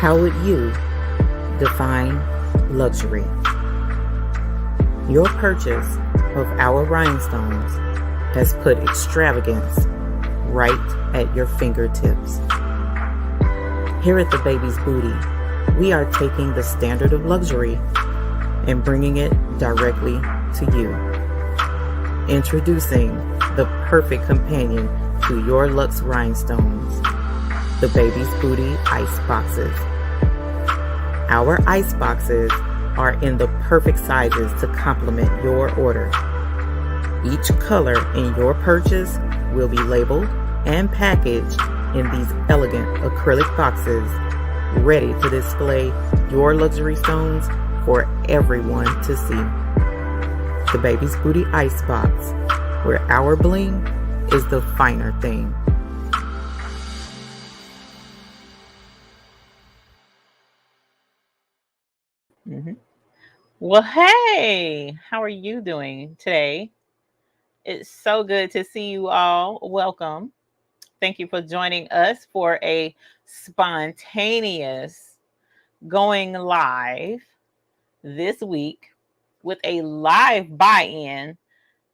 How would you define luxury? Your purchase of our rhinestones has put extravagance right at your fingertips. Here at The Baby's Booty, we are taking the standard of luxury and bringing it directly to you. Introducing the perfect companion to your luxe rhinestones, The Baby's Booty Ice Boxes. Our ice boxes are in the perfect sizes to complement your order. Each color in your purchase will be labeled and packaged in these elegant acrylic boxes, ready to display your luxury stones for everyone to see. The Baby's Booty Ice Box, where our bling is the finer thing. Well, hey, how are you doing today? It's so good to see you all. Welcome. Thank you for joining us for a spontaneous going live this week with a live buy-in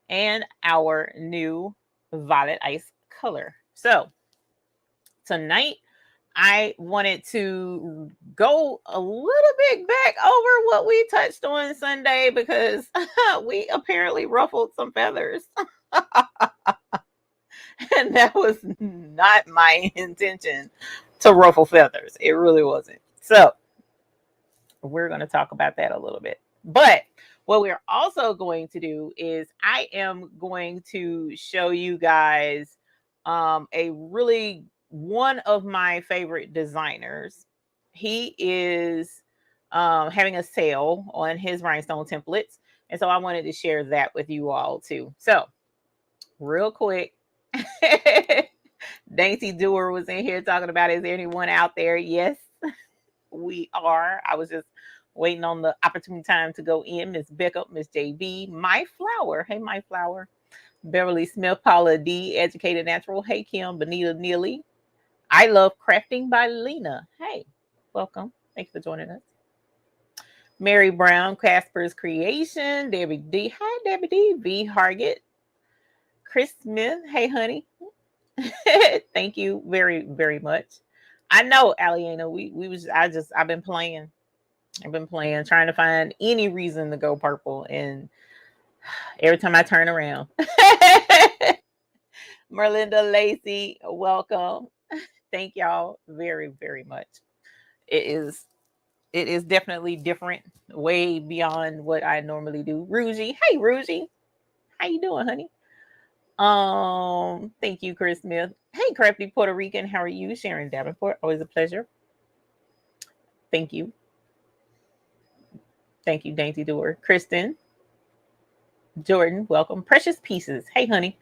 and our new violet ice color. So tonight, I wanted to go a little bit back over what we touched on Sunday because we apparently ruffled some feathers. And that was not my intention to ruffle feathers. It really wasn't. So we're going to talk about that a little bit. But what we're also going to do is I am going to show you guys a really one of my favorite designers. He is having a sale on his rhinestone templates. And so I wanted to share that with you all too. So real quick, Dainty Doer was in here talking about, is there anyone out there? Yes, we are. I was just waiting on the opportune time to go in. Miss Becca, Miss JB, My Flower. Hey, My Flower. Beverly Smith, Paula D, Educated Natural. Hey, Kim, Benita Neely. I Love Crafting by Lena. Hey, welcome. Thanks for joining us. Mary Brown, Casper's Creation. Debbie D. Hi, Debbie D. V. Hargett. Chris Smith. Hey, honey. Thank you very, very much. I know, Aliena, I've been playing. I've been playing, trying to find any reason to go purple. And every time I turn around. Merlinda Lacey, welcome. Thank y'all very, very much. It is definitely different, way beyond what I normally do. Rougie, hey Rougie, how you doing, honey? Thank you, Chris Smith. Hey, Crafty Puerto Rican, how are you? Sharon Davenport, always a pleasure. Thank you. Thank you, Dainty Doer. Kristen, Jordan, welcome. Precious Pieces, hey, honey.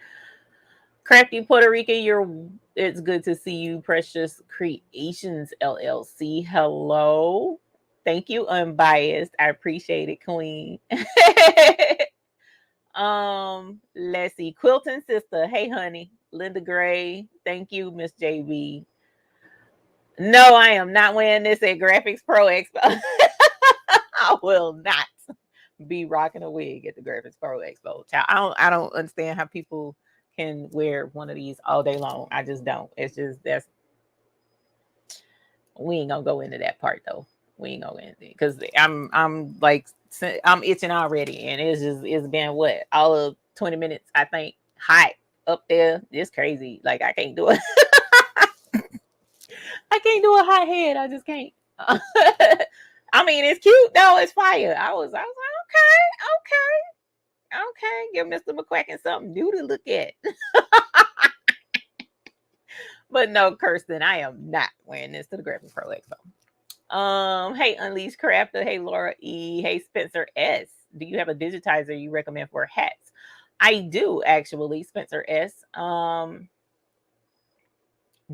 Crafty Puerto Rican, it's good to see you. Precious Creations LLC, hello. Thank you, Unbiased. I appreciate it, Queen. Let's see. Quilting Sister, hey, honey. Linda Gray, thank you, Miss JB. No, I am not wearing this at Graphics Pro Expo. I will not be rocking a wig at the Graphics Pro Expo. I don't understand how people can wear one of these all day long. I just don't. It's just we ain't gonna go into that part though. We ain't gonna go into it because I'm itching already, and it's been what, all of 20 minutes, I think, hot up there. It's crazy. Like I can't do it. I can't do a hot head. I just can't. I mean, it's cute though. It's fire. I was like, okay. Give Mr. McQuacken something new to look at. But no, Kirsten, I am not wearing this to the Graphic Pro Expo. Hey, Unleashed Crafter. Hey, Laura E. Hey, Spencer S. Do you have a digitizer you recommend for hats? I do, actually, Spencer S.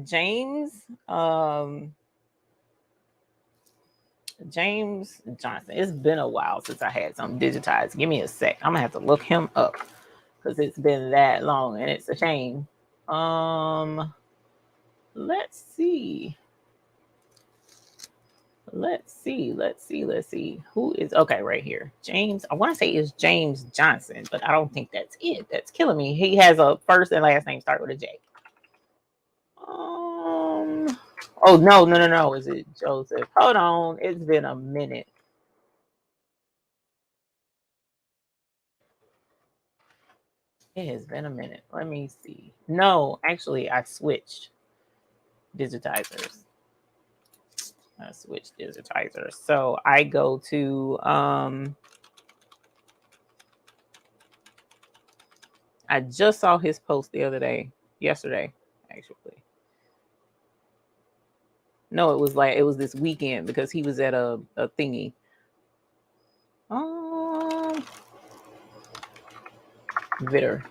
James Johnson. It's been a while since I had something digitized. Give me a sec. I'm gonna have to look him up because it's been that long and it's a shame. Let's see. Let's see. Who is okay right here? James. I want to say it's James Johnson, but I don't think that's it. That's killing me. He has a first and last name start with a J. Oh no. Is it Joseph? Hold on. It's been a minute. It has been a minute. Let me see. No, actually, I switched digitizers. So I go to I just saw his post the other day, yesterday, actually. No, it was this weekend because he was at a thingy. Vitter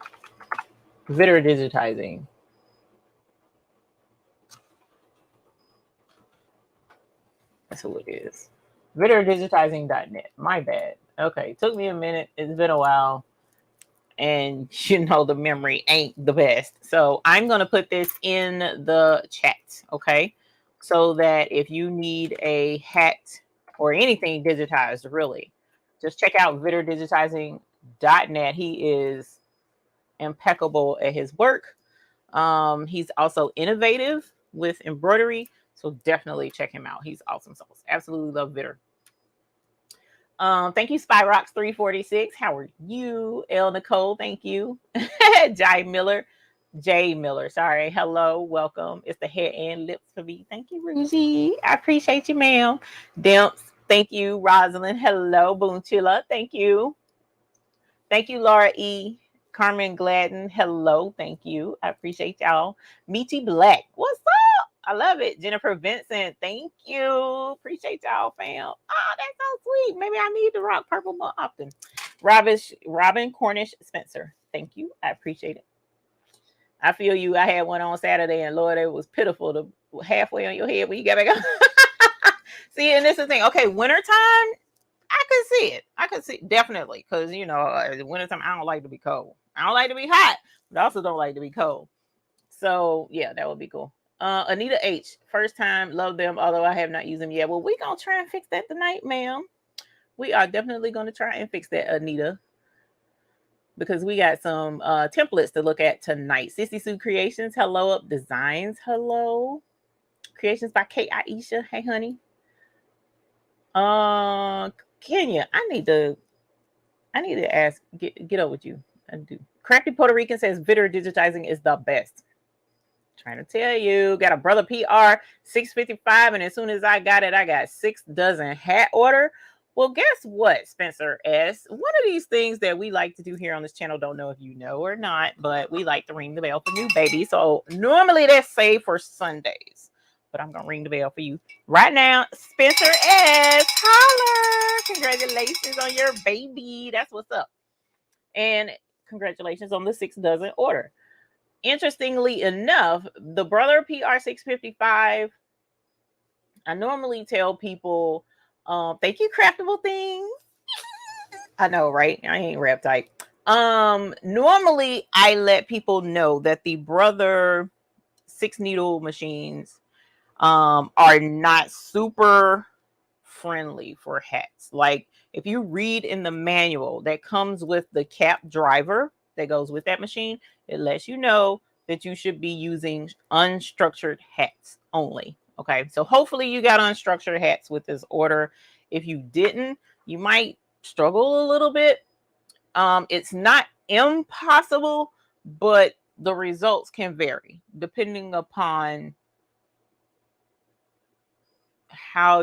Digitizing. That's who it is. VitterDigitizing.net. My bad. Okay, took me a minute. It's been a while. And you know the memory ain't the best. So I'm going to put this in the chat, okay? So that if you need a hat or anything digitized, really, just check out VitterDigitizing.net. He is impeccable at his work. He's also innovative with embroidery, so definitely check him out. He's awesome sauce. Absolutely love Vitter. Thank you, Spyrox346. How are you? L Nicole, thank you. J Miller, sorry. Hello, welcome. It's the hair and lips for me. Thank you, Ruji. I appreciate you, ma'am. Dimps, thank you. Rosalind, hello. Boonchilla, thank you. Thank you, Laura E. Carmen Gladden, hello. Thank you. I appreciate y'all. Meaty Black, what's up? I love it. Jennifer Vincent, thank you. Appreciate y'all, fam. Oh, that's so sweet. Maybe I need to rock purple more often. Robin Cornish Spencer, thank you. I appreciate it. I feel you. I had one on Saturday, and Lord, it was pitiful to halfway on your head when you got back up. See, and this is the thing. Okay, wintertime, I could see it. I could see definitely because you know, wintertime. I don't like to be cold. I don't like to be hot, but I also don't like to be cold. So yeah, that would be cool. Anita H, first time, love them, although I have not used them yet. Well, we're gonna try and fix that tonight, ma'am. We are definitely gonna try and fix that, Anita, because we got some templates to look at tonight. Sissy Sue Creations, hello. Up Designs, hello. Creations by Kate Aisha, hey honey. Kenya, I need to ask, get up with you. I do. Crafty Puerto Rican says Vitter Digitizing is the best. Trying to tell you, got a brother PR 655, and as soon as I got it, I got 6 dozen hat order. Well, guess what, Spencer S? One of these things that we like to do here on this channel, don't know if you know or not, but we like to ring the bell for new babies. So normally that's saved for Sundays, but I'm gonna ring the bell for you right now. Spencer S, holler! Congratulations on your baby. That's what's up. And congratulations on the 6 dozen order. Interestingly enough, the brother PR 655, I normally tell people, thank you, craftable things. I know, right? I ain't rap type. Normally I let people know that the brother 6 needle machines are not super friendly for hats. Like if you read in the manual that comes with the cap driver that goes with that machine, it lets you know that you should be using unstructured hats only. Okay, so hopefully you got unstructured hats with this order. If you didn't, you might struggle a little bit. It's not impossible, but the results can vary depending upon how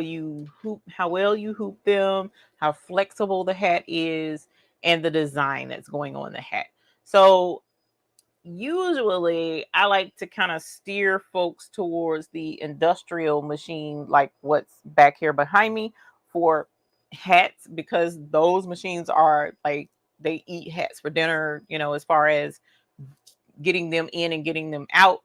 well you hoop them, how flexible the hat is, and the design that's going on the hat. So usually I like to kind of steer folks towards the industrial machine, like what's back here behind me, for hats, because those machines are like, they eat hats for dinner, you know, as far as getting them in and getting them out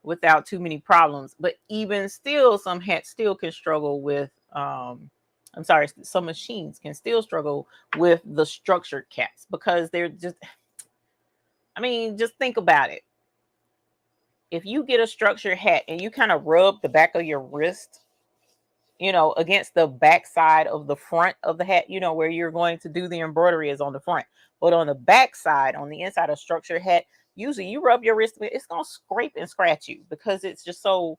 without too many problems. But even still, some hats still can struggle with some machines can still struggle with the structured caps, because they're just, I mean, just think about it. If you get a structured hat and you kind of rub the back of your wrist you know, against the back side of the front of the hat, you know, where you're going to do the embroidery is on the front. But on the back side, on the inside of structured hat, usually you rub your wrist with it's gonna scrape and scratch you because it's just so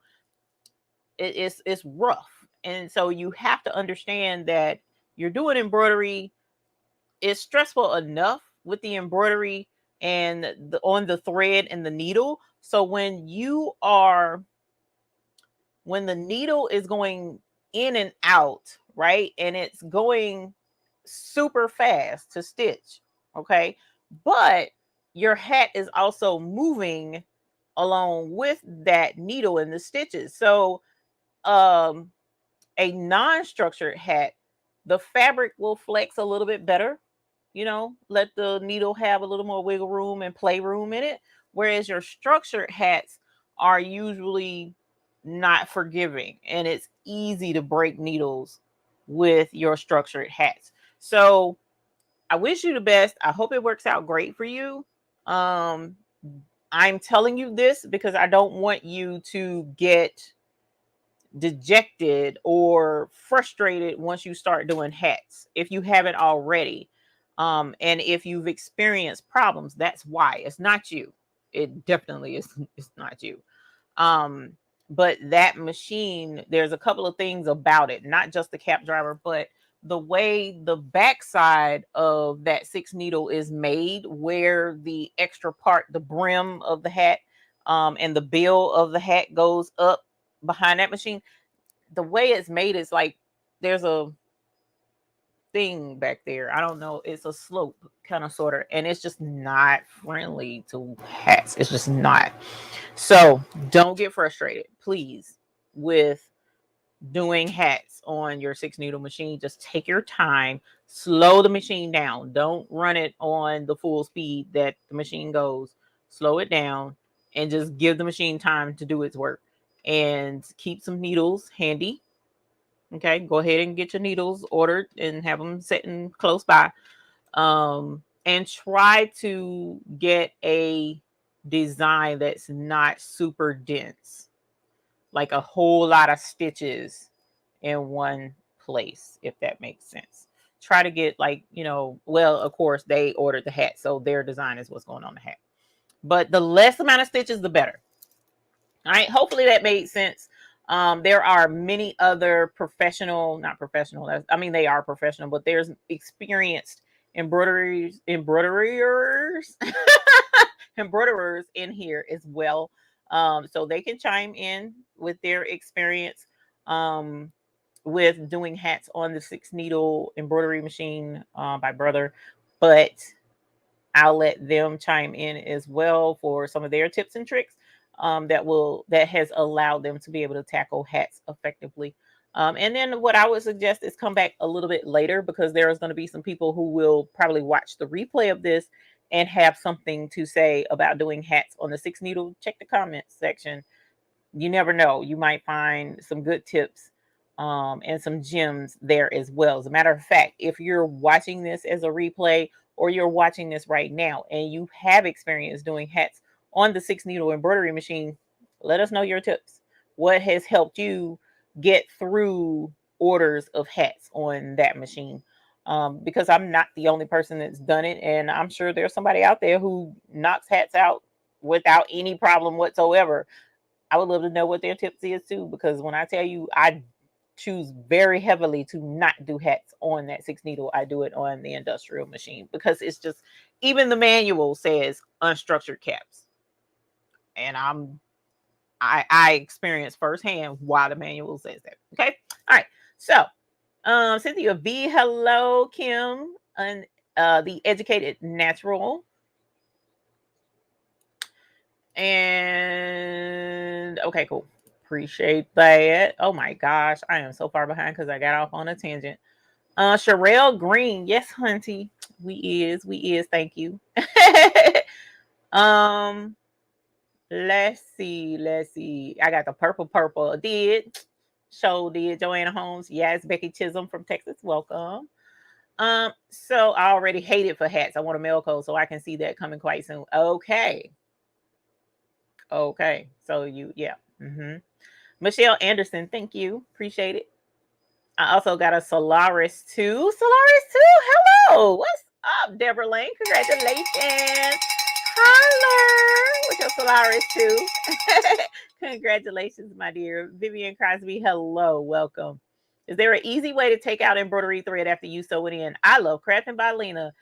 it's rough. And so you have to understand that you're doing embroidery. It's stressful enough with the embroidery and on the thread and the needle. So when the needle is going in and out, right? And it's going super fast to stitch, okay? But your hat is also moving along with that needle and the stitches. So, a non-structured hat, the fabric will flex a little bit better, you know, let the needle have a little more wiggle room and play room in it. Whereas your structured hats are usually not forgiving and it's easy to break needles with your structured hats. So I wish you the best. I hope it works out great for you. Um, I'm telling you this because I don't want you to get dejected or frustrated once you start doing hats if you haven't already. And if you've experienced problems, that's why. It's not you. It definitely is. It's not you. um but that machine, there's a couple of things about it, not just the cap driver, but the way the backside of that 6 needle is made, where the extra part, the brim of the hat, and the bill of the hat goes up behind that machine. The way it's made is like there's a thing back there. I don't know. It's a slope, kind of, sort of, and it's just not friendly to hats. It's just not. So don't get frustrated, please, with doing hats on your 6 needle machine. Just take your time, slow the machine down. Don't run it on the full speed that the machine goes. Slow it down and just give the machine time to do its work. And keep some needles handy. Okay, go ahead and get your needles ordered and have them sitting close by. And try to get a design that's not super dense, like a whole lot of stitches in one place, if that makes sense. Try to get, like, you know, well, of course they ordered the hat, so their design is what's going on the hat. But the less amount of stitches, the better. All right, hopefully that made sense. There are many other professional, not professional, I mean, they are professional, but there's experienced embroiderers, embroiderers in here as well. So they can chime in with their experience with doing hats on the 6 needle embroidery machine by brother. But I'll let them chime in as well for some of their tips and tricks that has allowed them to be able to tackle hats effectively. And then what I would suggest is come back a little bit later, because there is going to be some people who will probably watch the replay of this and have something to say about doing hats on the 6 needle. Check the comments section. You never know, you might find some good tips and some gems there as well. As a matter of fact, if you're watching this as a replay, or you're watching this right now and you have experience doing hats on the 6 needle embroidery machine, let us know your tips. What has helped you get through orders of hats on that machine? Because I'm not the only person that's done it, and I'm sure there's somebody out there who knocks hats out without any problem whatsoever. I would love to know what their tips is too, because when I tell you, I choose very heavily to not do hats on that 6 needle. I do it on the industrial machine because it's just, even the manual says unstructured caps, and I experienced firsthand why the manual says that. Okay, all right. So, Cynthia V, hello, Kim, and the educated natural. And okay, cool. Appreciate that. Oh my gosh, I am so far behind because I got off on a tangent. Sherelle Green, yes, hunty. We is, thank you. um, let's see. I got the purple. Did Joanna Holmes? Yes, Becky Chisholm from Texas. Welcome. So I already hated for hats. I want a mail code so I can see that coming quite soon. Okay. So yeah. Michelle Anderson, thank you. Appreciate it. I also got a Solaris 2. Solaris 2, hello. What's up, Deborah Lane? Congratulations. Holler with your Solaris 2. Congratulations, my dear. Vivian Crosby, hello. Welcome. Is there an easy way to take out embroidery thread after you sew it in? I love Crafting by Lena.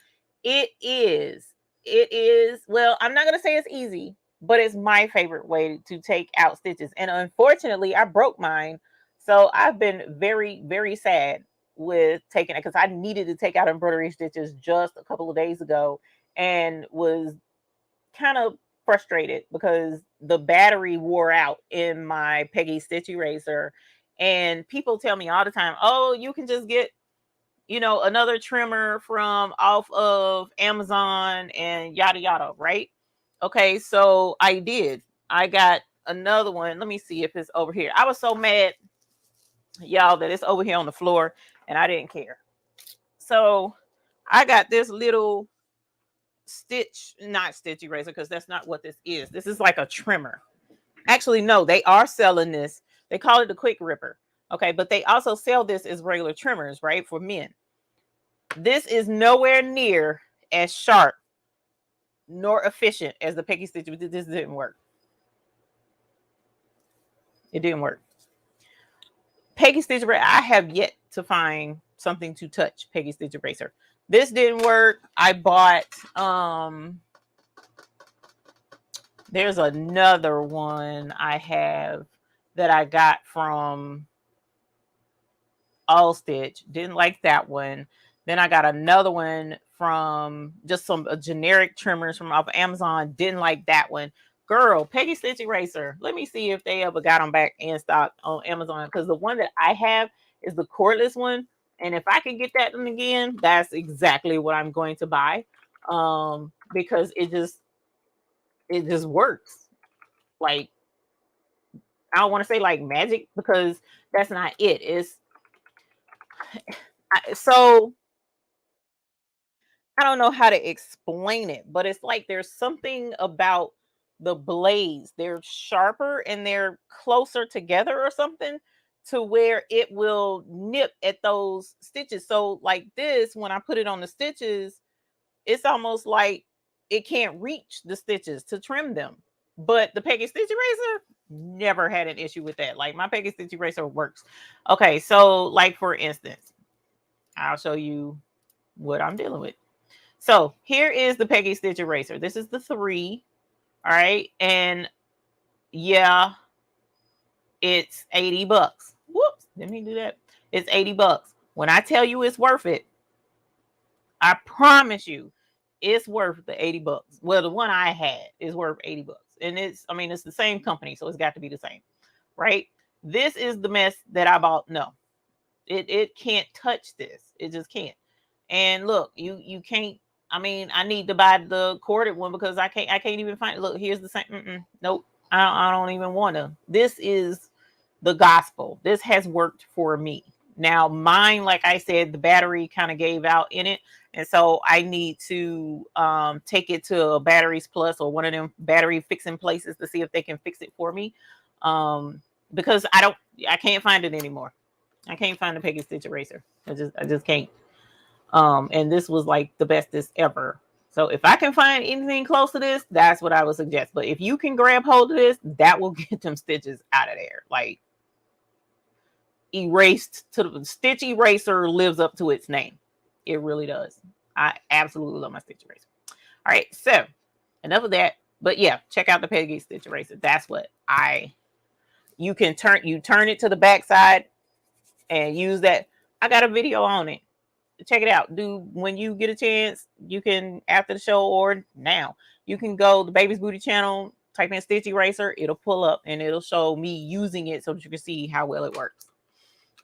It is. It is. Well, I'm not going to say it's easy, but it's my favorite way to take out stitches. And unfortunately, I broke mine. So I've been very, very sad with taking it because I needed to take out embroidery stitches just a couple of days ago and was kind of frustrated because the battery wore out in my Peggy Stitch eraser. And people tell me all the time, oh, you can just get, you know, another trimmer from off of Amazon and yada yada, right? Okay, so I did. I got another one. Let me see if it's over here. I was so mad, y'all, that it's over here on the floor and I didn't care. So I got this little not stitch eraser, because that's not what this is. This is like a trimmer. Actually, no, they are selling this. They call it the quick ripper. Okay, but they also sell this as regular trimmers, right, for men. This is nowhere near as sharp nor efficient as the Peggy Stitch. This didn't work. It didn't work. Peggy Stitch eraser, I have yet to find something to touch Peggy Stitch eraser. This didn't work. I bought there's another one I have that I got from All Stitch. Didn't like that one. Then I got another one from just some generic trimmers from off of Amazon. Didn't like that one. Girl, Peggy Stitch eraser. Let me see if they ever got them back in stock on Amazon, because the one that I have is the cordless one. And if I can get that one again, that's exactly what I'm going to buy. Because it just works. Like, I don't want to say like magic, because that's not it. It's so I don't know how to explain it, but it's like there's something about the blades. They're sharper and they're closer together or something, to where it will nip at those stitches. So like this, when I put it on the stitches, it's almost like it can't reach the stitches to trim them. But the Peggy Stitch eraser never had an issue with that. Like, my Peggy Stitch eraser works. Okay, so like for instance, I'll show you what I'm dealing with. So here is the Peggy Stitch eraser. This is the 3. All right. And yeah, it's $80. Whoops. Didn't mean to do that. It's $80. When I tell you it's worth it, I promise you it's worth the $80. Well, the one I had is worth $80. And it's the same company, so it's got to be the same, right? This is the mess that I bought. No, it can't touch this. It just can't. And look, you can't. I need to buy the corded one because I can't even find it. Look, here's the same. Nope. I don't even want to. This is the gospel. This has worked for me. Now, mine, like I said, the battery kind of gave out in it. And so I need to take it to a Batteries Plus or one of them battery fixing places to see if they can fix it for me. Because I can't find it anymore. I can't find the Peggy Stitch eraser. I just can't. And this was like the bestest ever. So if I can find anything close to this, that's what I would suggest. But if you can grab hold of this, that will get them stitches out of there. Like, erased to the Stitch eraser lives up to its name. It really does. I absolutely love my Stitch eraser. All right, so enough of that. But yeah, check out the Peggy Stitch eraser. That's what you turn it to the back side and use that. I got a video on it. Check it out. When you get a chance, you can, after the show or now, you can go to Baby's Booty channel, type in Stitch eraser, it'll pull up and it'll show me using it so that you can see how well it works.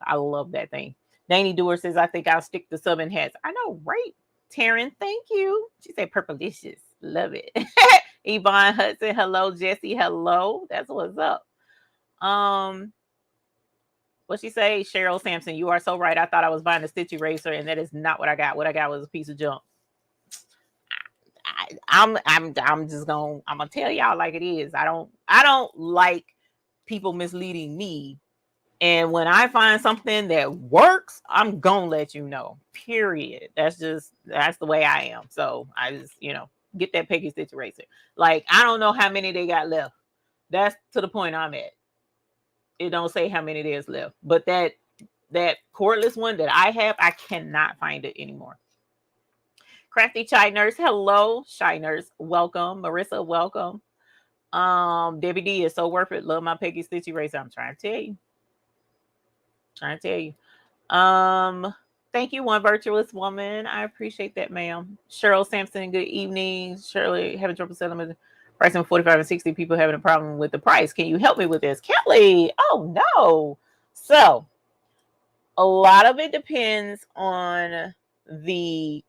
I love that thing. Danny Dewar says, I think I'll stick to subbing hats. I know, right? Taryn, thank you. She said purplicious. Love it. Yvonne Hudson, hello. Jesse, hello. That's what's up. What she say? Cheryl Sampson, you are so right. I thought I was buying a Stitch eraser, and that is not what I got. What I got was a piece of junk. I'm gonna tell y'all like it is. I don't like people misleading me And when I find something that works, I'm gonna let you know. Period. That's the way I am. So I just, get that Peggy Stitch eraser. Like, I don't know how many they got left. That's to the point I'm at. It don't say how many there's left. But that cordless one that I have, I cannot find it anymore. Crafty Shy Nurse, hello. Shy Nurse, welcome. Marissa, welcome. Debbie D is so worth it. Love my Peggy Stitch eraser. I'm trying to tell you. Thank you, one virtuous woman. I appreciate that, ma'am. Cheryl Sampson, good evening. Shirley, having trouble settlement. Pricing 45 and 60 people having a problem with the price. Can you help me with this? Kelly, oh no. So a lot of it depends on the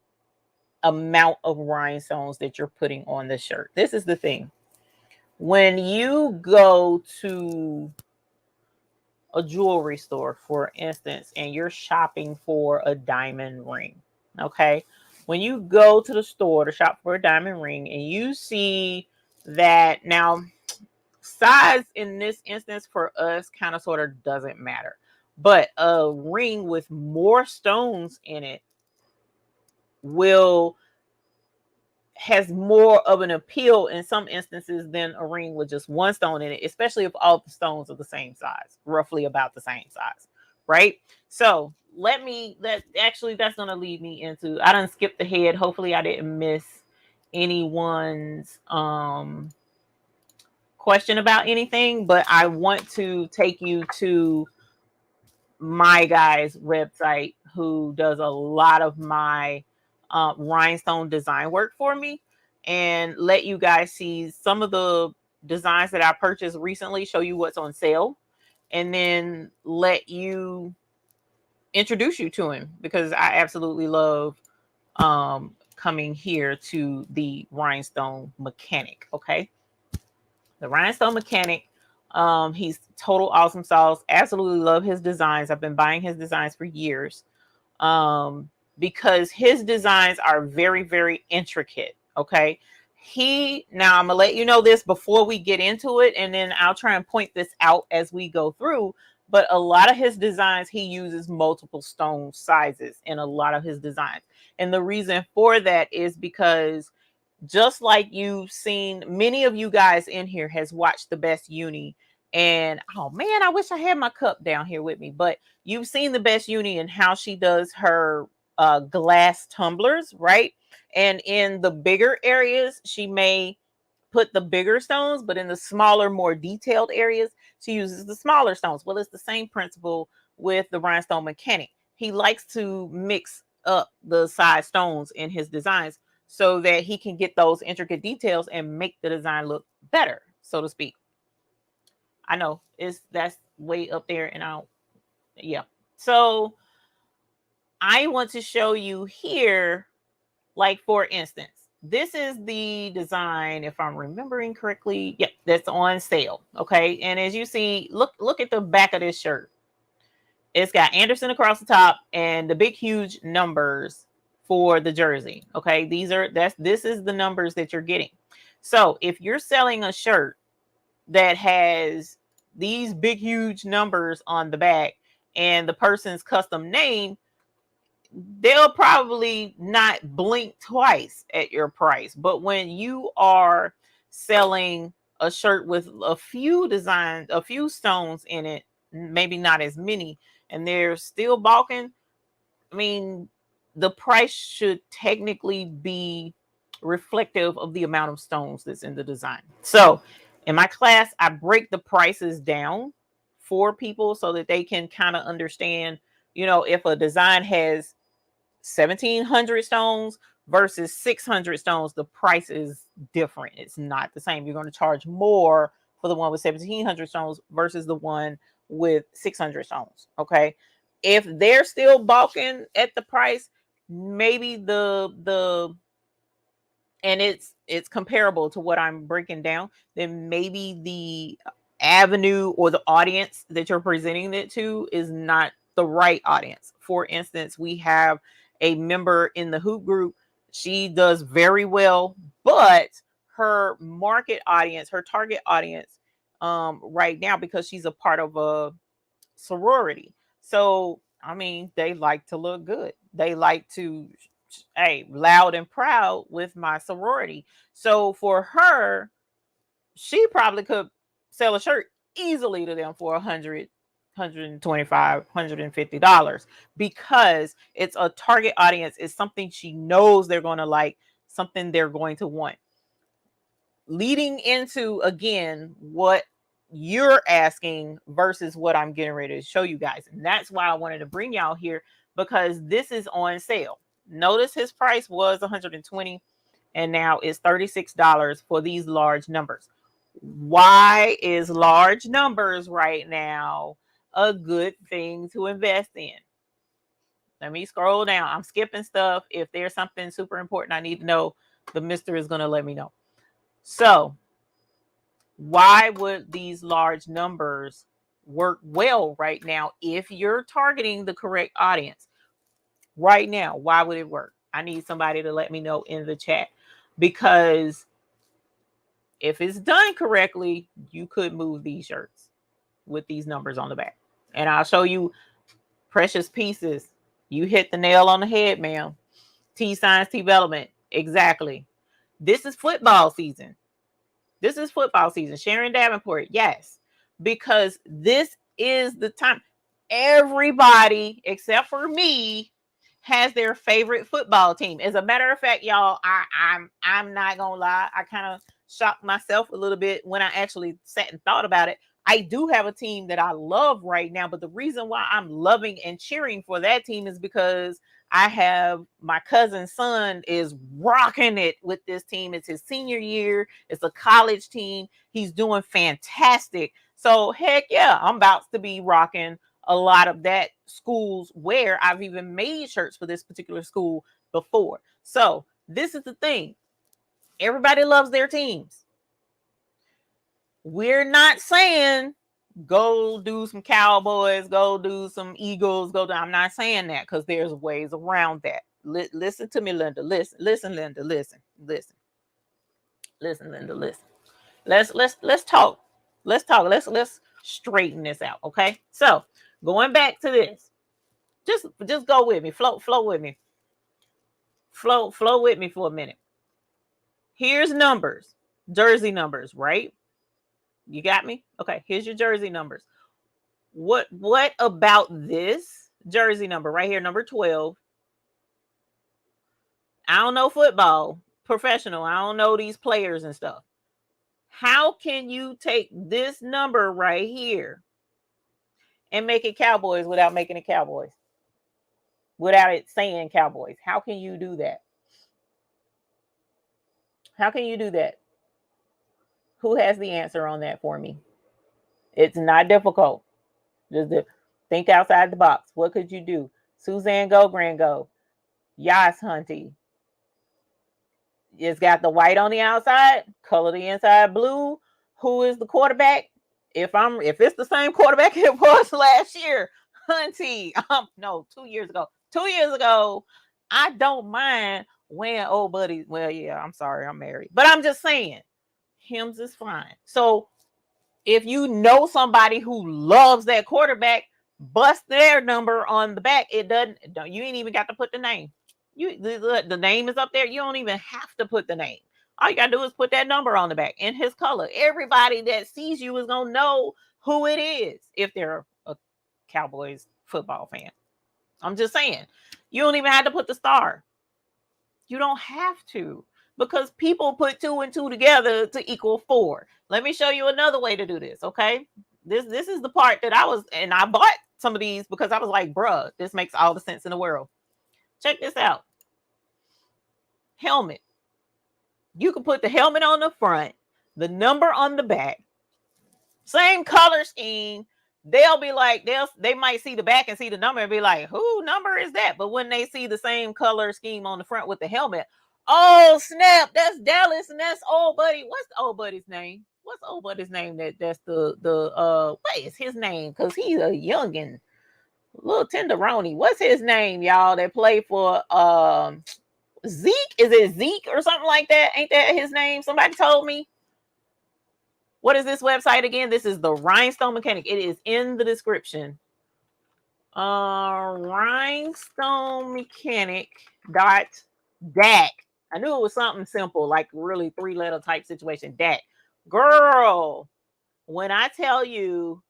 amount of rhinestones that you're putting on the shirt. This is the thing. When you go to a jewelry store, for instance, and you're shopping for a diamond ring, okay? When you go to the store to shop for a diamond ring and you see that, now size in this instance for us kind of sort of doesn't matter, but a ring with more stones in it has more of an appeal in some instances than a ring with just one stone in it, especially if all the stones are the same size, roughly about the same size, right? So that's going to lead me into, I done skipped ahead. Hopefully I didn't miss anyone's question about anything, but I want to take you to my guy's website who does a lot of my rhinestone design work for me, and let you guys see some of the designs that I purchased recently, show you what's on sale, and then introduce you to him, because I absolutely love coming here to the Rhinestone Mechanic. Okay, the Rhinestone Mechanic. He's total awesome sauce. Absolutely love his designs. I've been buying his designs for years. Because his designs are very, very intricate. Okay. Now I'm gonna let you know this before we get into it, and then I'll try and point this out as we go through. But a lot of his designs, he uses multiple stone sizes in a lot of his designs. And the reason for that is because, just like you've seen, many of you guys in here has watched The Best Uni. And oh man, I wish I had my cup down here with me. But you've seen The Best Uni and how she does her glass tumblers, right? And in the bigger areas, she may put the bigger stones, but in the smaller, more detailed areas, she uses the smaller stones. Well, it's the same principle with the Rhinestone Mechanic. He likes to mix up the size stones in his designs so that he can get those intricate details and make the design look better, so to speak. I know that's way up there, and yeah. So I want to show you here, like for instance, this is the design, if I'm remembering correctly. Yep, that's on sale. Okay, and as you see, look at the back of this shirt. It's got Anderson across the top and the big huge numbers for the jersey. Okay, this is the numbers that you're getting. So if you're selling a shirt that has these big huge numbers on the back and the person's custom name, they'll probably not blink twice at your price. But when you are selling a shirt with a few designs, a few stones in it, maybe not as many, and they're still balking, I mean, the price should technically be reflective of the amount of stones that's in the design. So in my class, I break the prices down for people so that they can kind of understand, if a design has 1,700 stones versus 600 stones, the price is different. It's not the same. You're going to charge more for the one with 1,700 stones versus the one with 600 stones. Okay. If they're still balking at the price, maybe and it's comparable to what I'm breaking down, then maybe the avenue or the audience that you're presenting it to is not the right audience. For instance, we have a member in the hoop group. She does very well, but her market audience, her target audience, right now, because she's a part of sorority. So, I mean, they like to look good. They like to, hey, loud and proud with my sorority. So for her, she probably could sell a shirt easily to them for $125, $150 because it's a target audience. It's something she knows they're going to like, something they're going to want. Leading into, again, what you're asking versus what I'm getting ready to show you guys. And that's why I wanted to bring y'all here, because this is on sale. Notice his price was $120 and now it's $36 for these large numbers. Why is large numbers right now a good thing to invest in? Let me scroll down. I'm skipping stuff. If there's something super important I need to know, the mister is going to let me know. So why would these large numbers work well right now if you're targeting the correct audience? Right now, why would it work? I need somebody to let me know in the chat, because if it's done correctly, you could move these shirts with these numbers on the back. And I'll show you precious pieces. You hit the nail on the head, ma'am. T Science T Development. Exactly. This is football season. This is football season. Sharon Davenport, yes, because this is the time. Everybody except for me has their favorite football team. As a matter of fact, y'all, I'm not gonna lie. I kind of shocked myself a little bit when I actually sat and thought about it. I do have a team that I love right now, but the reason why I'm loving and cheering for that team is because I have my cousin's son is rocking it with this team. It's his senior year. It's a college team. He's doing fantastic. So heck yeah, I'm about to be rocking a lot of that school's wear. I've even made shirts for this particular school before. So this is the thing. Everybody loves their teams. We're not saying go do some Cowboys, go do some Eagles, I'm not saying that, because there's ways around that. Listen to me, Linda. Listen, Linda. Listen, Linda. Listen. Let's talk. Let's straighten this out. Okay. So going back to this, just go with me. Flow with me. Flow with me for a minute. Here's numbers, jersey numbers, right? You got me? Okay. Here's your jersey numbers. What about this jersey number right here, number 12? I don't know football, professional. I don't know these players and stuff. How can you take this number right here and make it Cowboys without making it Cowboys? Without it saying Cowboys? How can you do that? How can you do that? Who has the answer on that for me? It's not difficult. Just think outside the box. What could you do? Suzanne Go, Grand Go. Yas Hunty. It's got the white on the outside, color the inside blue. Who is the quarterback? If it's the same quarterback it was last year, Hunty. No, 2 years ago. 2 years ago, I don't mind wearing old buddies. Well, yeah, I'm sorry, I'm married. But I'm just saying, Hims is fine. So if you know somebody who loves that quarterback, bust their number on the back. You ain't even got to put the name. The name is up there. You don't even have to put the name. All you gotta do is put that number on the back in his color. Everybody that sees you is gonna know who it is if they're a Cowboys football fan. I'm just saying, you don't even have to put the star. You don't have to, because people put 2 and 2 together to equal 4. Let me show you another way to do this. Okay, this is the part that I bought some of these because I was like, bruh, this makes all the sense in the world. Check this out. Helmet. You can put the helmet on the front, the number on the back, same color scheme. They'll be like, they might see the back and see the number and be like, who number is that? But when they see the same color scheme on the front with the helmet, oh snap, that's Dallas and that's old buddy. What's the old buddy's name? What's old buddy's name? That's the what is his name? Because he's a youngin', little tenderoni. What's his name, y'all? That play for Zeke? Is it Zeke or something like that? Ain't that his name? Somebody told me. What is this website again? This is the Rhinestone Mechanic. It is in the description. Rhinestone mechanic dot DAC. I knew it was something simple, like really 3-letter type situation. DAC. Girl, when I tell you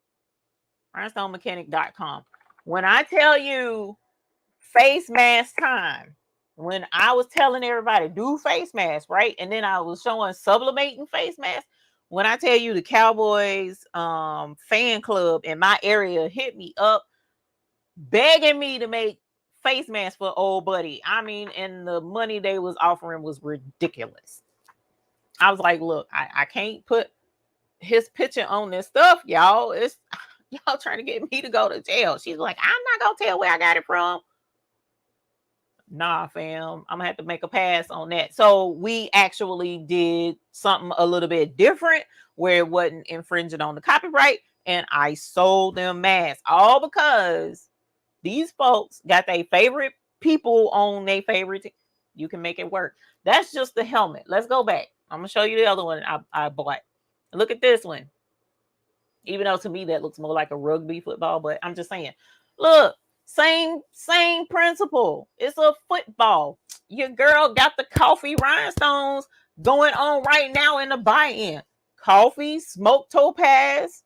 rhinestonemechanic.com, when I tell you face mask time, when I was telling everybody do face mask, right? And then I was showing sublimating face mask. When I tell you the Cowboys fan club in my area hit me up begging me to make face masks for old buddy. I mean, and the money they was offering was ridiculous. I was like, look, I can't put his picture on this stuff, y'all. It's y'all trying to get me to go to jail. She's like, I'm not gonna tell where I got it from. Nah, fam, I'm gonna have to make a pass on that. So we actually did something a little bit different where it wasn't infringing on the copyright, and I sold them masks all because these folks got their favorite people on their favorite team. You can make it work. That's just the helmet. Let's go back. I'm gonna show you the other one I bought. Look at this one. Even though to me that looks more like a rugby football, but I'm just saying. Look, same principle. It's a football. Your girl got the coffee rhinestones going on right now in the buy-in. Coffee, smoked topaz.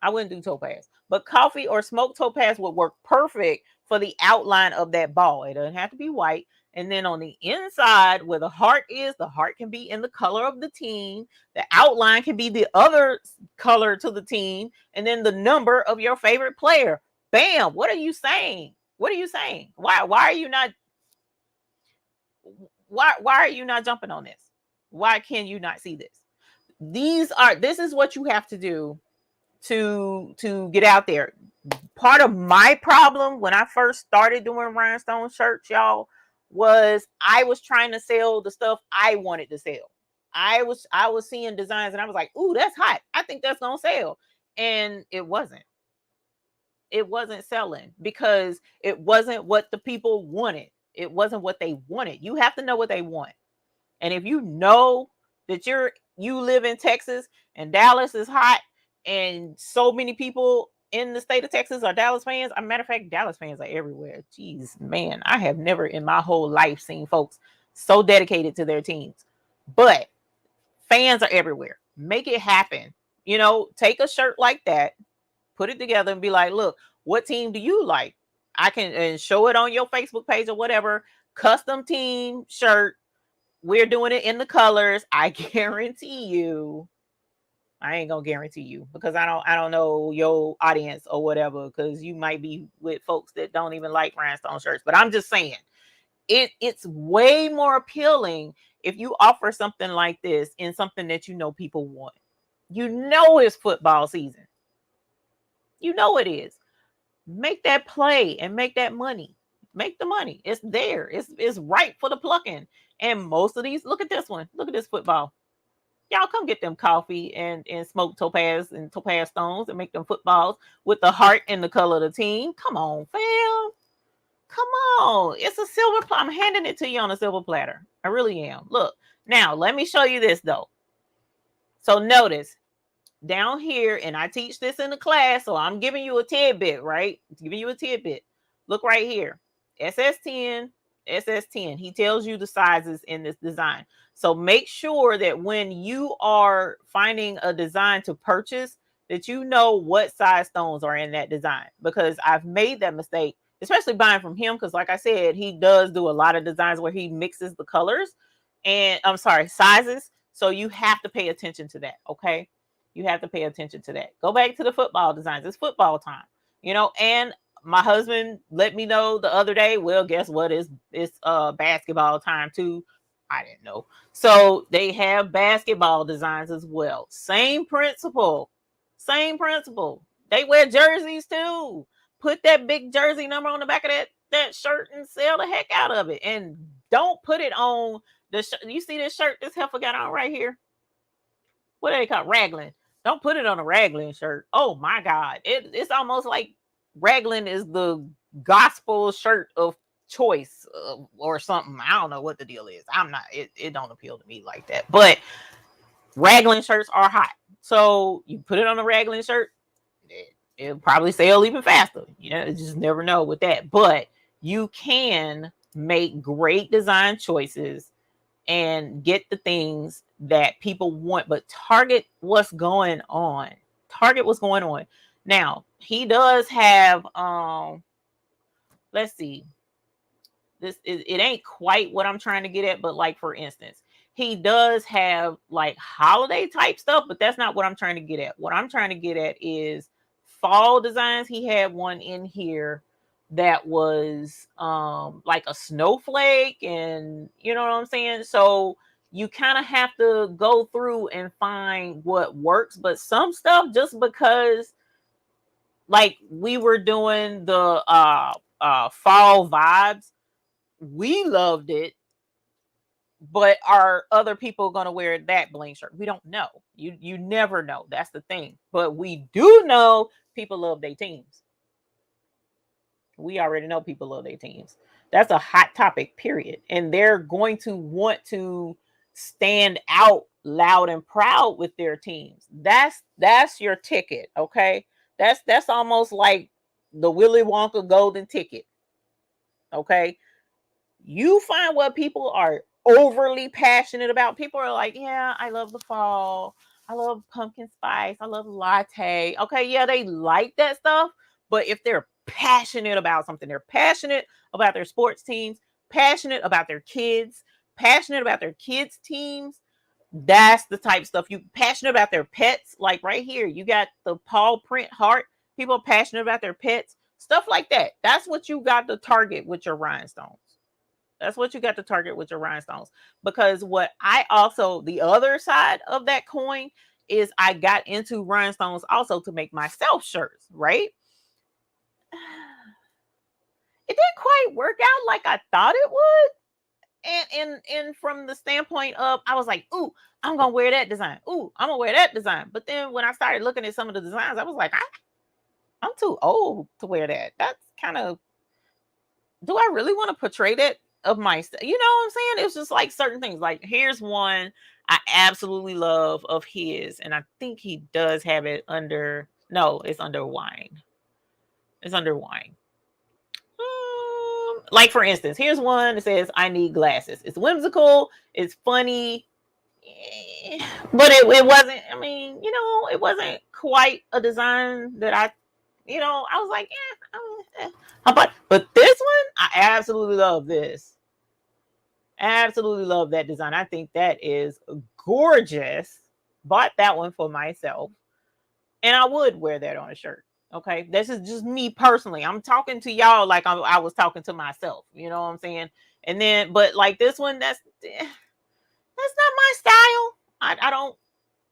I wouldn't do topaz, but coffee or smoked topaz would work perfect for the outline of that ball. It doesn't have to be white. And then on the inside where the heart is, the heart can be in the color of the team. The outline can be the other color to the team. And then the number of your favorite player. Bam. What are you saying? What are you saying? Why are you not jumping on this? Why can you not see this? This is what you have to do to get out there. Part of my problem when I first started doing rhinestone shirts, y'all, was I was trying to sell the stuff I wanted to sell. I was seeing designs and I was like, ooh, that's hot. I think that's gonna sell. And it wasn't. It wasn't selling because it wasn't what the people wanted. It wasn't what they wanted. You have to know what they want. And if you know that you live in Texas and Dallas is hot, and so many people in the state of Texas are Dallas fans. As a matter of fact, Dallas fans are everywhere. Jeez, man, I have never in my whole life seen folks so dedicated to their teams. But fans are everywhere. Make it happen. You know, take a shirt like that, put it together and be like, look, what team do you like? I can and show it on your Facebook page or whatever. Custom team shirt. We're doing it in the colors. I guarantee you. I ain't gonna guarantee you because I don't know your audience or whatever, because you might be with folks that don't even like rhinestone shirts. But I'm just saying it's way more appealing if you offer something like this in something that you know people want. You know it's football season. You know it is. Make that play and make that money. Make the money. It's there. It's ripe for the plucking. And most of these, look at this one. Look at this football. Y'all come get them coffee and smoke topaz and topaz stones and make them footballs with the heart and the color of the team. Come on, fam. Come on. It's a silver platter. I'm handing it to you on a silver platter. I really am. Look. Now, let me show you this, though. So notice down here, and I teach this in the class, so I'm giving you a tidbit, right? Giving you a tidbit. Look right here. SS10, SS10. He tells you the sizes in this design. So make sure that when you are finding a design to purchase, that you know what size stones are in that design, because I've made that mistake, especially buying from him, because like I said, he does do a lot of designs where he mixes the colors and sizes. So you have to pay attention to that. Okay. You have to pay attention to that. Go back to the football designs. It's football time, you know, and my husband let me know the other day, well, guess what? It's basketball time too. I didn't know. So they have basketball designs as well. Same principle. Same principle. They wear jerseys too. Put that big jersey number on the back of that shirt and sell the heck out of it. And don't put it on the shirt. You see this shirt this heifer got on right here? What do they call it? Raglan. Don't put it on a Raglan shirt. Oh my God. It's almost like Raglan is the gospel shirt of choice or something. I don't know what the deal is. It don't appeal to me like that. But Raglan shirts are hot. So you put it on a Raglan shirt, it'll probably sell even faster. You know, you just never know with that. But you can make great design choices and get the things that people want, but target what's going on. Target what's going on. Now, he does have let's see. It ain't quite what I'm trying to get at, but like for instance, he does have like holiday type stuff, but that's not what I'm trying to get at. What I'm trying to get at is fall designs. He had one in here that was like a snowflake, and you know what I'm saying? So you kind of have to go through and find what works, but some stuff, just because like we were doing the fall vibes, we loved it, but are other people going to wear that bling shirt? We don't know. You never know. That's the thing. But we do know people love their teams. We already know people love their teams. That's a hot topic, period. And they're going to want to stand out loud and proud with their teams. That's your ticket, okay? That's almost like the Willy Wonka golden ticket. Okay? You find what people are overly passionate about. People are like, yeah, I love the fall. I love pumpkin spice. I love latte. Okay, yeah, they like that stuff. But if they're passionate about something, they're passionate about their sports teams, passionate about their kids, passionate about their kids' teams. That's the type of stuff. You passionate about their pets. Like right here, you got the paw print heart. People are passionate about their pets. Stuff like that. That's what you got to target with your rhinestones. That's what you got to target with your rhinestones. Because what I also, the other side of that coin is I got into rhinestones also to make myself shirts, right? It didn't quite work out like I thought it would. And from the standpoint of, I was like, ooh, I'm gonna wear that design. Ooh, I'm gonna wear that design. But then when I started looking at some of the designs, I was like, I'm too old to wear that. That's kind of, do I really want to portray that of my, you know what I'm saying? It's just like certain things. Like here's one I absolutely love of his, and I think he does have it under, no, it's under wine. It's under wine. Like for instance, here's one that says I need glasses. It's whimsical, it's funny, but it wasn't, I mean, you know, it wasn't quite a design that I was like, but this one, I absolutely love this. Absolutely love that design. I think that is gorgeous. Bought that one for myself, and I would wear that on a shirt. Okay, this is just me personally. I'm talking to y'all like I was talking to myself. You know what I'm saying? And then, but like this one, that's not my style. I don't,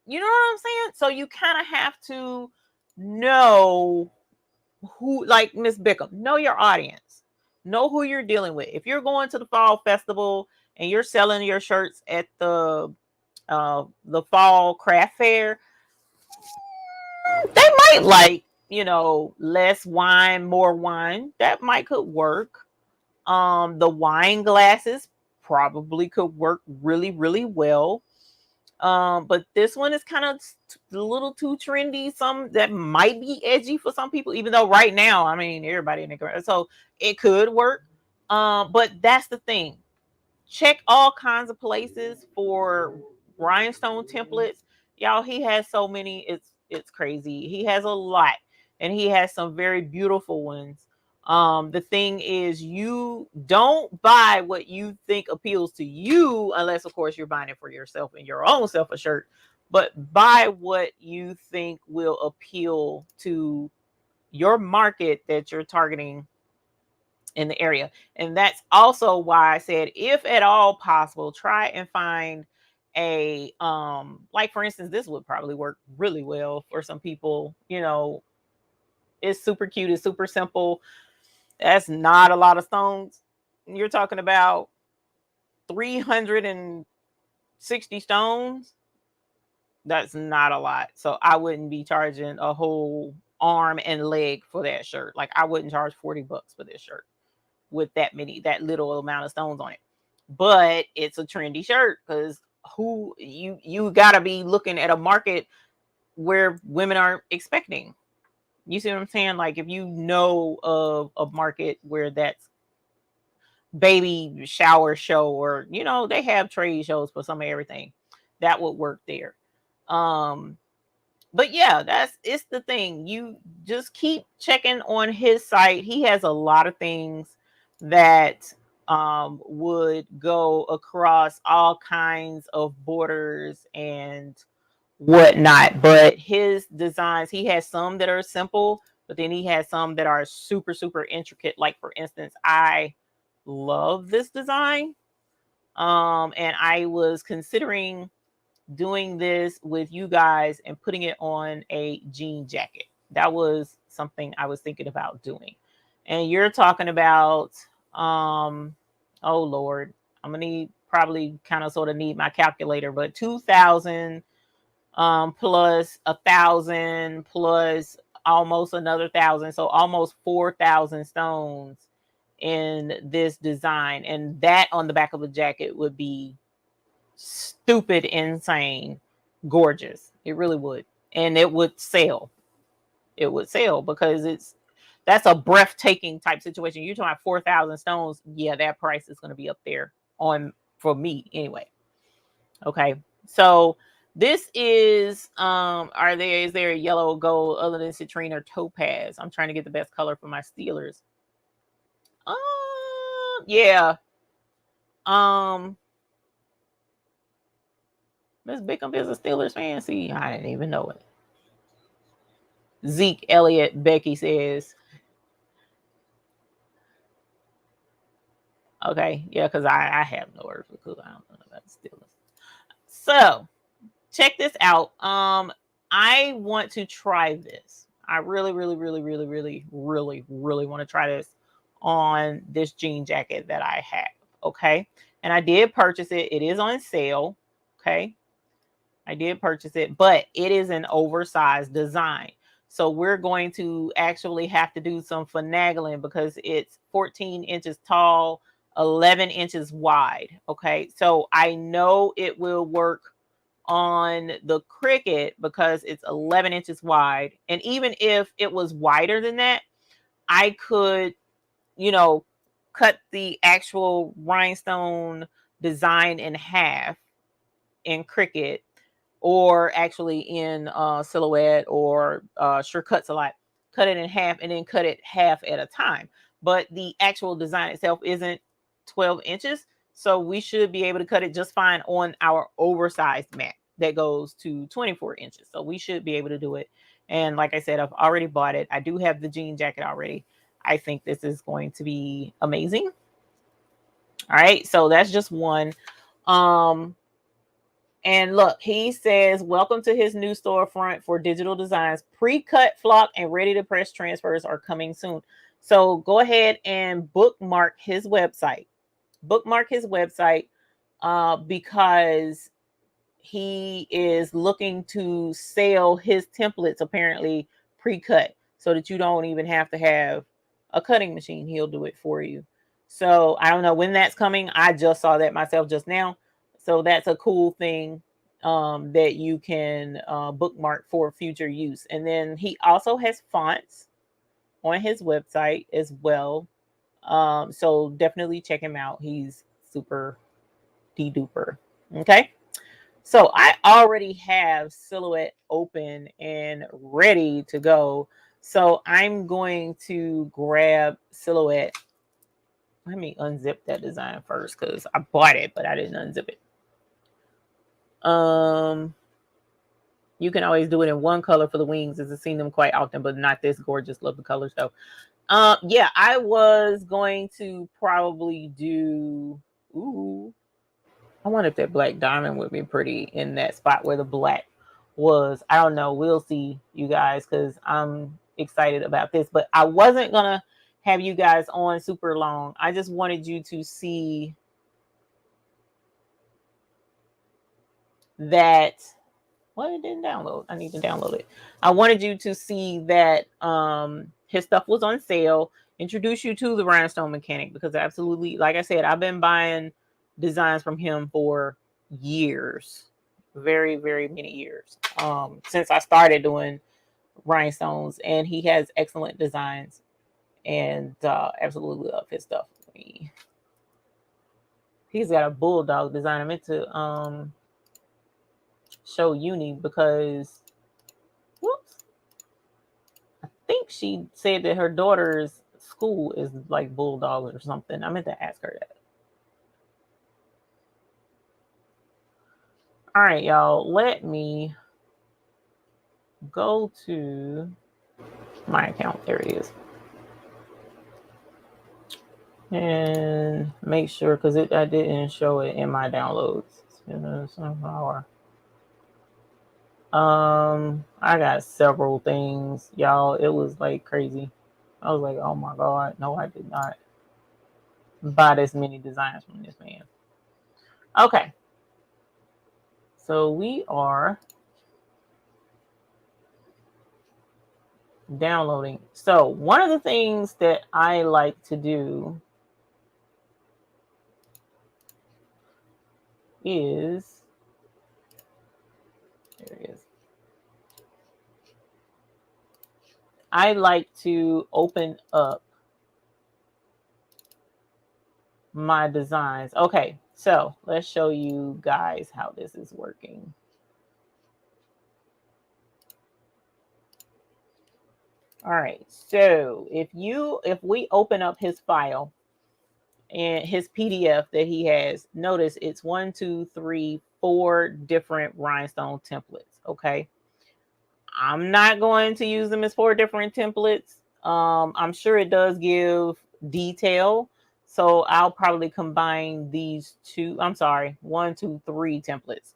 you know what I'm saying? So you kind of have to know who, like Miss Bickham, know your audience, know who you're dealing with. If you're going to the fall festival and you're selling your shirts at the fall craft fair, they might like, you know, less wine, more wine. That might could work. The wine glasses probably could work really, really well. But this one is kind of a little too trendy. Some that might be edgy for some people, even though right now, I mean, everybody in the garage, so it could work. But that's the thing. Check all kinds of places for rhinestone templates. Y'all, he has so many, it's crazy. He has a lot, and he has some very beautiful ones. The thing is, you don't buy what you think appeals to you, unless of course you're buying it for yourself and your own self a shirt, but buy what you think will appeal to your market that you're targeting in the area. And that's also why I said, if at all possible, try and find a like for instance, this would probably work really well for some people. You know, it's super cute, it's super simple. That's not a lot of stones. You're talking about 360 stones. That's not a lot. So I wouldn't be charging a whole arm and leg for that shirt. Like I wouldn't charge $40 for this shirt with that little amount of stones on it. But it's a trendy shirt, because who you gotta be looking at a market where women aren't expecting You see what I'm saying? Like if you know of a market where that's baby shower show, or you know, they have trade shows for some of everything, that would work there. But yeah, it's the thing. You just keep checking on his site. He has a lot of things that would go across all kinds of borders and whatnot. But his designs, he has some that are simple, but then he has some that are super, super intricate. Like for instance, I love this design. And I was considering doing this with you guys and putting it on a jean jacket. That was something I was thinking about doing. And you're talking about, oh Lord, I'm gonna need probably kind of sort of need my calculator, but 2,000 plus 1,000 plus almost another 1,000, so almost 4,000 stones in this design, and that on the back of the jacket would be stupid, insane, gorgeous. It really would. And it would sell. It would sell because that's a breathtaking type situation. You're talking about 4,000 stones. Yeah, that price is going to be up there on for me anyway. Okay. So this is is there a yellow gold other than citrine or topaz? I'm trying to get the best color for my Steelers. Yeah. Miss Bickham is a Steelers fan. See, I didn't even know it. Zeke Elliott, Becky says. Okay, yeah, because I have no words because I don't know about the Steelers. So check this out. I want to try this. I really, really, really, really, really, really, really want to try this on this jean jacket that I have. Okay. And I did purchase it. It is on sale. Okay. I did purchase it, but it is an oversized design. So we're going to actually have to do some finagling because it's 14 inches tall, 11 inches wide. Okay. So I know it will work on the Cricut because it's 11 inches wide. And even if it was wider than that, I could, you know, cut the actual rhinestone design in half in Cricut, or actually in Silhouette, or Sure Cuts a lot. Cut it in half and then cut it half at a time. But the actual design itself isn't 12 inches. So we should be able to cut it just fine on our oversized mat that goes to 24 inches. So we should be able to do it. And like I said, I've already bought it. I do have the jean jacket already. I think this is going to be amazing. All right. So that's just one. And look, he says, welcome to his new storefront for digital designs. Pre-cut, flock, and ready-to-press transfers are coming soon. So go ahead and bookmark his website. Bookmark his website because he is looking to sell his templates, apparently pre-cut, so that you don't even have to have a cutting machine. He'll do it for you. So I don't know when that's coming. I just saw that myself just now. So that's a cool thing that you can bookmark for future use. And then he also has fonts on his website as well. So definitely check him out. He's super duper. Okay. So I already have Silhouette open and ready to go. So I'm going to grab Silhouette. Let me unzip that design first because I bought it, but I didn't unzip it. You can always do it in one color for the wings, as I've seen them quite often, but not this gorgeous. Love the colors though. Yeah, I was going to probably do. Ooh, I wonder if that black diamond would be pretty in that spot where the black was. I don't know. We'll see, you guys, because I'm excited about this. But I wasn't gonna have you guys on super long. I just wanted you to see that. Well, it didn't download. I need to download it. I wanted you to see that his stuff was on sale. Introduce you to the Rhinestone mechanic because absolutely, like I said, I've been buying designs from him for years, very, very many years. Since I started doing rhinestones, and he has excellent designs, and absolutely love his stuff. He's got a bulldog design. I meant to show Uni because, whoops, I think she said that her daughter's school is like bulldogs or something. I meant to ask her that. All right, y'all, let me go to my account. There it is. And make sure, because I didn't show it in my downloads. Sunflower. I got several things, y'all. It was like crazy. I was like, oh my God, no, I did not buy this many designs from this man. Okay. So we are downloading. So one of the things that I like to do is, there it is. I like to open up my designs. Okay, so let's show you guys how this is working. All right, so if we open up his file and his PDF that he has, notice it's 1, 2, 3, 4 different rhinestone templates. Okay, I'm not going to use them as 4 different templates. I'm sure it does give detail, so I'll probably combine these two. I'm sorry, 1, 2, 3 templates.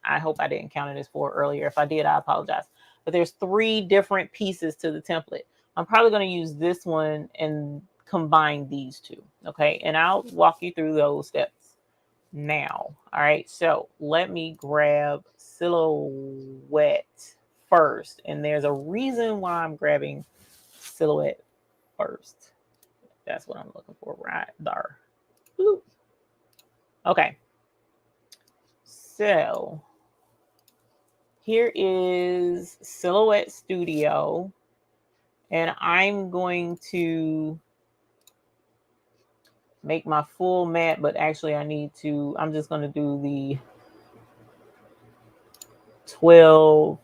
I hope I didn't count it as 4 earlier. If I did, I apologize. But there's 3 different pieces to the template. I'm probably going to use this one and combine these 2. Okay, and I'll walk you through those steps now. All right, so let me grab Silhouette first. And there's a reason why I'm grabbing Silhouette first. That's what I'm looking for right there. Ooh. Okay. So here is Silhouette Studio. And I'm going to make my full mat, but actually I'm just going to do the 12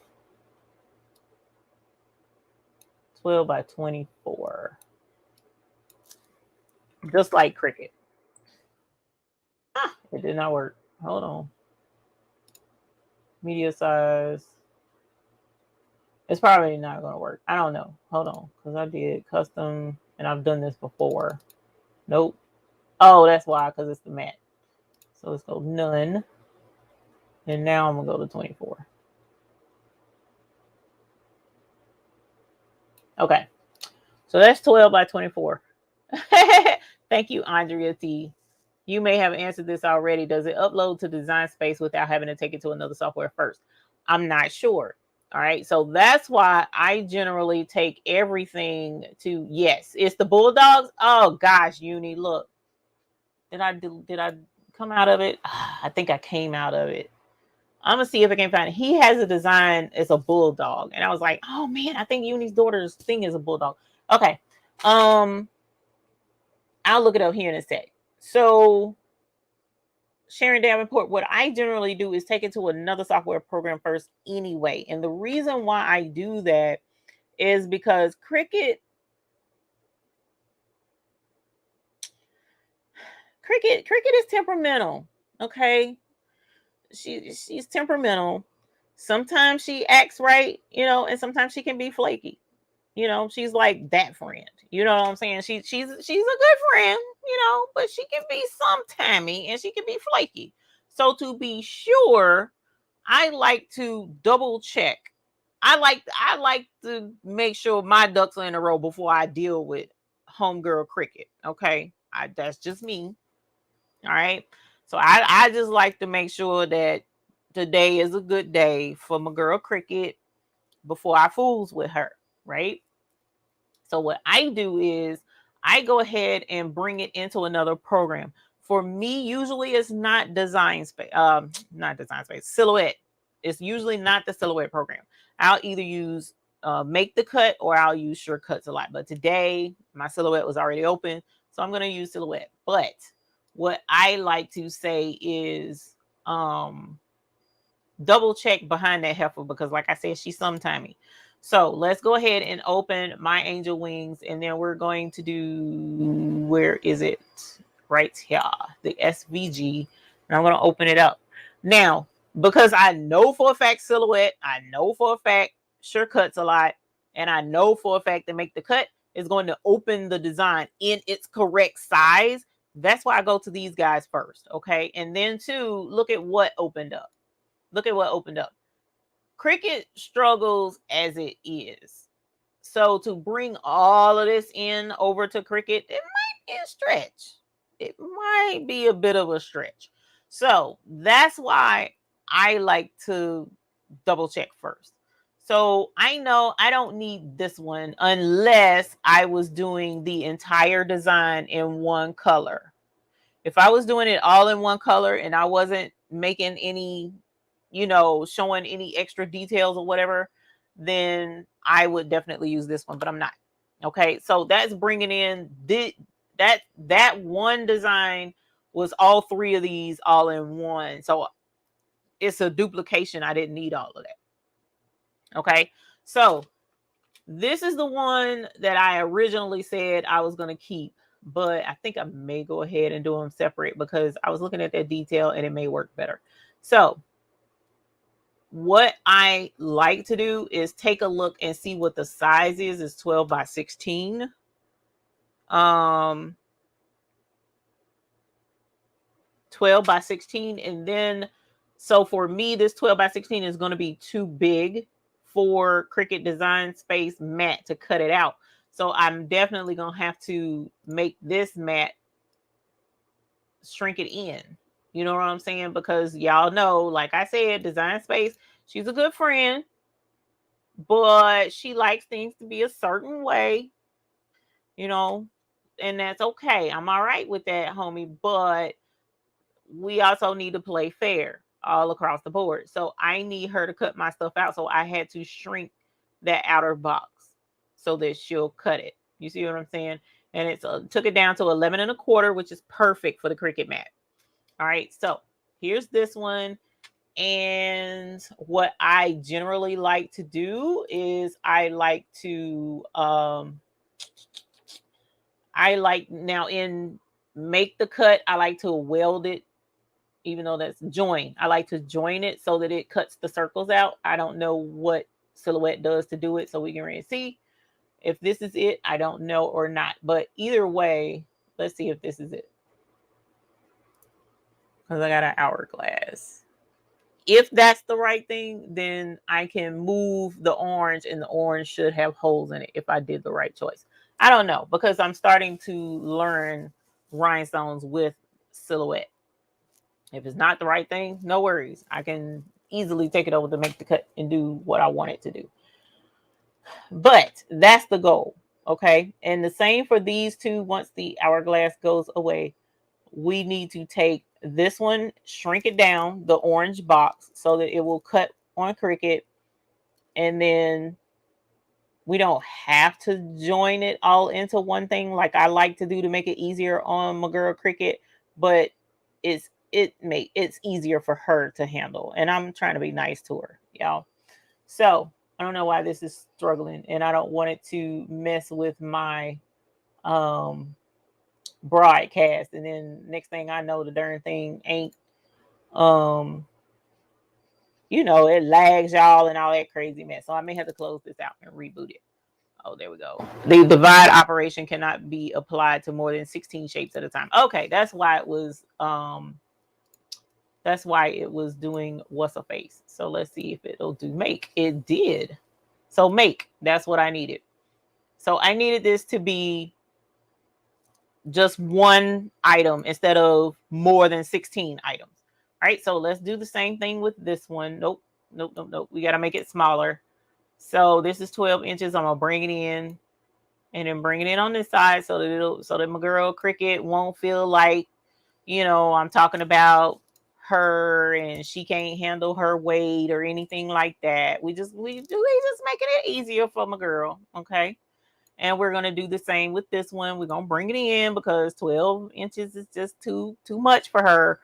by 24. Just like Cricut. It did not work. Hold on. Media size. It's probably not going to work. I don't know. Hold on. Because I did custom and I've done this before. Nope. Oh, that's why. Because it's the mat. So let's go none. And now I'm going to go to 24. Okay. So that's 12 by 24. Thank you, Andrea T. You may have answered this already. Does it upload to Design Space without having to take it to another software first? I'm not sure. All right. So that's why I generally take everything to, yes, it's the Bulldogs. Oh gosh, Uni, look. Did I come out of it? I think I came out of it. I'm gonna see if I can find it. He has a design, it's a bulldog. And I was like, oh man, I think Uni's daughter's thing is a bulldog. Okay. I'll look it up here in a sec. So Sharon Davenport, what I generally do is take it to another software program first anyway. And the reason why I do that is because Cricut is temperamental. Okay. She's temperamental. Sometimes she acts right, and sometimes she can be flaky. She's like that friend. You know what I'm saying? She's a good friend, but she can be sometimey and she can be flaky. So to be sure, I like to double check. I like to make sure my ducks are in a row before I deal with homegirl Cricut. Okay, that's just me. All right. So I just like to make sure that today is a good day for my girl Cricut before I fools with her. Right. So what I do is I go ahead and bring it into another program. For me, usually it's not Design Space, not Design Space, Silhouette. It's usually not the Silhouette program. I'll either use make the cut, or I'll use shortcuts a lot. But today my silhouette was already open, so I'm going to use silhouette. But what I like to say is double check behind that heifer, because like I said, she's sometimey. So let's go ahead and open my angel wings, and then we're going to do, where is it? Right here, the SVG, and I'm going to open it up. Now, because I know for a fact silhouette, I know for a fact shortcuts a lot, and I know for a fact that make the cut is going to open the design in its correct size. That's why I go to these guys first, okay? And then two, look at what opened up. Look at what opened up. Cricut struggles as it is. So to bring all of this in over to Cricut, it might be a stretch. It might be a bit of a stretch. So that's why I like to double check first. So I know I don't need this one unless I was doing the entire design in one color. If I was doing it all in one color and I wasn't making any, you know, showing any extra details or whatever, then I would definitely use this one, but I'm not. Okay, so that's bringing in that one design was all three of these all in one. So it's a duplication. I didn't need all of that. Okay, so this is the one that I originally said I was going to keep, but I think I may go ahead and do them separate because I was looking at that detail and it may work better. So what I like to do is take a look and see what the size is. It's 12 by 16. 12 by 16. And then, so for me, this 12 by 16 is going to be too big for Cricut Design Space mat to cut it out. So I'm definitely going to have to make this mat, shrink it in. You know what I'm saying? Because y'all know, like I said, Design Space, she's a good friend, but she likes things to be a certain way, you know, and that's okay. I'm all right with that, homie. But we also need to play fair all across the board. So I need her to cut my stuff out. So I had to shrink that outer box so that she'll cut it. You see what I'm saying? And it's took it down to 11 1/4, which is perfect for the Cricut mat. All right, so here's this one. And what I generally like to do is I like now in make the cut, I like to weld it, even though that's join. I like to join it so that it cuts the circles out. I don't know what silhouette does to do it, so we can really see if this is it. I don't know or not, but either way, let's see if this is it. Because I got an hourglass. If that's the right thing, then I can move the orange, and the orange should have holes in it if I did the right choice. I don't know, because I'm starting to learn rhinestones with silhouette. If it's not the right thing, no worries. I can easily take it over to make the cut and do what I want it to do. But that's the goal, okay? And the same for these two. Once the hourglass goes away, we need to take this one, shrink it down, the orange box, so that it will cut on Cricut. And then we don't have to join it all into one thing like I like to do to make it easier on my girl Cricut, but it's easier for her to handle. And I'm trying to be nice to her, y'all. So I don't know why this is struggling, and I don't want it to mess with my broadcast. And then next thing I know, the darn thing ain't you know, it lags, y'all, and all that crazy mess. So I may have to close this out and reboot it. Oh, there we go. The divide operation cannot be applied to more than 16 shapes at a time. Okay, that's why it was doing what's a face. So let's see if it'll do make. It did. So make, that's what I needed. So I needed this to be just one item instead of more than 16 items. All right, so let's do the same thing with this one. Nope. We got to make it smaller. So this is 12 inches. I'm going to bring it in and then bring it in on this side so that my girl Cricut won't feel like, you know, I'm talking about her and she can't handle her weight or anything like that. We just making it easier for my girl. Okay. And we're going to do the same with this one. We're going to bring it in because 12 inches is just too much for her.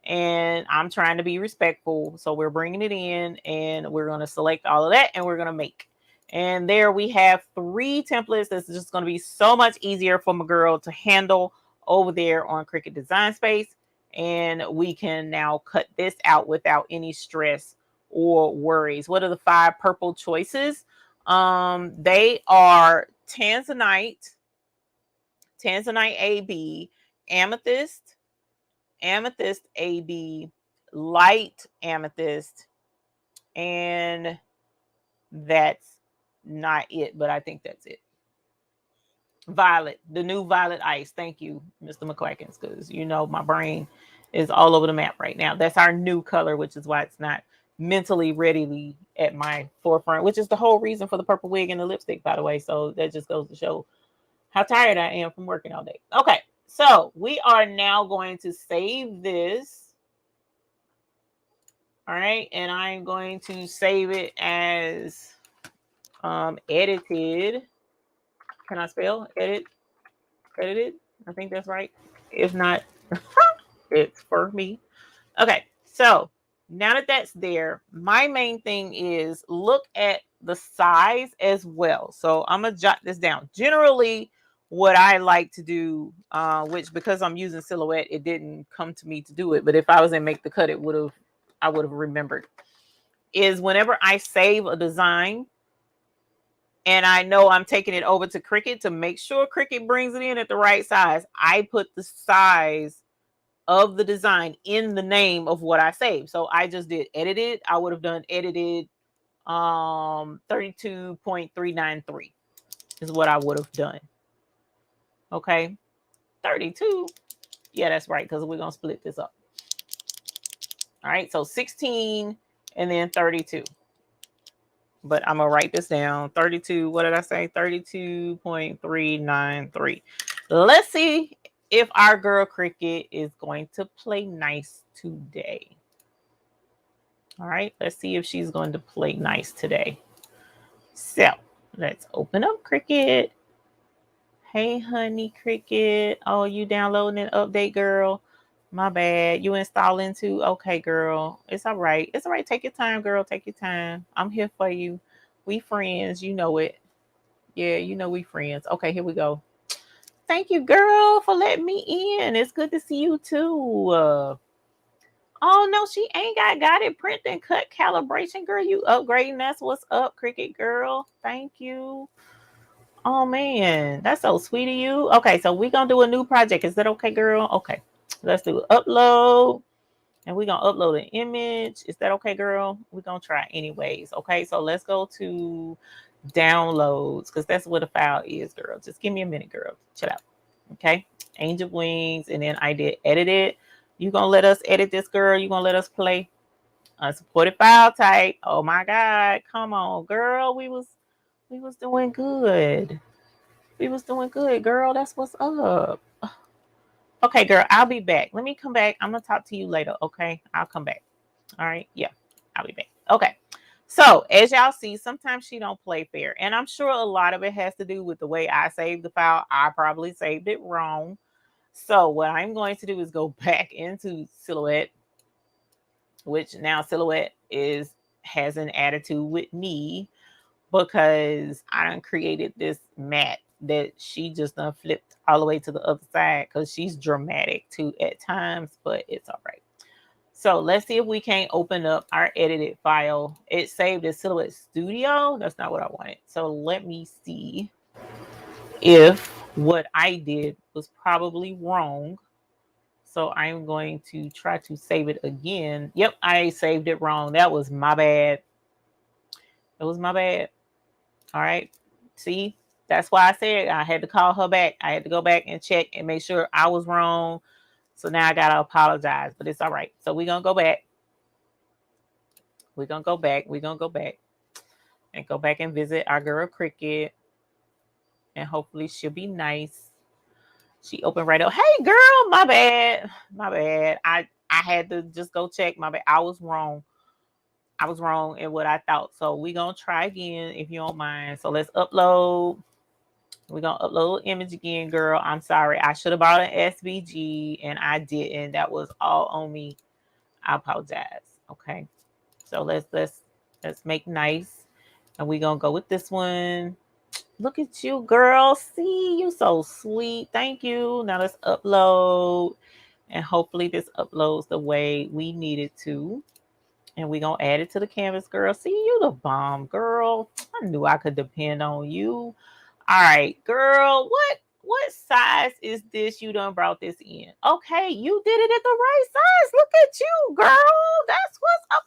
And I'm trying to be respectful. So we're bringing it in and we're going to select all of that and we're going to make. And there we have 3 templates. This is just going to be so much easier for my girl to handle over there on Cricut Design Space. And we can now cut this out without any stress or worries. What are the 5 purple choices? They are Tanzanite AB, Amethyst AB, Light Amethyst, and that's not it, but I think that's it. Violet, the new Violet Ice. Thank you, Mr. McCrackens, because you know my brain is all over the map right now. That's our new color, which is why it's not mentally readily at my forefront, which is the whole reason for the purple wig and the lipstick, by the way. So that just goes to show how tired I am from working all day. Okay, so we are now going to save this. All right, and I'm going to save it as edited. Can I spell edit? Edited? I think that's right. If not, it's for me. Okay, so now that that's there, my main thing is look at the size as well. So I'm gonna jot this down. Generally, what I like to do, which because I'm using Silhouette, it didn't come to me to do it. But if I was in Make the Cut, I would have remembered. Is whenever I save a design, and I know I'm taking it over to Cricut to make sure Cricut brings it in at the right size, I put the size of the design in the name of what I saved. So I just did edited. I would have done edited 32.393 is what I would have done. Okay. 32. Yeah, that's right, because we're going to split this up. All right. So 16 and then 32. But I'm going to write this down. 32. What did I say? 32.393. Let's see if our girl Cricut is going to play nice today. All right, let's see if she's going to play nice today. So let's open up Cricut. Hey, honey, Cricut. Oh, you downloading an update, girl? My bad. You installing too? Okay, girl. It's all right. It's all right. Take your time, girl. Take your time. I'm here for you. We friends. You know it. Yeah, you know we friends. Okay, here we go. Thank you, girl, for letting me in. It's good to see you too. Oh no, she ain't got it. Print and cut calibration, girl. You upgrading? That's what's up, Cricut girl. Thank you. Oh man, that's so sweet of you. Okay, so we're gonna do a new project. Is that okay, girl? Okay, let's do upload, and we're gonna upload an image. Is that okay, girl? We're gonna try anyways. Okay, so let's go to downloads because that's what a file is, girl. Just give me a minute, girl. Chill out. Okay, Angel Wings, and then I did edit it. You gonna let us edit this, girl? You gonna let us play unsupported file type? Oh my God, come on, girl. We was doing good. We was doing good, girl. That's what's up. Okay, girl, I'll be back. Let me come back. I'm gonna talk to you later. Okay, I'll come back. All right, yeah, I'll be back. Okay. So as y'all see, sometimes she don't play fair. And I'm sure a lot of it has to do with the way I saved the file. I probably saved it wrong. So what I'm going to do is go back into Silhouette, which now Silhouette has an attitude with me because I done created this mat that she just done flipped all the way to the other side because she's dramatic too at times, but it's all right. So let's see if we can't open up our edited file. It saved as Silhouette Studio. That's not what I wanted. So let me see if what I did was probably wrong. So I'm going to try to save it again. Yep, I saved it wrong. That was my bad. It was my bad. All right. See, that's why I said I had to call her back. I had to go back and check and make sure I was wrong. So now I got to apologize, but it's all right. So we're going to go back. We're going to go back. We're going to go back and go back and visit our girl Cricut. And hopefully she'll be nice. She opened right up. Hey, girl, my bad. My bad. I I had to just go check. My bad. I was wrong. I was wrong in what I thought. So we're going to try again if you don't mind. So let's upload. We're going to upload image again, girl. I'm sorry. I should have bought an SVG and I didn't. That was all on me. I apologize. Okay. So let's make nice. And we're going to go with this one. Look at you, girl. See, you so sweet. Thank you. Now let's upload. And hopefully this uploads the way we need it to. And we're going to add it to the canvas, girl. See, you the bomb, girl. I knew I could depend on you. All right, girl. What size is this? You done brought this in. Okay, you did it at the right size. Look at you, girl. That's what's up.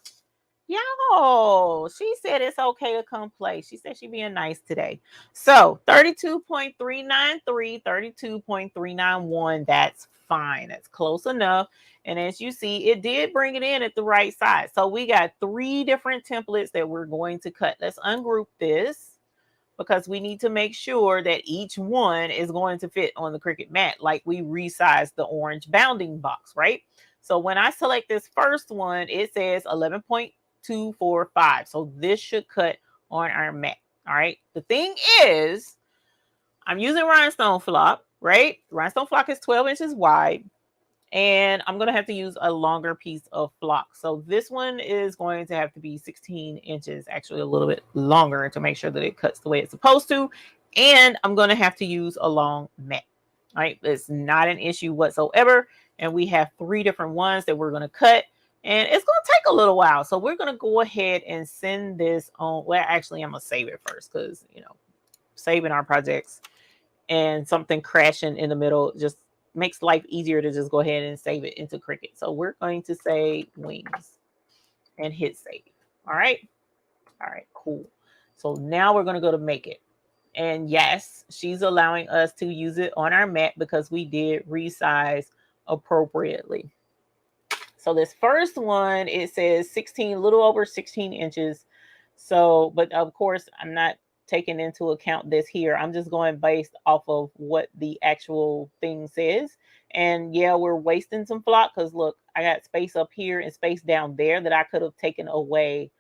Yo, she said it's okay to come play. She said she being nice today. So 32.393, 32.391. That's fine. That's close enough. And as you see, it did bring it in at the right size. So we got 3 different templates that we're going to cut. Let's ungroup this because we need to make sure that each one is going to fit on the Cricut mat like we resized the orange bounding box, right? So when I select this first one, it says 11.245. So this should cut on our mat. All right. The thing is, I'm using rhinestone flock, right? Rhinestone flock is 12 inches wide. And I'm going to have to use a longer piece of flock. So this one is going to have to be 16 inches, actually a little bit longer to make sure that it cuts the way it's supposed to. And I'm going to have to use a long mat. All right. It's not an issue whatsoever. And we have 3 different ones that we're going to cut. And it's going to take a little while. So we're going to go ahead and send this on. Well, actually, I'm going to save it first because, you know, saving our projects and something crashing in the middle just makes life easier to just go ahead and save it into Cricut. So we're going to say wings and hit save. All right. All right, cool. So now we're going to go to make it. And yes, she's allowing us to use it on our mat because we did resize appropriately. So this first one, it says 16, a little over 16 inches. So, but of course, I'm not taking into account this here. I'm just going based off of what the actual thing says. And yeah, we're wasting some flock because look, I got space up here and space down there that I could have taken away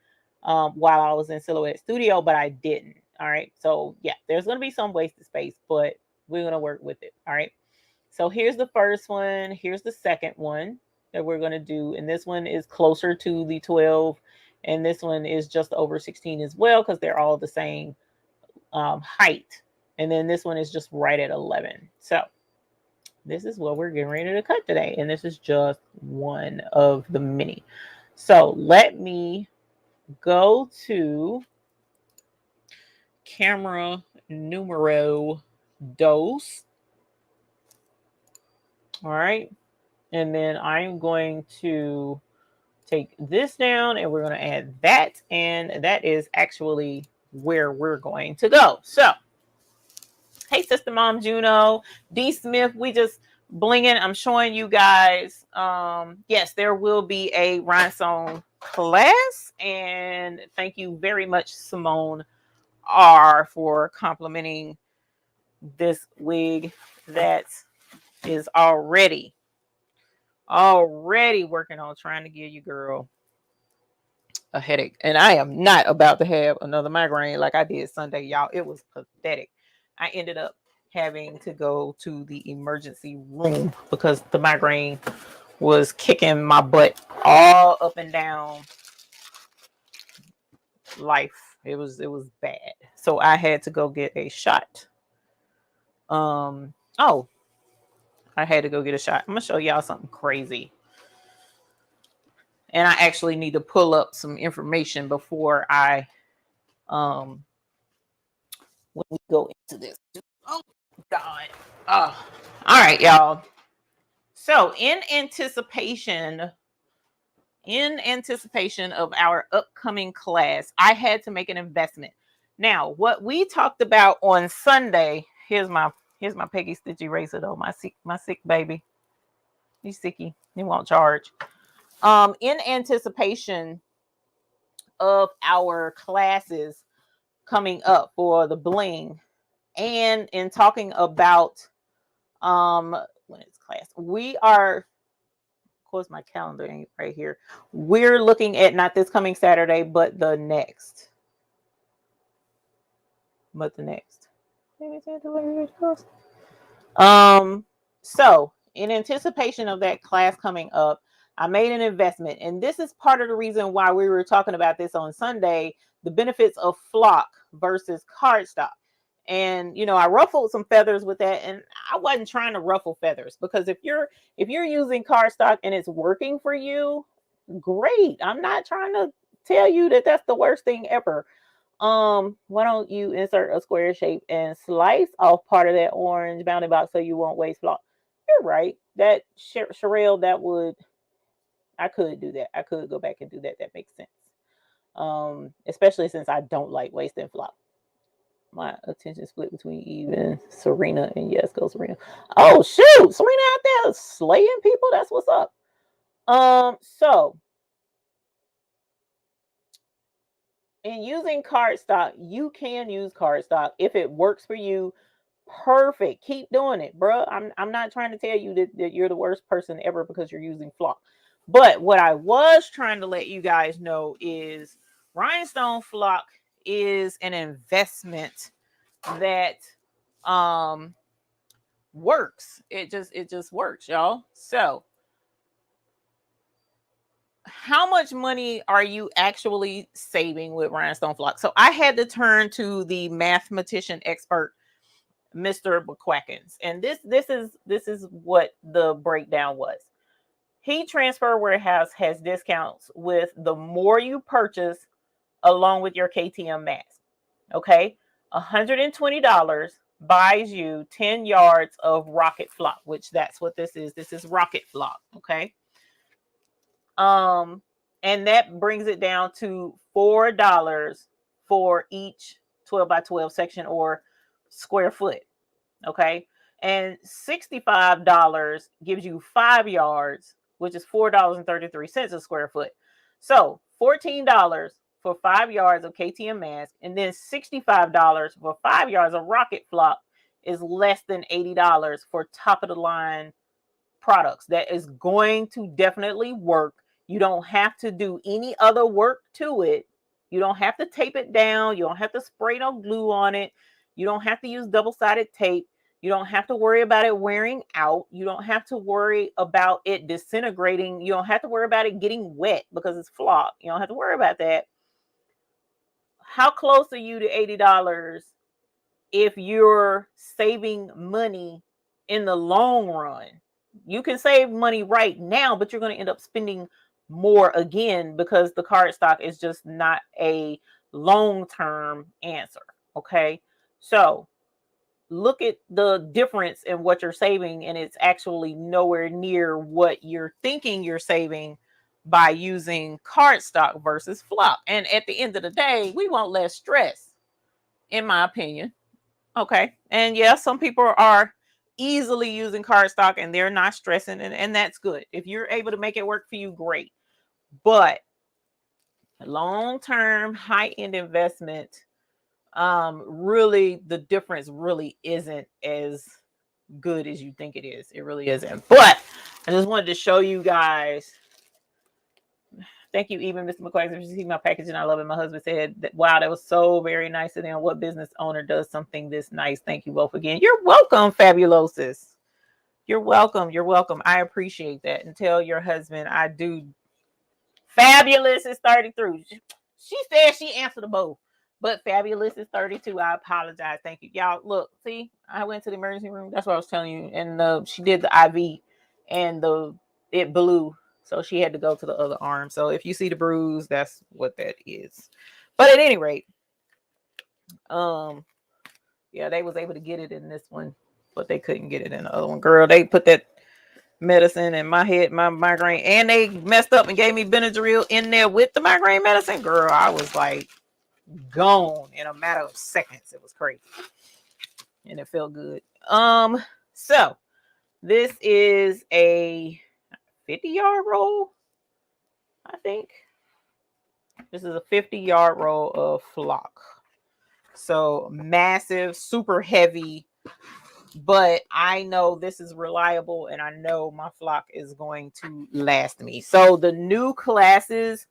while I was in Silhouette Studio, but I didn't. All right. So yeah, there's going to be some wasted space, but we're going to work with it. All right. So here's the first one. Here's the second one that we're going to do. And this one is closer to the 12. And this one is just over 16 as well because they're all the same height. And then this one is just right at 11. So this is what we're getting ready to cut today. And this is just one of the many. So let me go to camera numero dos. All right. And then I'm going to take this down and we're going to add that. And that is actually where we're going to go. So, hey, Sister Mom Juno, D Smith, we just blinging. I'm showing you guys. Yes, there will be a rhinestone class. And thank you very much, Simone R, for complimenting this wig that is already working on trying to give you, girl, a headache. And I am not about to have another migraine like I did Sunday, y'all. It was pathetic. I ended up having to go to the emergency room because the migraine was kicking my butt all up and down life. It was bad. So I had to go get a shot. I had to go get a shot. I'm gonna show y'all something crazy. And I actually need to pull up some information before I when we go into this. Oh God. Oh. All right, y'all. So in anticipation of our upcoming class, I had to make an investment. Now, what we talked about on Sunday, here's my Peggy Stitch eraser though, my sick baby. He's sicky. He won't charge. In anticipation of our classes coming up for the bling, and in talking about when it's class, we are, of course, my calendar ain't right here. We're looking at not this coming Saturday, but the next. So in anticipation of that class coming up, I made an investment, and this is part of the reason why we were talking about this on Sunday, the benefits of flock versus cardstock. And I ruffled some feathers with that, and I wasn't trying to ruffle feathers, because if you're using cardstock and it's working for you, great. I'm not trying to tell you that that's the worst thing ever. Why don't you insert a square shape and slice off part of that orange bounding box so you won't waste flock? You're right. That Sherelle, I could do that. I could go back and do that. That makes sense. Especially since I don't like wasting flock. My attention split between Eve and Serena, and yes, go Serena. Oh shoot, Serena out there slaying people. That's what's up. So in using cardstock, you can use cardstock if it works for you. Perfect. Keep doing it, bro. I'm not trying to tell you that you're the worst person ever because you're using flock. But what I was trying to let you guys know is rhinestone flock is an investment that works. It just works, y'all. So how much money are you actually saving with rhinestone flock? So I had to turn to the mathematician expert, Mr. McQuackins, and this is what the breakdown was. Heat Transfer Warehouse has discounts with the more you purchase along with your KTM mask. Okay, $120 buys you 10 yards of rocket flock, which that's what this is. This is rocket flock. Okay. And that brings it down to $4 for each 12 by 12 section or square foot. Okay. And $65 gives you 5 yards, which is $4.33 a square foot. So $14 for 5 yards of KTM mask, and then $65 for 5 yards of rocket flock is less than $80 for top of the line products. That is going to definitely work. You don't have to do any other work to it. You don't have to tape it down. You don't have to spray no glue on it. You don't have to use double-sided tape. You don't have to worry about it wearing out. You don't have to worry about it disintegrating. You don't have to worry about it getting wet because it's flock. You don't have to worry about that. How close are you to $80 if you're saving money in the long run? You can save money right now, but you're going to end up spending more again because the cardstock is just not a long-term answer. Okay. So look at the difference in what you're saving, and it's actually nowhere near what you're thinking you're saving by using cardstock versus flock. And at the end of the day, we want less stress, in my opinion. Okay. And yeah, some people are easily using cardstock and they're not stressing, and that's good. If you're able to make it work for you, great. But long-term, high-end investment, really the difference really isn't as good as you think it is. It really isn't. But I just wanted to show you guys. Thank you, even Mr. McQuack. If you see my package and I love it. My husband said, wow, that was so very nice of them. What business owner does something this nice? Thank you both again. You're welcome, Fabulosis. You're welcome. You're welcome. I appreciate that. And tell your husband I do. Fabulous is 33. She said she answered the both. But Fabulous is 32. I apologize. Thank you. Y'all, look, see, I went to the emergency room. That's what I was telling you. And she did the IV and it blew. So she had to go to the other arm. So if you see the bruise, that's what that is. But at any rate, yeah, they was able to get it in this one, but they couldn't get it in the other one. Girl, they put that medicine in my head, my migraine, and they messed up and gave me Benadryl in there with the migraine medicine. Girl, I was like gone in a matter of seconds. It was crazy. And it felt good. So this is a 50-yard roll, I think. This is a 50-yard roll of flock. So massive, super heavy. but I know this is reliable and I know my flock is going to last me. So the new classes,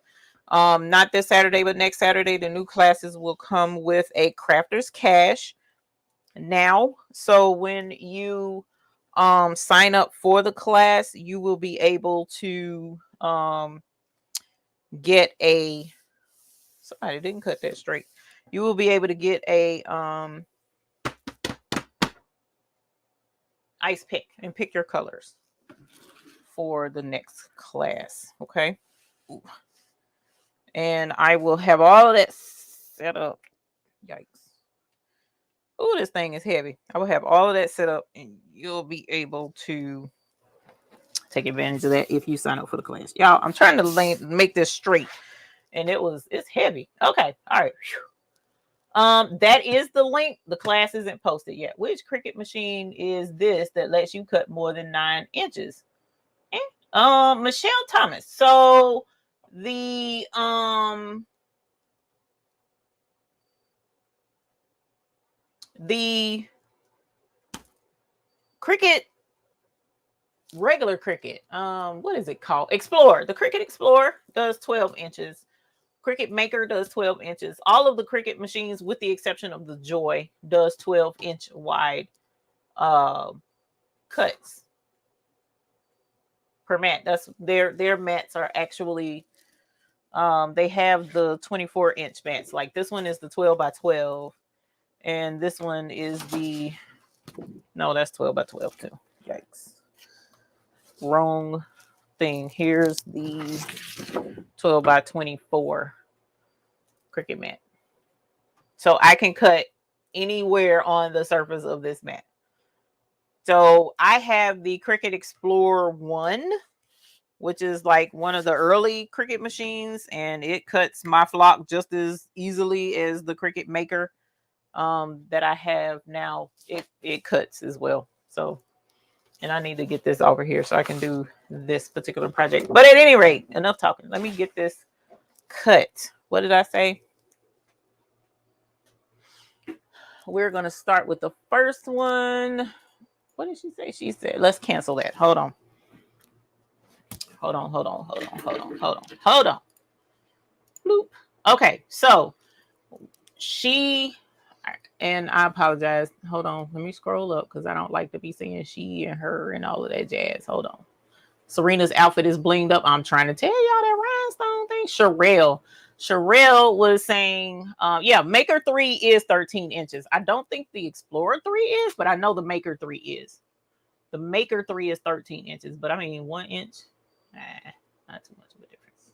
not this Saturday, but next Saturday, the new classes will come with a crafter's cache now. So when you sign up for the class, you will be able to get a, somebody didn't cut that straight. You will be able to get a ice pick and pick your colors for the next class. Okay. Ooh. And I will have all of that set up. Yikes. Oh, this thing is heavy. I will have all of that set up and you'll be able to take advantage of that if you sign up for the class. Y'all, I'm trying to make this straight and it's heavy. Okay. All right. That is the link. The class isn't posted yet. Which Cricut machine is this that lets you cut more than 9 inches? Michelle Thomas. So the Cricut, regular Cricut, what is it called? Explorer. The Cricut Explorer does 12 inches. Cricut Maker does 12 inches. All of the Cricut machines, with the exception of the Joy, does 12-inch wide cuts per mat. That's their mats are actually they have the 24-inch mats. Like this one is the 12 by 12, and this one is the, no, that's 12 by 12 too. Yikes. Wrong thing. Here's the 12 by 24 Cricut mat. So I can cut anywhere on the surface of this mat. So I have the Cricut Explorer 1, which is like one of the early Cricut machines, and it cuts my flock just as easily as the Cricut Maker that I have now. It cuts as well. So, and I need to get this over here so I can do this particular project. But at any rate, enough talking. Let me get this cut. What did I say? We're going to start with the first one. What did she say? She said, let's cancel that. Hold on. Bloop. Okay, so she, and I apologize. Hold on. Let me scroll up because I don't like to be saying she and her and all of that jazz. Hold on. Serena's outfit is blinged up. I'm trying to tell y'all that rhinestone thing. Sherelle was saying, yeah, Maker 3 is 13 inches. I don't think the Explorer 3 is, but I know the Maker 3 is. The Maker 3 is 13 inches, but I mean 1 inch, not too much of a difference.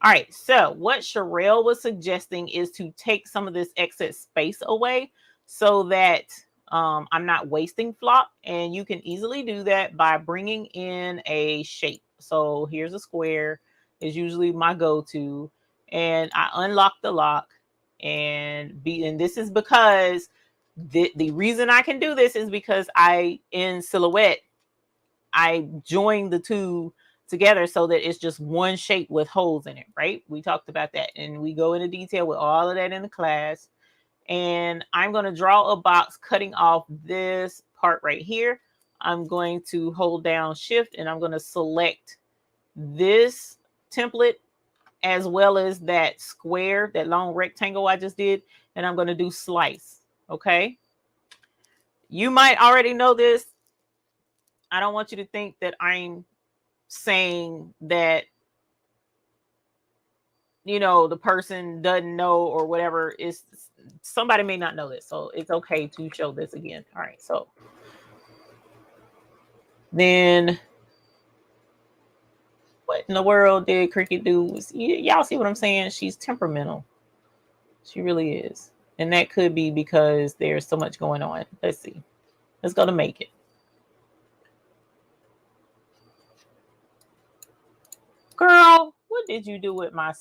All right, so what Sherelle was suggesting is to take some of this excess space away so that I'm not wasting flock, and you can easily do that by bringing in a shape. So here's a square, is usually my go-to, and I unlock the lock, and this is because the reason I can do this is because in Silhouette, I joined the two together so that it's just one shape with holes in it, right? We talked about that, and we go into detail with all of that in the class. And I'm going to draw a box cutting off this part right here. I'm going to hold down Shift, and I'm going to select this template as well as that square, that long rectangle I just did, and I'm going to do slice. Okay. You might already know this. I don't want you to think that I'm saying that, you know, the person doesn't know or whatever. Is somebody may not know this, so it's okay to show this again. All right, so then what in the world did Cricut do? Y'all see what I'm saying? She's temperamental. She really is. And that could be because there's so much going on. Let's see. Let's go to make it. Girl, what did you do with my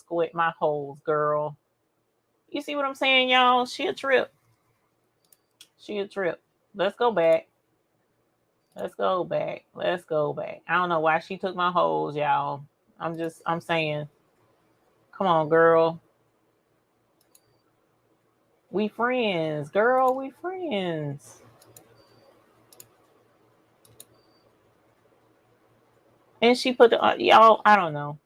holes, girl? You see what I'm saying, y'all? She a trip. Let's go back. I don't know why she took my holes, y'all. I'm saying, come on, girl. We friends, girl. We friends. And she put the, y'all, I don't know.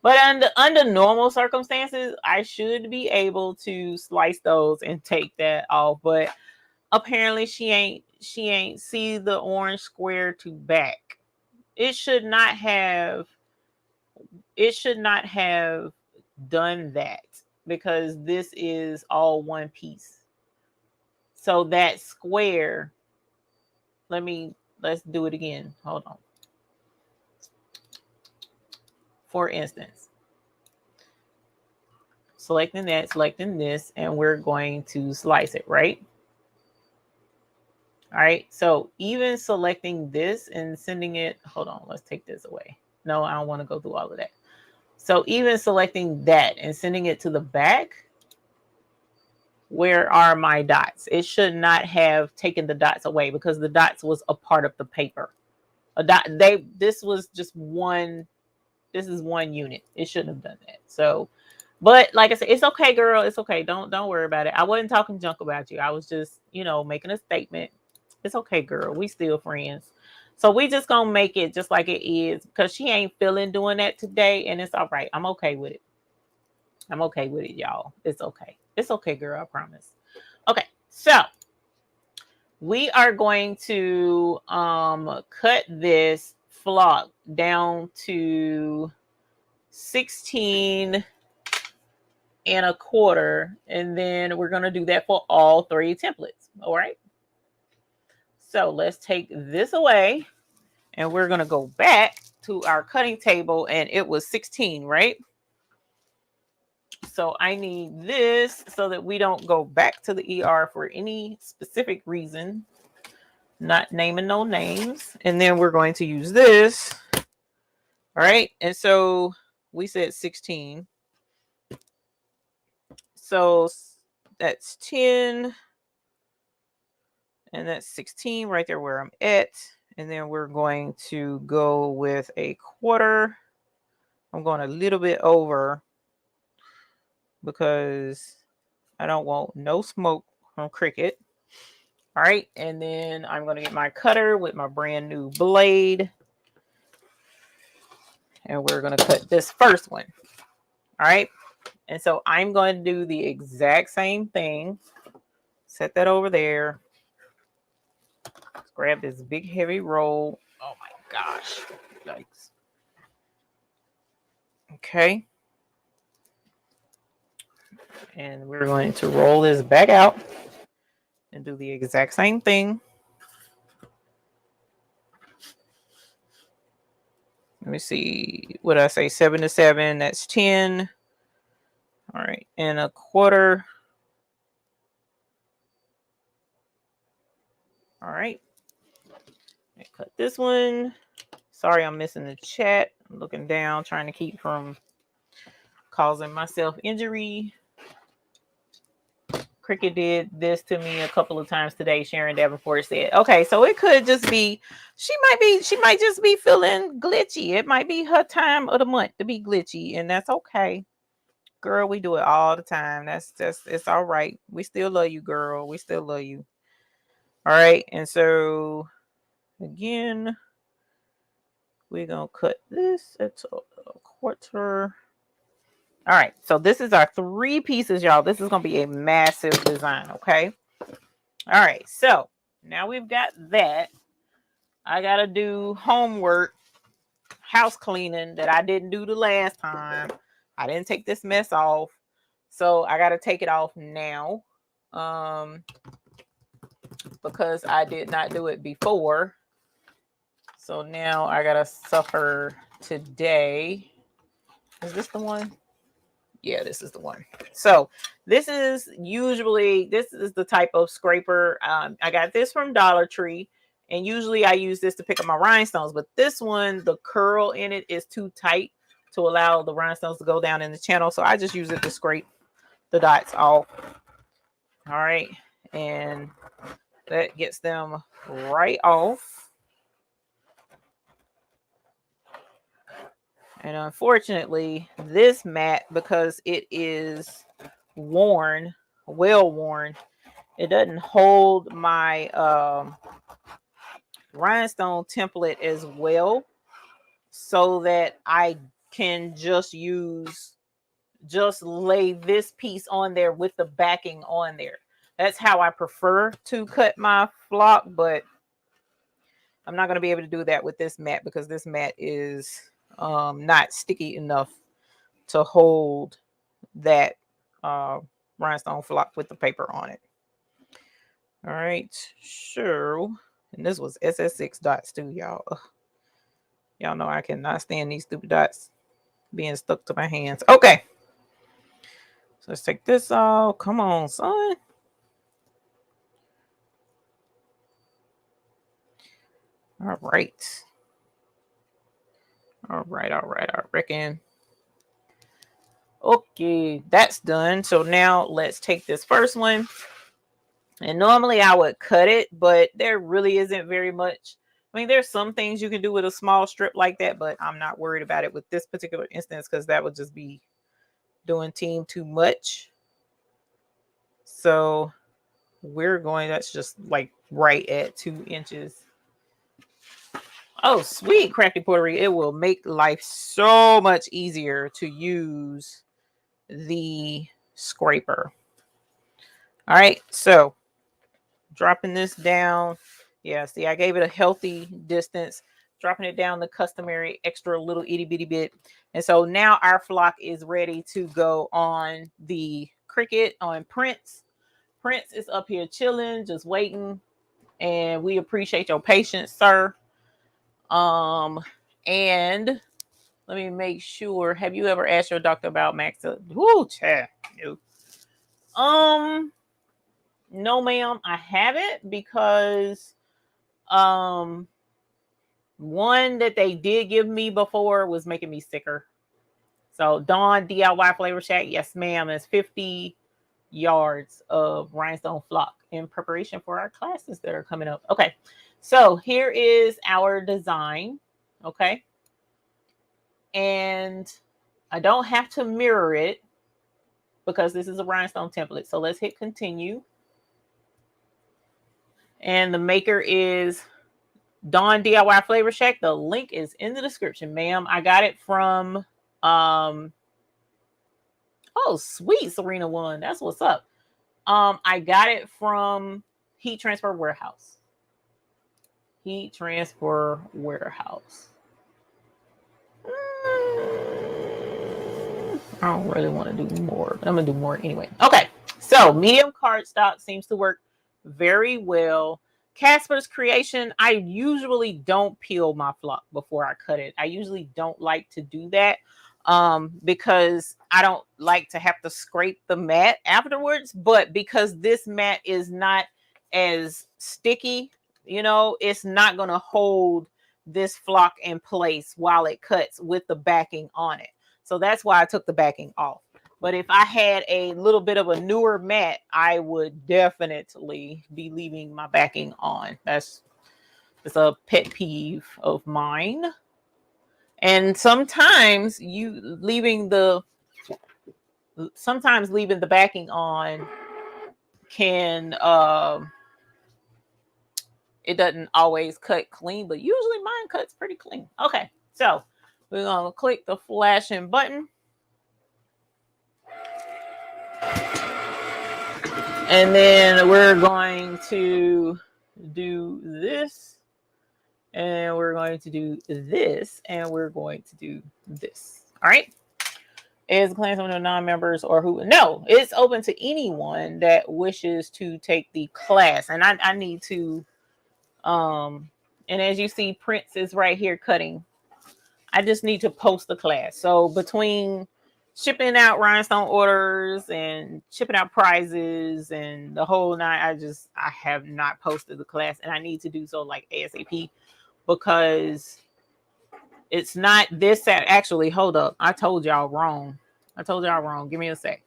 But under normal circumstances, I should be able to slice those and take that off. But apparently she ain't see the orange square to back. It should not have done that because this is all one piece. So that square, let's do it again. Hold on. For instance, selecting that, selecting this, and we're going to slice it, right? All right, so even selecting this and sending it, hold on, let's take this away. No, I don't want to go through all of that. So even selecting that and sending it to the back, where are my dots? It should not have taken the dots away because the dots was a part of the paper. This was just one, this is one unit. It shouldn't have done that. So, but like I said, it's okay, girl. It's okay. Don't worry about it. I wasn't talking junk about you. I was just, making a statement. It's okay, girl. We still friends. So we just gonna make it just like it is because she ain't feeling doing that today, and it's all right. I'm okay with it. I'm okay with it, y'all. It's okay. It's okay, girl. I promise. Okay, so we are going to cut this flock down to 16 and a quarter, and then we're going to do that for all three templates. All right, so let's take this away and we're going to go back to our cutting table, and it was 16, right? So I need this so that we don't go back to the ER for any specific reason, not naming no names. And then we're going to use this. All right, and so we said 16. So that's 10. And that's 16 right there where I'm at. And then we're going to go with a quarter. I'm going a little bit over because I don't want no smoke from Cricut. All right. And then I'm going to get my cutter with my brand new blade. And we're going to cut this first one. All right. And so I'm going to do the exact same thing. Set that over there. Let's grab this big heavy roll. Oh my gosh. Yikes. Okay. And we're going to roll this back out and do the exact same thing. Let me see. What did I say? 7 to 7. That's 10. All right. And a quarter. All right. Cut this one. Sorry, I'm missing the chat. I'm looking down, trying to keep from causing myself injury. Cricut did this to me a couple of times today. Sharon Davenport said, okay, so it could just be, she might just be feeling glitchy. It might be her time of the month to be glitchy, and that's okay. Girl, we do it all the time. That's just, it's all right. We still love you, girl. We still love you. All right. And so again, we're going to cut this at a quarter. All right. So this is our 3 pieces, y'all. This is going to be a massive design. Okay. All right. So now we've got that. I got to do homework, house cleaning that I didn't do the last time. I didn't take this mess off. So I got to take it off now. Because I did not do it before. So now I gotta suffer today. Is this the one? Yeah, this is the one. So this is the type of scraper. I got this from Dollar Tree, and usually I use this to pick up my rhinestones, but this one, the curl in it is too tight to allow the rhinestones to go down in the channel. So I just use it to scrape the dots off. All right. And that gets them right off. And unfortunately, this mat, because it is worn, well worn, it doesn't hold my rhinestone template as well. so that I can just lay this piece on there with the backing on there. That's how I prefer to cut my flock, but I'm not going to be able to do that with this mat because this mat is not sticky enough to hold that rhinestone flock with the paper on it. All right, sure. And this was SS6 dots too, y'all. Y'all know I cannot stand these stupid dots being stuck to my hands. Okay. So let's take this off. Come on, son. All right. All right. I reckon. Okay, that's done. So now let's take this first one. And normally I would cut it, but there really isn't very much. I mean, there's some things you can do with a small strip like that, but I'm not worried about it with this particular instance because that would just be doing team too much. So that's just like right at 2 inches. Oh, sweet Crafty Pottery. It will make life so much easier to use the scraper. All right, so dropping this down. Yeah, see, I gave it a healthy distance, dropping it down the customary extra little itty bitty bit. And so now our flock is ready to go on the Cricut on Prince. Prince is up here chilling, just waiting. And we appreciate your patience, sir. And let me make sure. Have you ever asked your doctor about max? Whoo, chat. No. No, ma'am, I haven't because one that they did give me before was making me sicker. So Dawn DIY Flavor Shack, yes, ma'am, is 50 yards of rhinestone flock in preparation for our classes that are coming up. Okay, so here is our design. Okay, and I don't have to mirror it because this is a rhinestone template. So let's hit continue. And the maker is Dawn DIY Flavor Shack. The link is in the description, ma'am. I got it from oh, sweet Serena one. That's what's up. I got it from Heat Transfer Warehouse. Heat Transfer Warehouse. I don't really want to do more, but I'm gonna do more anyway. Okay, so medium cardstock seems to work very well. Casper's Creation, I usually don't peel my flock before I cut it. I usually don't like to do that because I don't like to have to scrape the mat afterwards. But because this mat is not as sticky, you know, it's not going to hold this flock in place while it cuts with the backing on it. So that's why I took the backing off. But if I had a little bit of a newer mat, I would definitely be leaving my backing on. It's a pet peeve of mine. And sometimes leaving the backing on can it doesn't always cut clean, but usually mine cuts pretty clean. Okay, so we're gonna click the flashing button. And then we're going to do this, and we're going to do this, and we're going to do this. All right. Is the class open to non-members or who? No, it's open to anyone that wishes to take the class. And I need to, and as you see, Prince is right here cutting. I just need to post the class. So between shipping out rhinestone orders and shipping out prizes and the whole nine, I have not posted the class, and I need to do so like ASAP because it's not this Saturday. Actually, hold up. I told y'all wrong. Give me a sec.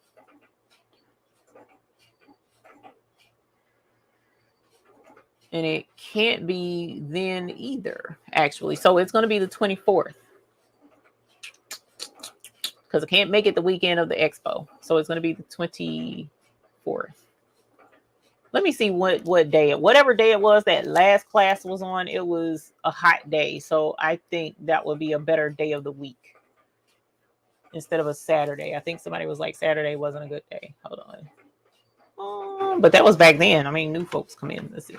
And it can't be then either, actually. So it's going to be the 24th. Because I can't make it the weekend of the expo. So it's going to be the 24th. Let me see what day, whatever day it was that last class was on, it was a hot day. So I think that would be a better day of the week instead of a Saturday. I think somebody was like Saturday wasn't a good day. Hold on. But that was back then. I mean, new folks come in. Let's see.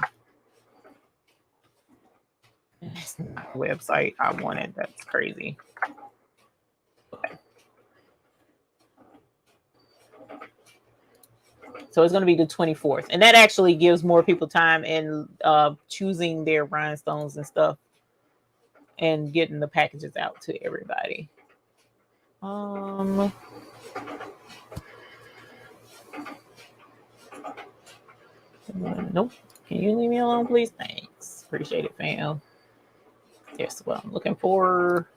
It's not the website I wanted. That's crazy. Okay. So it's going to be the 24th. And that actually gives more people time in choosing their rhinestones and stuff and getting the packages out to everybody. Nope. Can you leave me alone, please? Thanks. Appreciate it, fam. Yes, what I'm looking for.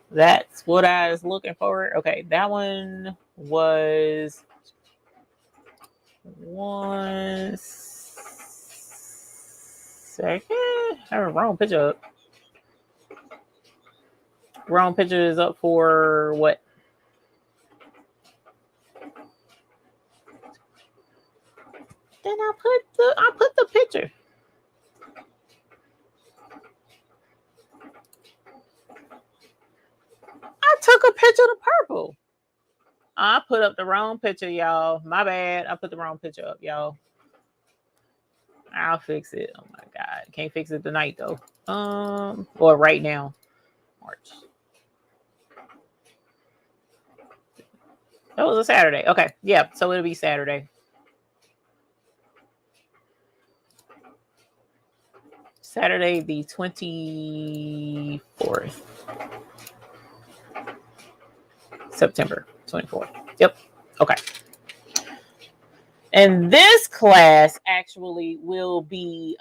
That's what I was looking for. Okay, that one was one second. I have a wrong picture up. Wrong picture is up for what? Then I put the picture. I took a picture of the purple. I put up the wrong picture, y'all. My bad. I put the wrong picture up, y'all. I'll fix it. Oh my God. Can't fix it tonight though. Or right now. March. That was a Saturday. Okay. Yeah. So it'll be Saturday. Saturday the 24th. September 24th. Yep. Okay. And this class actually will be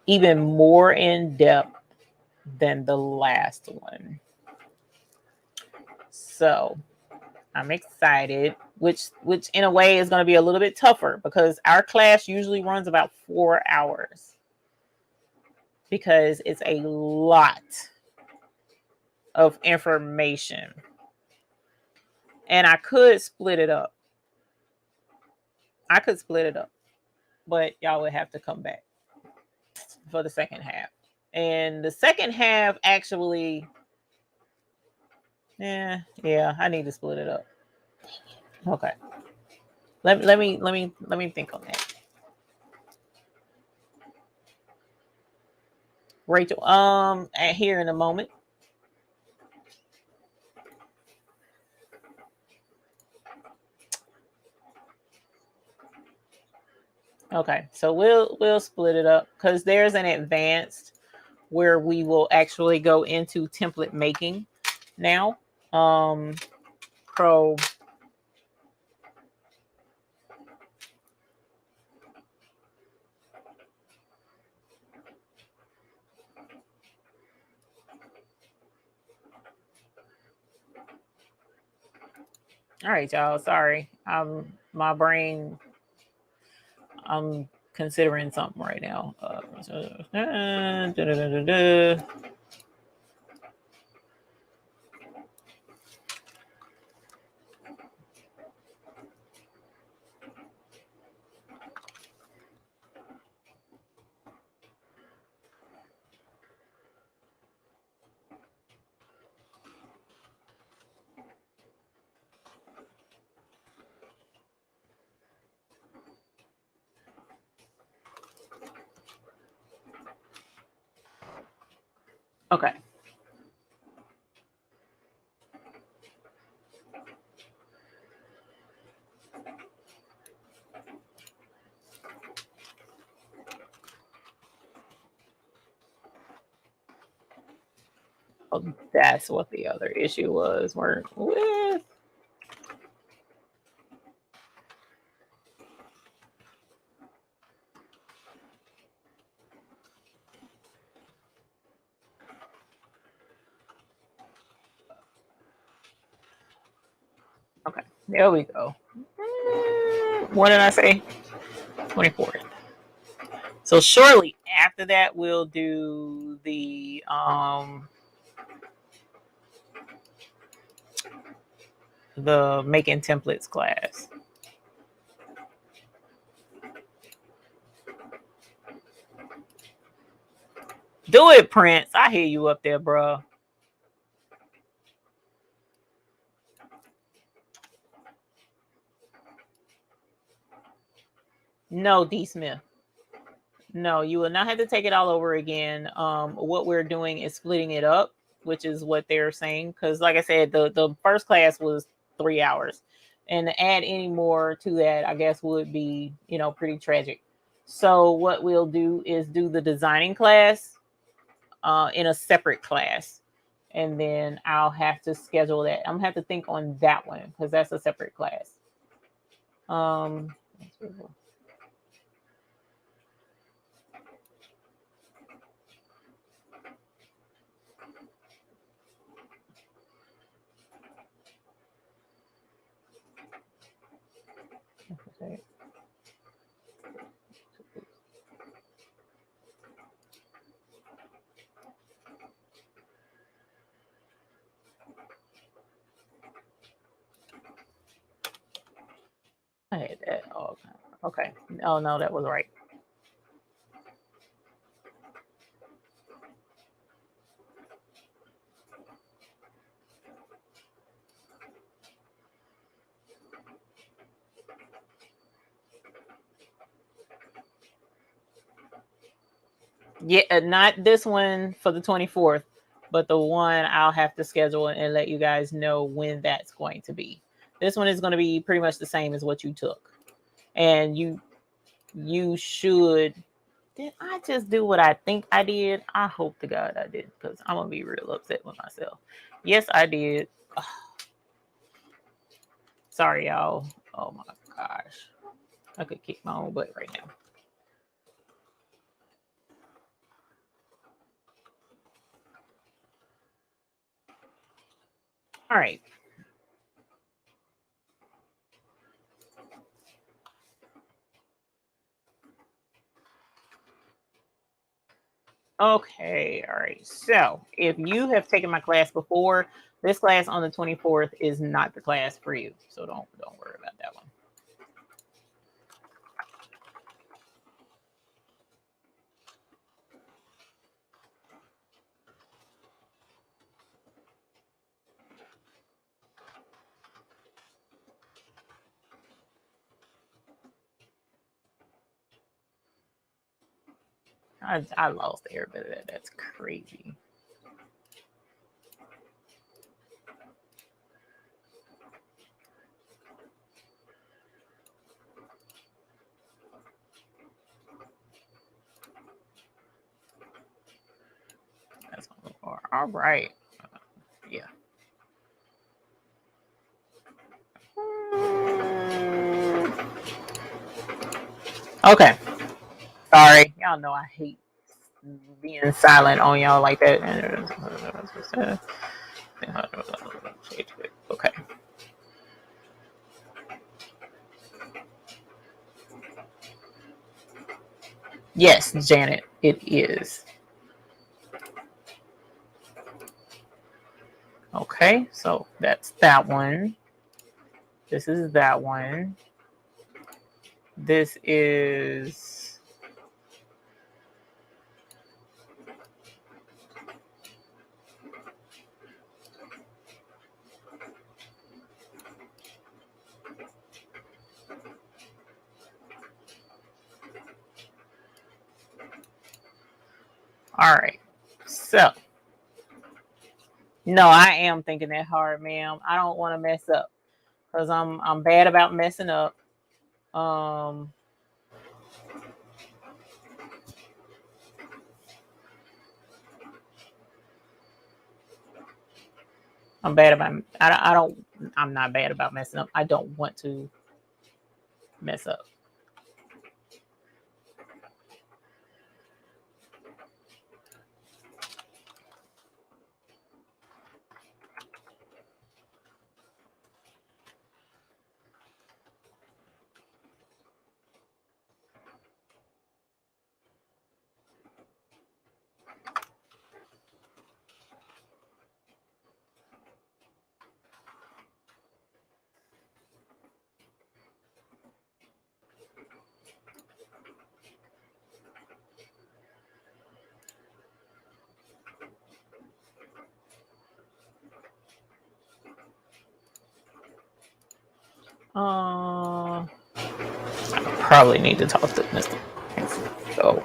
even more in depth than the last one. So I'm excited, which in a way is going to be a little bit tougher because our class usually runs about 4 hours because it's a lot of information. And I could split it up. But y'all would have to come back for the second half. And the second half actually, yeah, I need to split it up. Okay. Let me think on that. Rachel, here in a moment. Okay, so we'll split it up because there's an advanced where we will actually go into template making now. Pro. All right, y'all. Sorry, my brain. I'm considering something right now. Okay. Oh, that's what the other issue was. We're with. Okay, there we go. What did I say? 24th. So shortly after that, we'll do the the making templates class. Do it, Prince. I hear you up there, bro. No, D. Smith. No, you will not have to take it all over again. What we're doing is splitting it up, which is what they're saying. Because, like I said, the first class was 3 hours, and to add any more to that, I guess would be, you know, pretty tragic. So what we'll do is do the designing class in a separate class, and then I'll have to schedule that. I'm gonna have to think on that one because that's a separate class. I had that. Oh, okay. Oh no, that was right. Yeah, not this one for the 24th, but the one I'll have to schedule and let you guys know when that's going to be. This one is going to be pretty much the same as what you took. And you should. Did I just do what I think I did? I hope to God I did, because I'm going to be real upset with myself. Yes, I did. Ugh. Sorry, y'all. Oh my gosh. I could kick my own butt right now. All right. Okay, all right. So if you have taken my class before, this class on the 24th is not the class for you. So don't worry about that one. I lost every bit of that. That's crazy. That's all right. Yeah. Okay. Sorry. Y'all know I hate being silent on y'all like that. Okay. Yes, Janet, it is. Okay, so that's that one. This is that one. This is all right. So no, I am thinking that hard, ma'am. I don't want to mess up because I'm bad about messing up. I'm bad about. I don't. I'm not bad about messing up. I don't want to mess up. I probably need to talk to Mr. So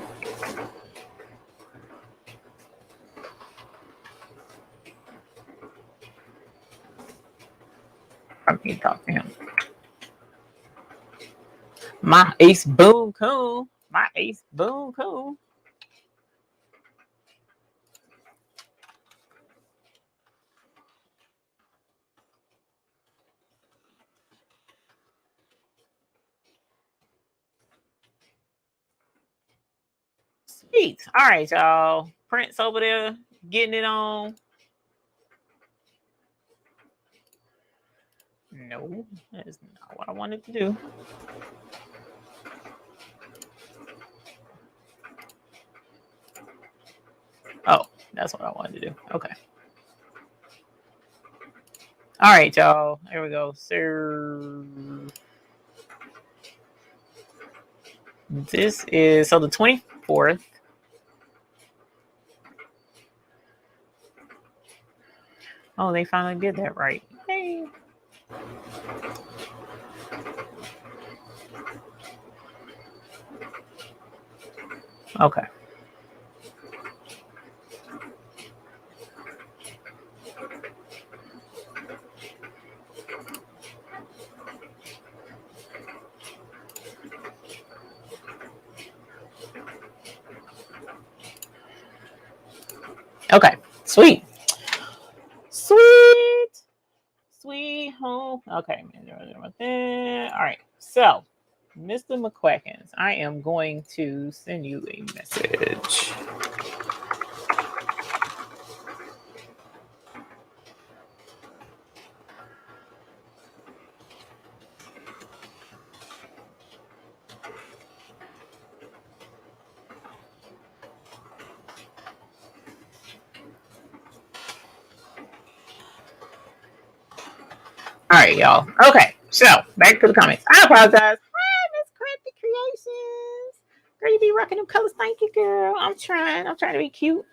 I need to talk to him. My ace boom coon. My ace boom coon. Sweet. All right, y'all. Prince over there getting it on. No, that is not what I wanted to do. Oh, that's what I wanted to do. Okay. All right, y'all. There we go. So this is the 24th. Oh, they finally did that right. Hey. Okay. Okay. Sweet. Sweet home. Okay. All right. So, Mr. McQuackins, I am going to send you a message. All right, y'all. Okay, so back to the comments. I apologize. Hi, Miss Crafty Creations. Girl, you be rocking them colors. Thank you, girl. I'm trying to be cute.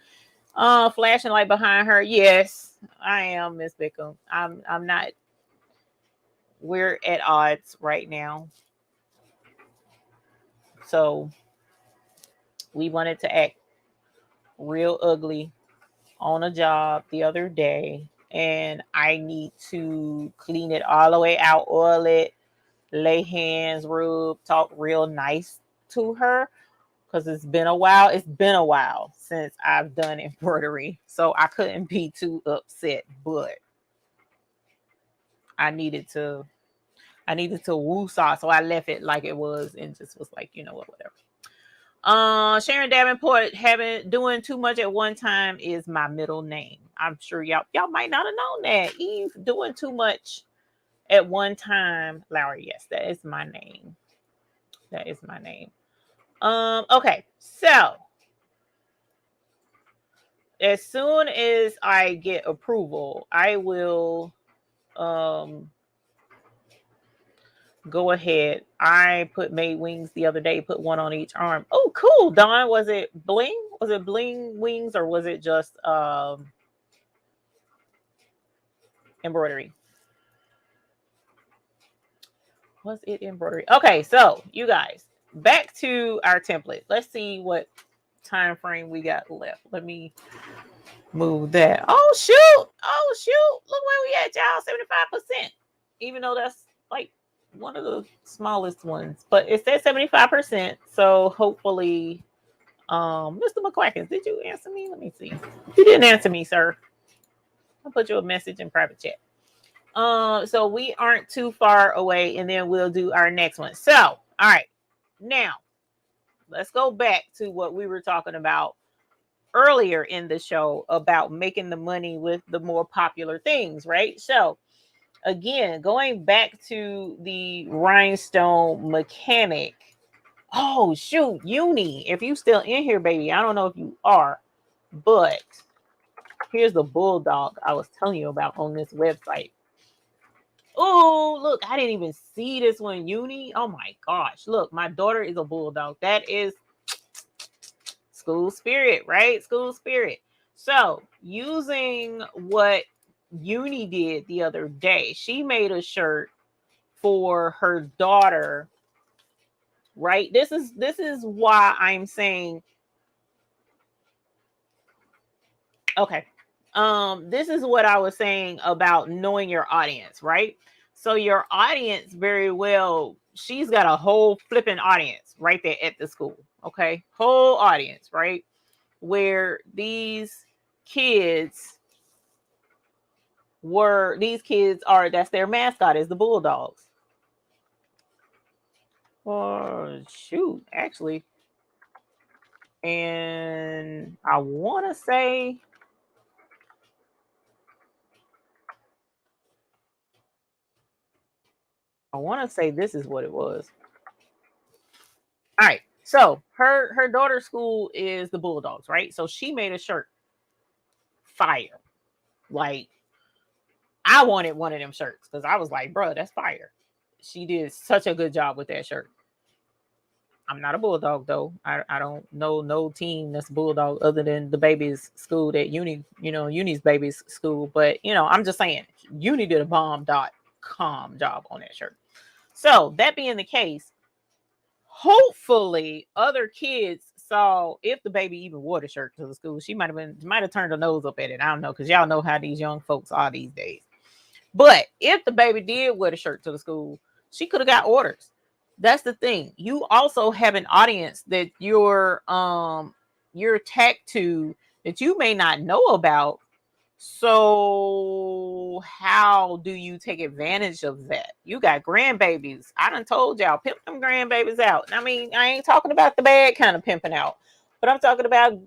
Flashing light behind her. Yes, I am, Miss Bickham. I'm not. We're at odds right now. So we wanted to act real ugly on a job the other day, and I need to clean it all the way out, oil it, lay hands, rub, talk real nice to her, because it's been a while since I've done embroidery, so I couldn't be too upset, but I needed to woo-saw, so I left it like it was and just was like, you know what, whatever. Sharon Davenport, doing too much at one time is my middle name. I'm sure y'all might not have known that. Eve, doing too much at one time. Lowry, yes, that is my name. That is my name. Okay, so as soon as I get approval, I will go ahead. I made wings the other day, put one on each arm. Oh, cool. Dawn, was it bling? Was it bling wings, or was it just embroidery? Was it embroidery? Okay, so you guys, back to our template. Let's see what time frame we got left. Let me move that. Oh shoot. Look where we at, y'all. 75%. Even though that's like one of the smallest ones, but it says 75%. So hopefully, Mr. McQuackins, did you answer me? Let me see. You didn't answer me, sir. I'll put you a message in private chat. So we aren't too far away, and then we'll do our next one. So, all right, now let's go back to what we were talking about earlier in the show about making the money with the more popular things, right? So again, going back to the rhinestone mechanic. Oh shoot, Uni, if you still in here, baby, I don't know if you are, but here's the bulldog I was telling you about on this website. Oh, look, I didn't even see this one, Uni. Oh my gosh, look, my daughter is a bulldog. That is school spirit, right? School spirit. So using what Uni did the other day, she made a shirt for her daughter, right? This is why I'm saying, okay. This is what I was saying about knowing your audience, right? So your audience, very well, she's got a whole flipping audience right there at the school. Okay. Whole audience, right? Where these kids are, that's their mascot, is the Bulldogs. Oh, shoot, actually. And I want to say, this is what it was. All right. So her daughter's school is the Bulldogs, right? So she made a shirt. Fire. Like, I wanted one of them shirts because I was like, bro, that's fire. She did such a good job with that shirt. I'm not a Bulldog though. I don't know no team that's Bulldog other than the baby's school, that Uni's baby's school. But I'm just saying, Uni did a bomb.com job on that shirt. So that being the case, hopefully other kids saw, if the baby even wore the shirt to the school, she might have turned her nose up at it. I don't know, because y'all know how these young folks are these days. But if the baby did wear the shirt to the school, she could have got orders. That's the thing. You also have an audience that you're tagged to that you may not know about. So how do you take advantage of that? You got grandbabies. I done told y'all, pimp them grandbabies out. I mean, I ain't talking about the bad kind of pimping out, but I'm talking about,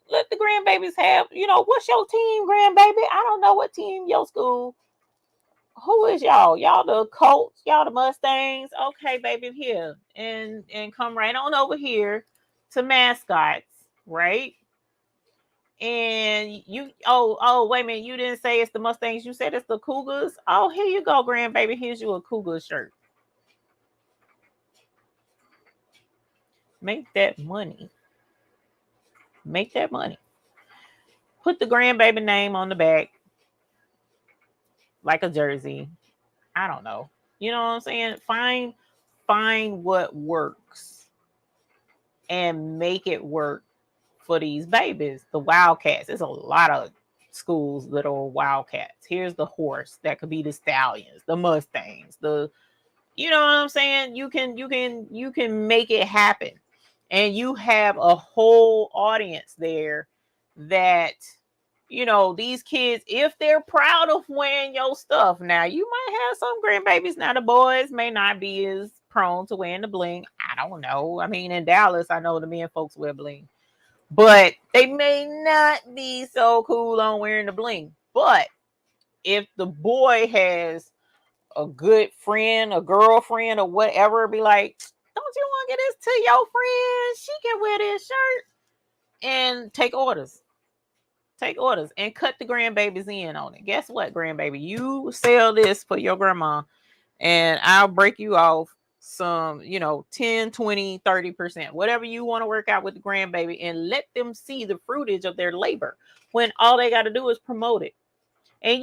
let the grandbabies have, what's your team, grandbaby? I don't know what team your school. Who is y'all? Y'all the Colts, y'all the Mustangs. Okay, baby, here. And come right on over here to mascots, right? And you, wait a minute, you didn't say it's the Mustangs, you said it's the Cougars. Oh, here you go, grandbaby. Here's you a Cougar shirt. Make that money. Make that money. Put the grandbaby name on the back, like a jersey. I don't know. You know what I'm saying? Find what works and make it work for these babies. The Wildcats. There's a lot of schools that are Wildcats. Here's the horse. That could be the Stallions, the Mustangs, you know what I'm saying? You can make it happen. And you have a whole audience there that, these kids, if they're proud of wearing your stuff. Now, you might have some grandbabies. Now, the boys may not be as prone to wearing the bling. I don't know. I mean, in Dallas, I know the men folks wear bling. But they may not be so cool on wearing the bling. But if the boy has a good friend, a girlfriend, or whatever, be like, don't you want to get this to your friend? She can wear this shirt. And take orders. Take orders and cut the grandbabies in on it. Guess what, grandbaby? You sell this for your grandma and I'll break you off some, 10, 20, 30%, whatever you want to work out with the grandbaby, and let them see the fruitage of their labor when all they got to do is promote it. And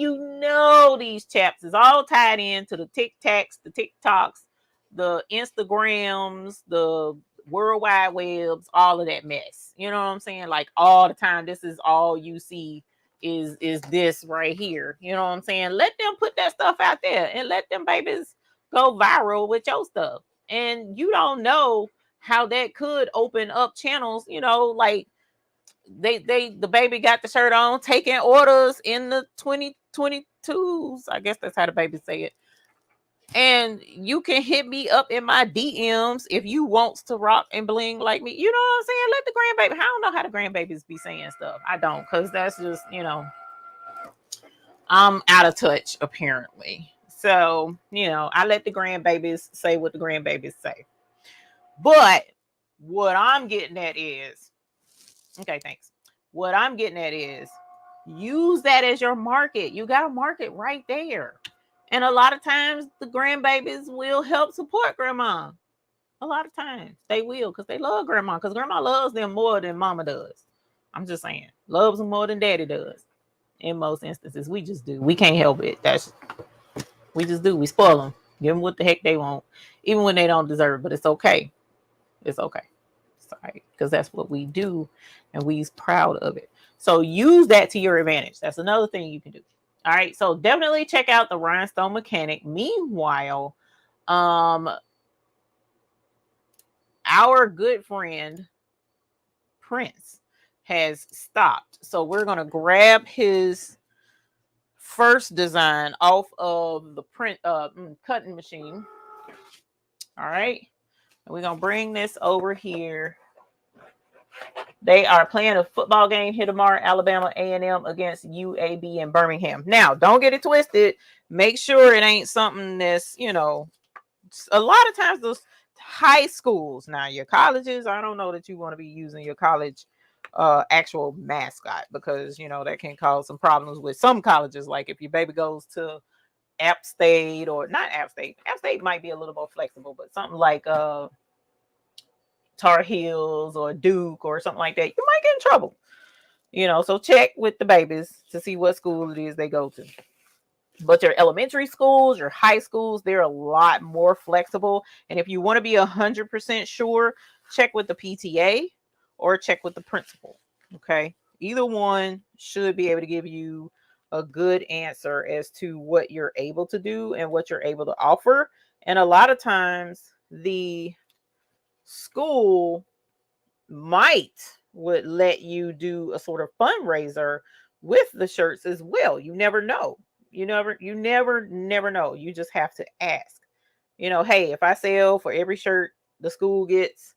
these chaps is all tied into the TikToks, the TikToks, the Instagrams, the World Wide Webs, all of that mess. You know what I'm saying? Like, all the time, this is all you see is this right here. You know what I'm saying? Let them put that stuff out there and let them babies go viral with your stuff. And you don't know how that could open up channels, like the baby got the shirt on, taking orders in the 2022s. I guess that's how the baby say it. And you can hit me up in my DMs if you wants to rock and bling like me. You know what I'm saying? Let the grandbaby. I don't know how the grandbabies be saying stuff. I don't, because that's just, I'm out of touch apparently. So, I let the grandbabies say what the grandbabies say. But what I'm getting at is, okay, thanks. What I'm getting at is, use that as your market. You got a market right there. And a lot of times the grandbabies will help support grandma. A lot of times they will, because they love grandma, because grandma loves them more than mama does. I'm just saying, loves them more than daddy does. In most instances, we just do. We can't help it. We just do. We spoil them. Give them what the heck they want, even when they don't deserve it, but it's okay. It's okay. Sorry, because that's what we do, and we's proud of it. So use that to your advantage. That's another thing you can do. All right, so definitely check out the Rhinestone Mechanic. Meanwhile, our good friend Prince has stopped. So we're going to grab his first design off of the cutting machine. All right. And we're going to bring this over here. They are playing a football game here tomorrow, Alabama A&M against UAB in Birmingham. Now, don't get it twisted. Make sure it ain't something that's, you know, a lot of times those high schools, now your colleges, I don't know that you want to be using your college actual mascot, because, you know, that can cause some problems with some colleges. Like if your baby goes to App State, or not App State. App State might be a little more flexible, but something like Tar Heels or Duke or something like that, you might get in trouble. You know, so check with the babies to see what school it is they go to. But your elementary schools, your high schools, they're a lot more flexible. And if you want to be 100% sure, check with the PTA or check with the principal. Okay. Either one should be able to give you a good answer as to what you're able to do and what you're able to offer. And a lot of times the school would let you do a sort of fundraiser with the shirts as well. You never know. You never know. You just have to ask. You know, hey, if I sell for every shirt, the school gets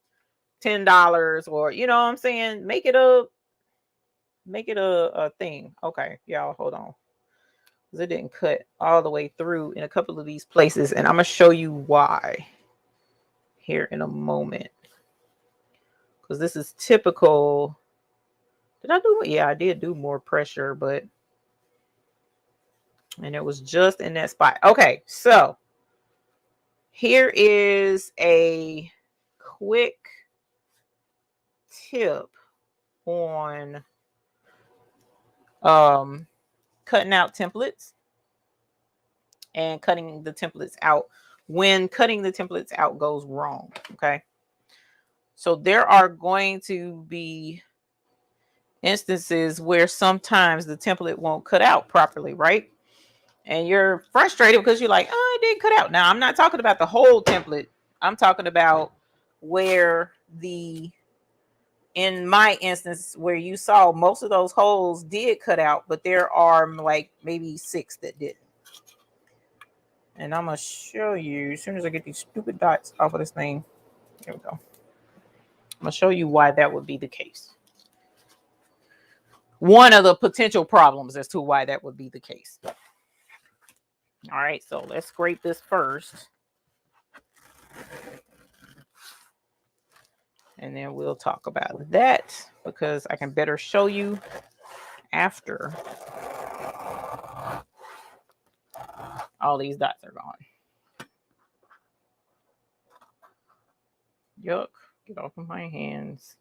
$10, or you know what I'm saying? Make it a thing. Okay, y'all, hold on. Because it didn't cut all the way through in a couple of these places, and I'm gonna show you why here in a moment. Because this is typical. Did I do it? Yeah, I did do more pressure, and it was just in that spot. Okay, so here is a quick tip on cutting out templates and cutting the templates out when cutting the templates out goes wrong. Okay, so there are going to be instances where sometimes the template won't cut out properly, right? And you're frustrated because you're like, oh, it didn't cut out. Now, I'm not talking about the whole template. I'm talking about where in my instance, where you saw most of those holes did cut out, but there are like maybe 6 that didn't. And I'm going to show you as soon as I get these stupid dots off of this thing. Here we go. I'm going to show you why that would be the case. One of the potential problems as to why that would be the case. All right, so let's scrape this first. And then we'll talk about that, because I can better show you after all these dots are gone. Yuck, get off of my hands.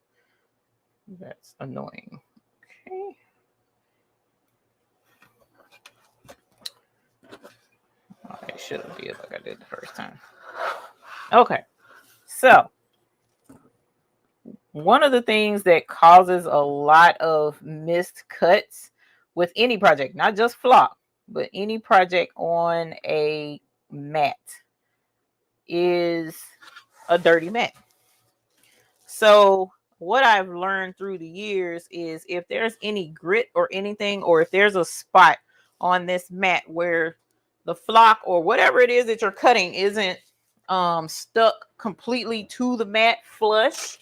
That's annoying. Okay. Oh, it shouldn't be like I did the first time. Okay, so one of the things that causes a lot of missed cuts with any project, not just flock, but any project on a mat, is a dirty mat. So what I've learned through the years is if there's any grit or anything, or if there's a spot on this mat where the flock or whatever it is that you're cutting isn't stuck completely to the mat flush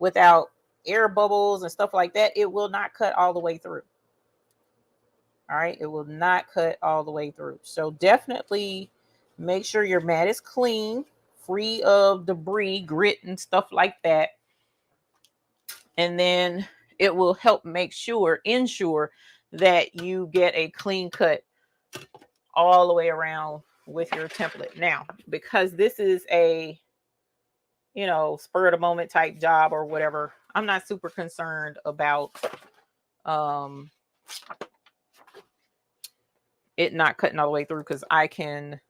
without air bubbles and stuff like that, it will not cut all the way through. All right, it will not cut all the way through. So definitely make sure your mat is clean, free of debris, grit, and stuff like that. And then it will help ensure that you get a clean cut all the way around with your template. Now, because this is a, you know, spur of the moment type job or whatever, I'm not super concerned about it not cutting all the way through, because I can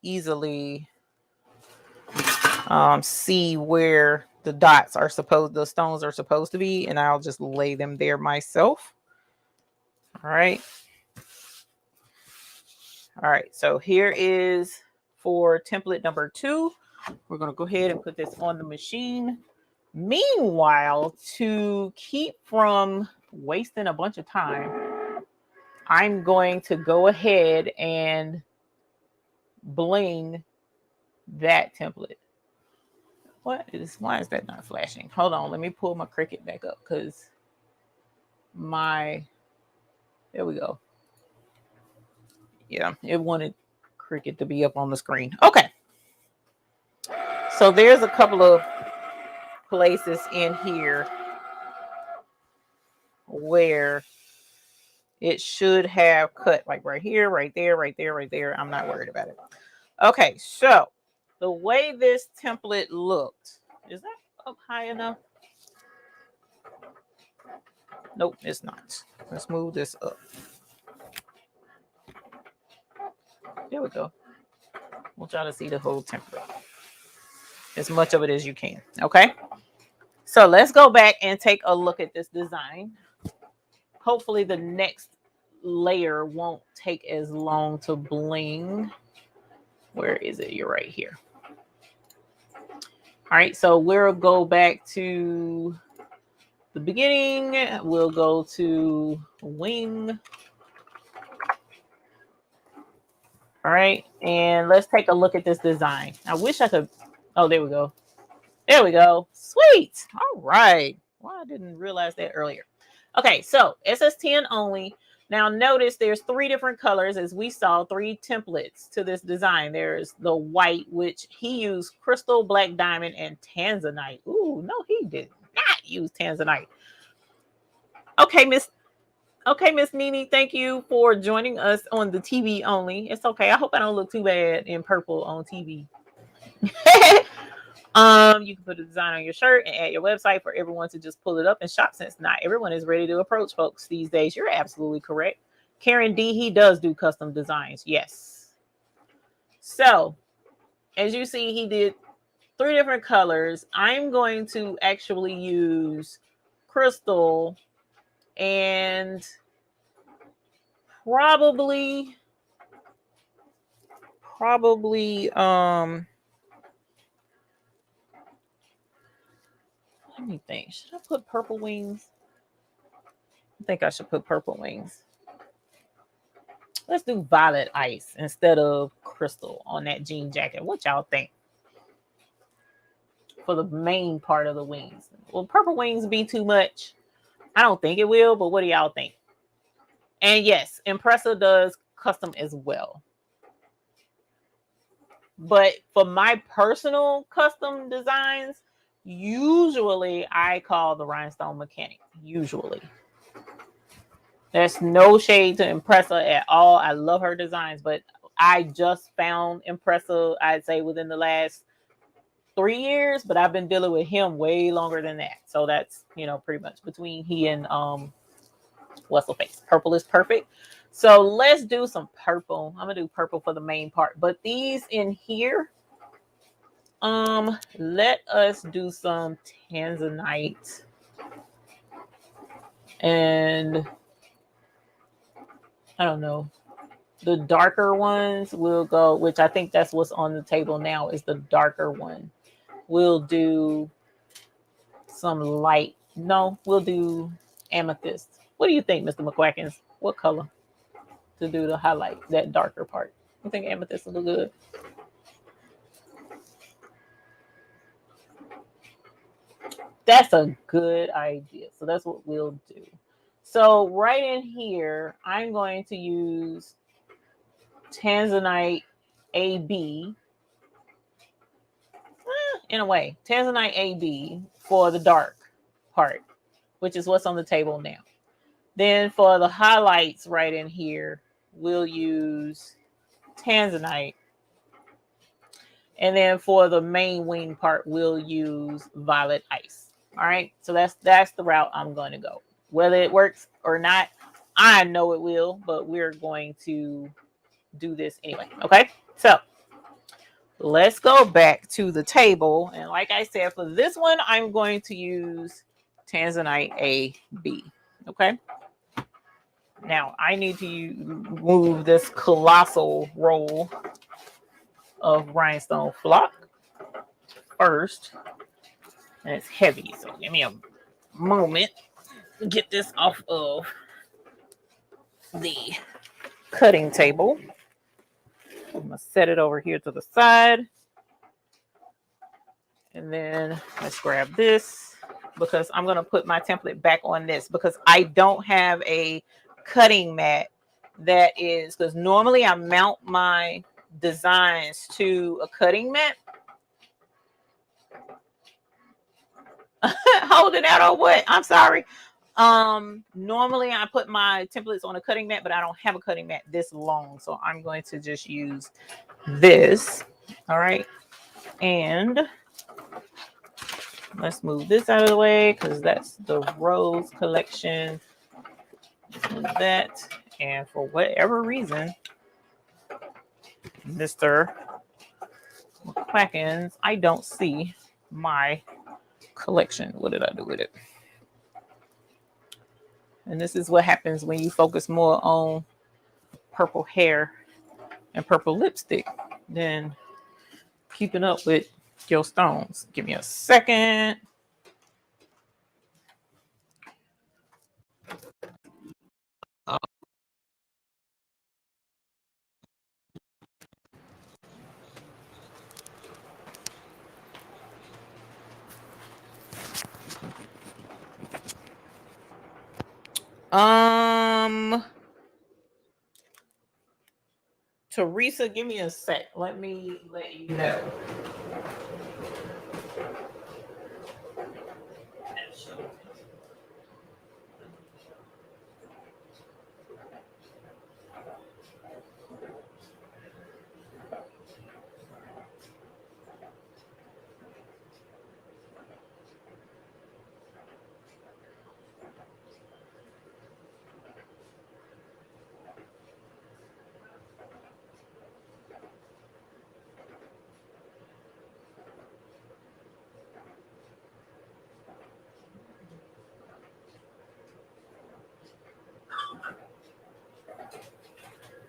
easily see where the the stones are supposed to be, and I'll just lay them there myself. All right. All right, so here is for template number 2. We're going to go ahead and put this on the machine. Meanwhile, to keep from wasting a bunch of time, I'm going to go ahead and bling that template. Why is that not flashing? Hold on, let me pull my Cricut back up because there we go. Yeah, it wanted Cricut to be up on the screen. Okay. So there's a couple of places in here where it should have cut, like right here, right there, right there, right there. I'm not worried about it. Okay, so the way this template looked, is that up high enough? Nope, it's not. Let's move this up. There we go. We'll try to see the whole template, as much of it as you can. Okay, so let's go back and take a look at this design. Hopefully the next layer won't take as long to bling. Where is it? You're right here. All right, so we'll go back to the beginning. We'll go to wing. All right, and let's take a look at this design. I wish I could. Oh, there we go. There we go. Sweet. All right. Well, I didn't realize that earlier. Okay, so SS10 only. Now notice there's 3 different colors, as we saw, 3 templates to this design. There's the white, which he used crystal, black diamond, and tanzanite. Ooh, no, he did not use tanzanite. Okay, Miss Nene, thank you for joining us on the TV only. It's okay. I hope I don't look too bad in purple on TV. You can put a design on your shirt and add your website for everyone to just pull it up and shop, since not everyone is ready to approach folks these days. You're absolutely correct. Karen D, he does do custom designs. Yes. So as you see, he did 3 different colors. I'm going to actually use crystal and probably let me think. Should I put purple wings? I think I should put purple wings. Let's do violet ice instead of crystal on that jean jacket. What y'all think? For the main part of the wings. Will purple wings be too much? I don't think it will, but what do y'all think? And yes, Impressa does custom as well. But for my personal custom designs, usually I call the Rhinestone mechanic. Usually. There's no shade to Impressa at all. I love her designs, but I just found Impressa, I'd say, within the last 3 years, but I've been dealing with him way longer than that. So that's, pretty much between he and what's the face. Purple is perfect. So let's do some purple. I'm gonna do purple for the main part, but these in here, let us do some tanzanite and I don't know. The darker ones will go, which I think that's what's on the table now, is the darker one. We'll do some light. No, we'll do amethyst. What do you think, Mr. McQuackins? What color to do the highlight, that darker part? You think amethyst will look good? That's a good idea. So that's what we'll do. So right in here, I'm going to use tanzanite AB. In a way, tanzanite AB for the dark part, which is what's on the table now. Then for the highlights right in here, we'll use tanzanite. And then for the main wing part, we'll use violet ice. All right, so that's the route I'm going to go. Whether it works or not, I know it will, but we're going to do this anyway. Okay, so let's go back to the table. And like I said, for this one, I'm going to use Tanzanite AB. Okay. Now I need to move this colossal roll of rhinestone flock first. And it's heavy, so give me a moment to get this off of the cutting table. I'm gonna set it over here to the side. And then let's grab this because I'm going to put my template back on this because I don't have a cutting mat that is, because normally I mount my designs to a cutting mat. Holding out on what? I'm sorry. Normally I put my templates on a cutting mat, but I don't have a cutting mat this long. So I'm going to just use this. All right. And let's move this out of the way because that's the Rose collection. Let's move that. And for whatever reason, Mr. McQuackins, I don't see my collection. What did I do with it? And this is what happens when you focus more on purple hair and purple lipstick than keeping up with your stones. Give me a second. Teresa, give me a sec. Let me let you know.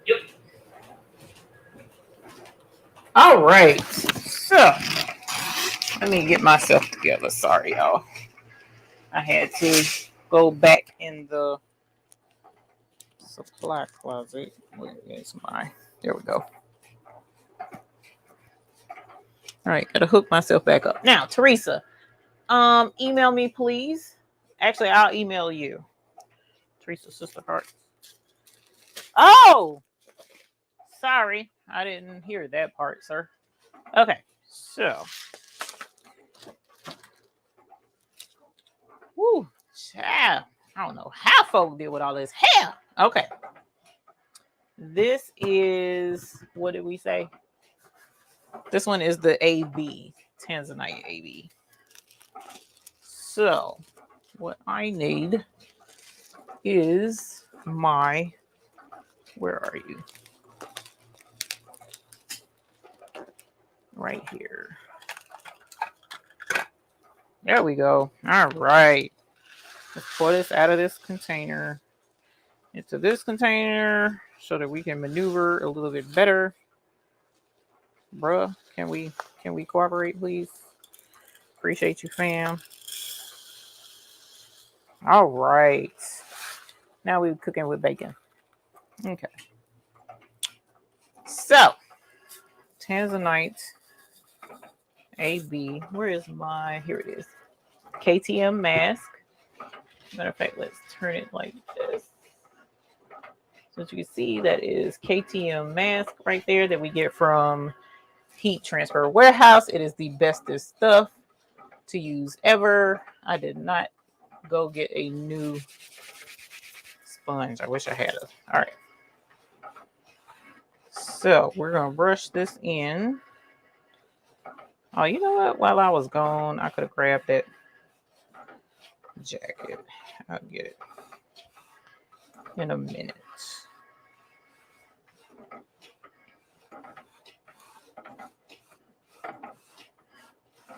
Yep. All right. So let me get myself together. Sorry, y'all. I had to go back in the supply closet. Where is my? There we go. All right, gotta hook myself back up. Now, Teresa, email me, please. Actually, I'll email you. Teresa Sister Heart. Oh, sorry. I didn't hear that part, sir. Okay, so. Woo, child. I don't know how folk deal with all this hair. Okay. This is, what did we say? This one is the AB, Tanzanite AB. So, what I need is my, where are you? Right here. There we go. All right. Let's pour this out of this container into this container so that we can maneuver a little bit better. Bruh, can we cooperate, please? Appreciate you, fam. All right. Now we're cooking with bacon. Okay. So, Tanzanite AB. Where is my? Here it is. KTM mask. Matter of fact, let's turn it like this. So as you can see, that is KTM mask right there that we get from Heat Transfer Warehouse. It is the bestest stuff to use ever. I did not go get a new sponge. I wish I had it. All right. So we're going to brush this in. Oh, you know what? While I was gone, I could have grabbed that jacket. I'll get it in a minute.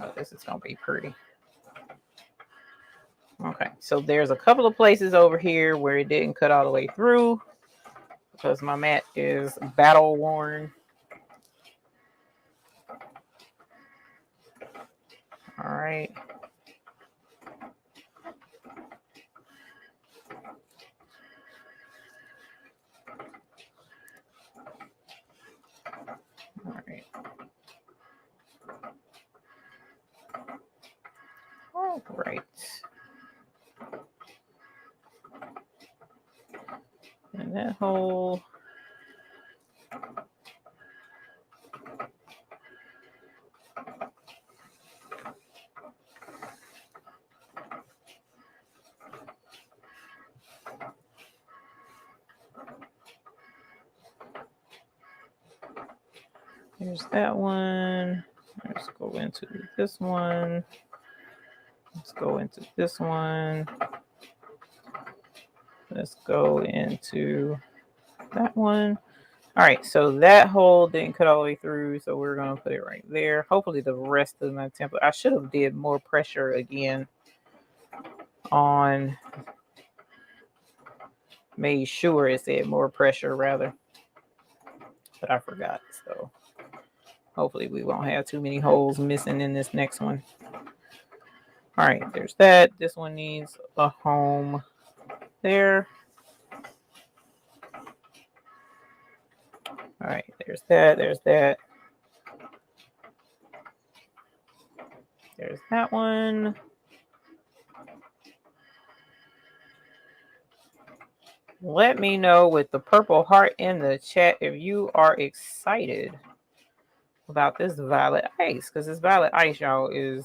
Oh, this is gonna be pretty. Okay, so there's a couple of places over here where it didn't cut all the way through because my mat is battle worn. All right. All right. All right. And that hole. Here's that one. Let's go into this one. Let's go into this one. Let's go into that one. All right, so that hole didn't cut all the way through, so we're gonna put it right there. Hopefully the rest of my template, I should have did more pressure again on, made sure it said more pressure rather, but I forgot. So hopefully we won't have too many holes missing in this next one. All right, there's that. This one needs a home there. All right, there's that, there's that. There's that one. Let me know with the purple heart in the chat if you are excited about this violet ice, because this violet ice, y'all, is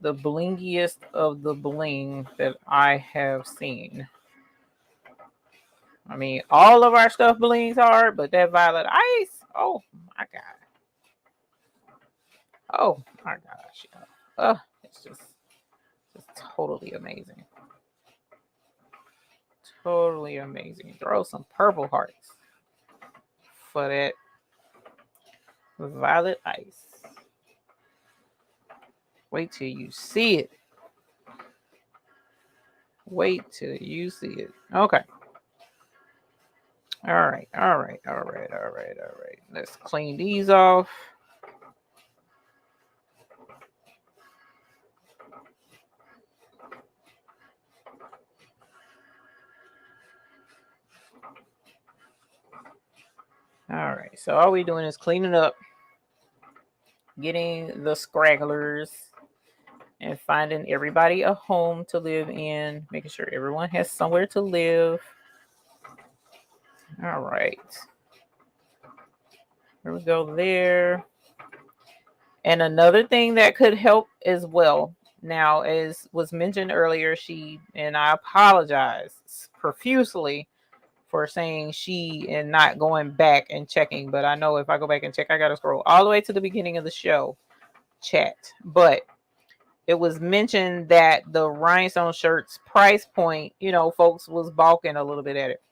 the blingiest of the bling that I have seen. I mean, all of our stuff blings hard, but that violet ice, oh my god. Oh my gosh. It's just totally amazing. Totally amazing. Throw some purple hearts for that violet ice. Wait till you see it. Wait till you see it. Okay. All right. Let's clean these off. All right. So all we're doing is cleaning up, getting the scragglers, and finding everybody a home to live in, making sure everyone has somewhere to live. All right. Here we go there. And another thing that could help as well, now, as was mentioned earlier, and I apologize profusely for saying she and not going back and checking, but I know if I go back and check, I got to scroll all the way to the beginning of the show chat. But it was mentioned that the rhinestone shirts price point, folks was balking a little bit at it.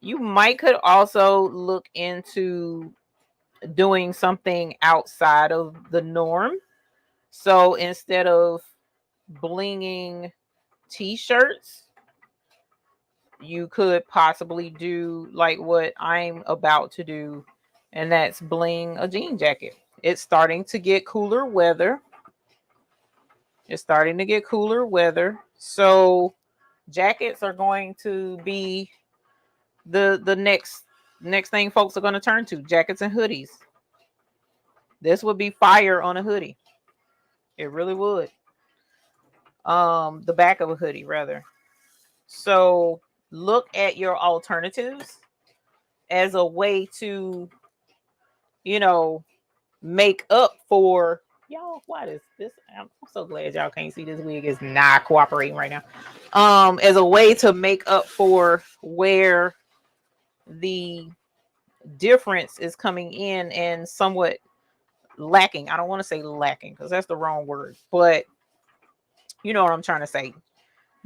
You could also look into doing something outside of the norm. So instead of blinging t-shirts, you could possibly do like what I'm about to do, and that's bling a jean jacket. It's starting to get cooler weather. So jackets are going to be the next thing folks are going to turn to, jackets and hoodies. This would be fire on a hoodie. It really would. The back of a hoodie rather. So look at your alternatives as a way to, make up for, y'all, what is this? I'm so glad y'all can't see this wig is not cooperating right now. As a way to make up for where the difference is coming in and somewhat lacking. I don't want to say lacking because that's the wrong word, but you know what I'm trying to say.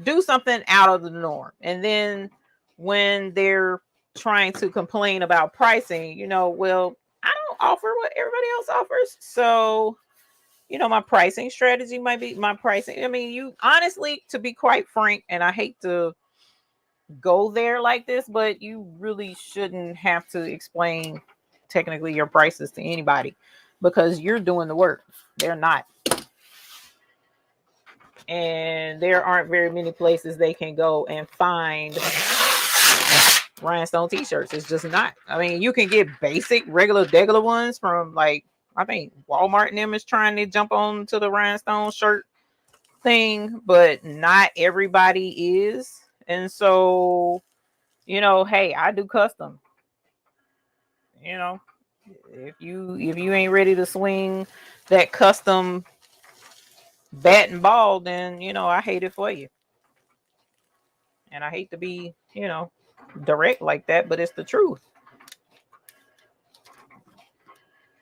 Do something out of the norm. And then when they're trying to complain about pricing, well, don't offer what everybody else offers. So, my pricing strategy might be my pricing. I mean, you honestly, to be quite frank, and I hate to go there like this, but you really shouldn't have to explain technically your prices to anybody because you're doing the work. They're not. And there aren't very many places they can go and find rhinestone t-shirts. It's just not. I mean, you can get basic regular ones from, like, I think Walmart and them is trying to jump on to the rhinestone shirt thing, but not everybody is. And so, hey, I do custom. If you ain't ready to swing that custom bat and ball, then I hate it for you. And I hate to be, direct like that, but it's the truth.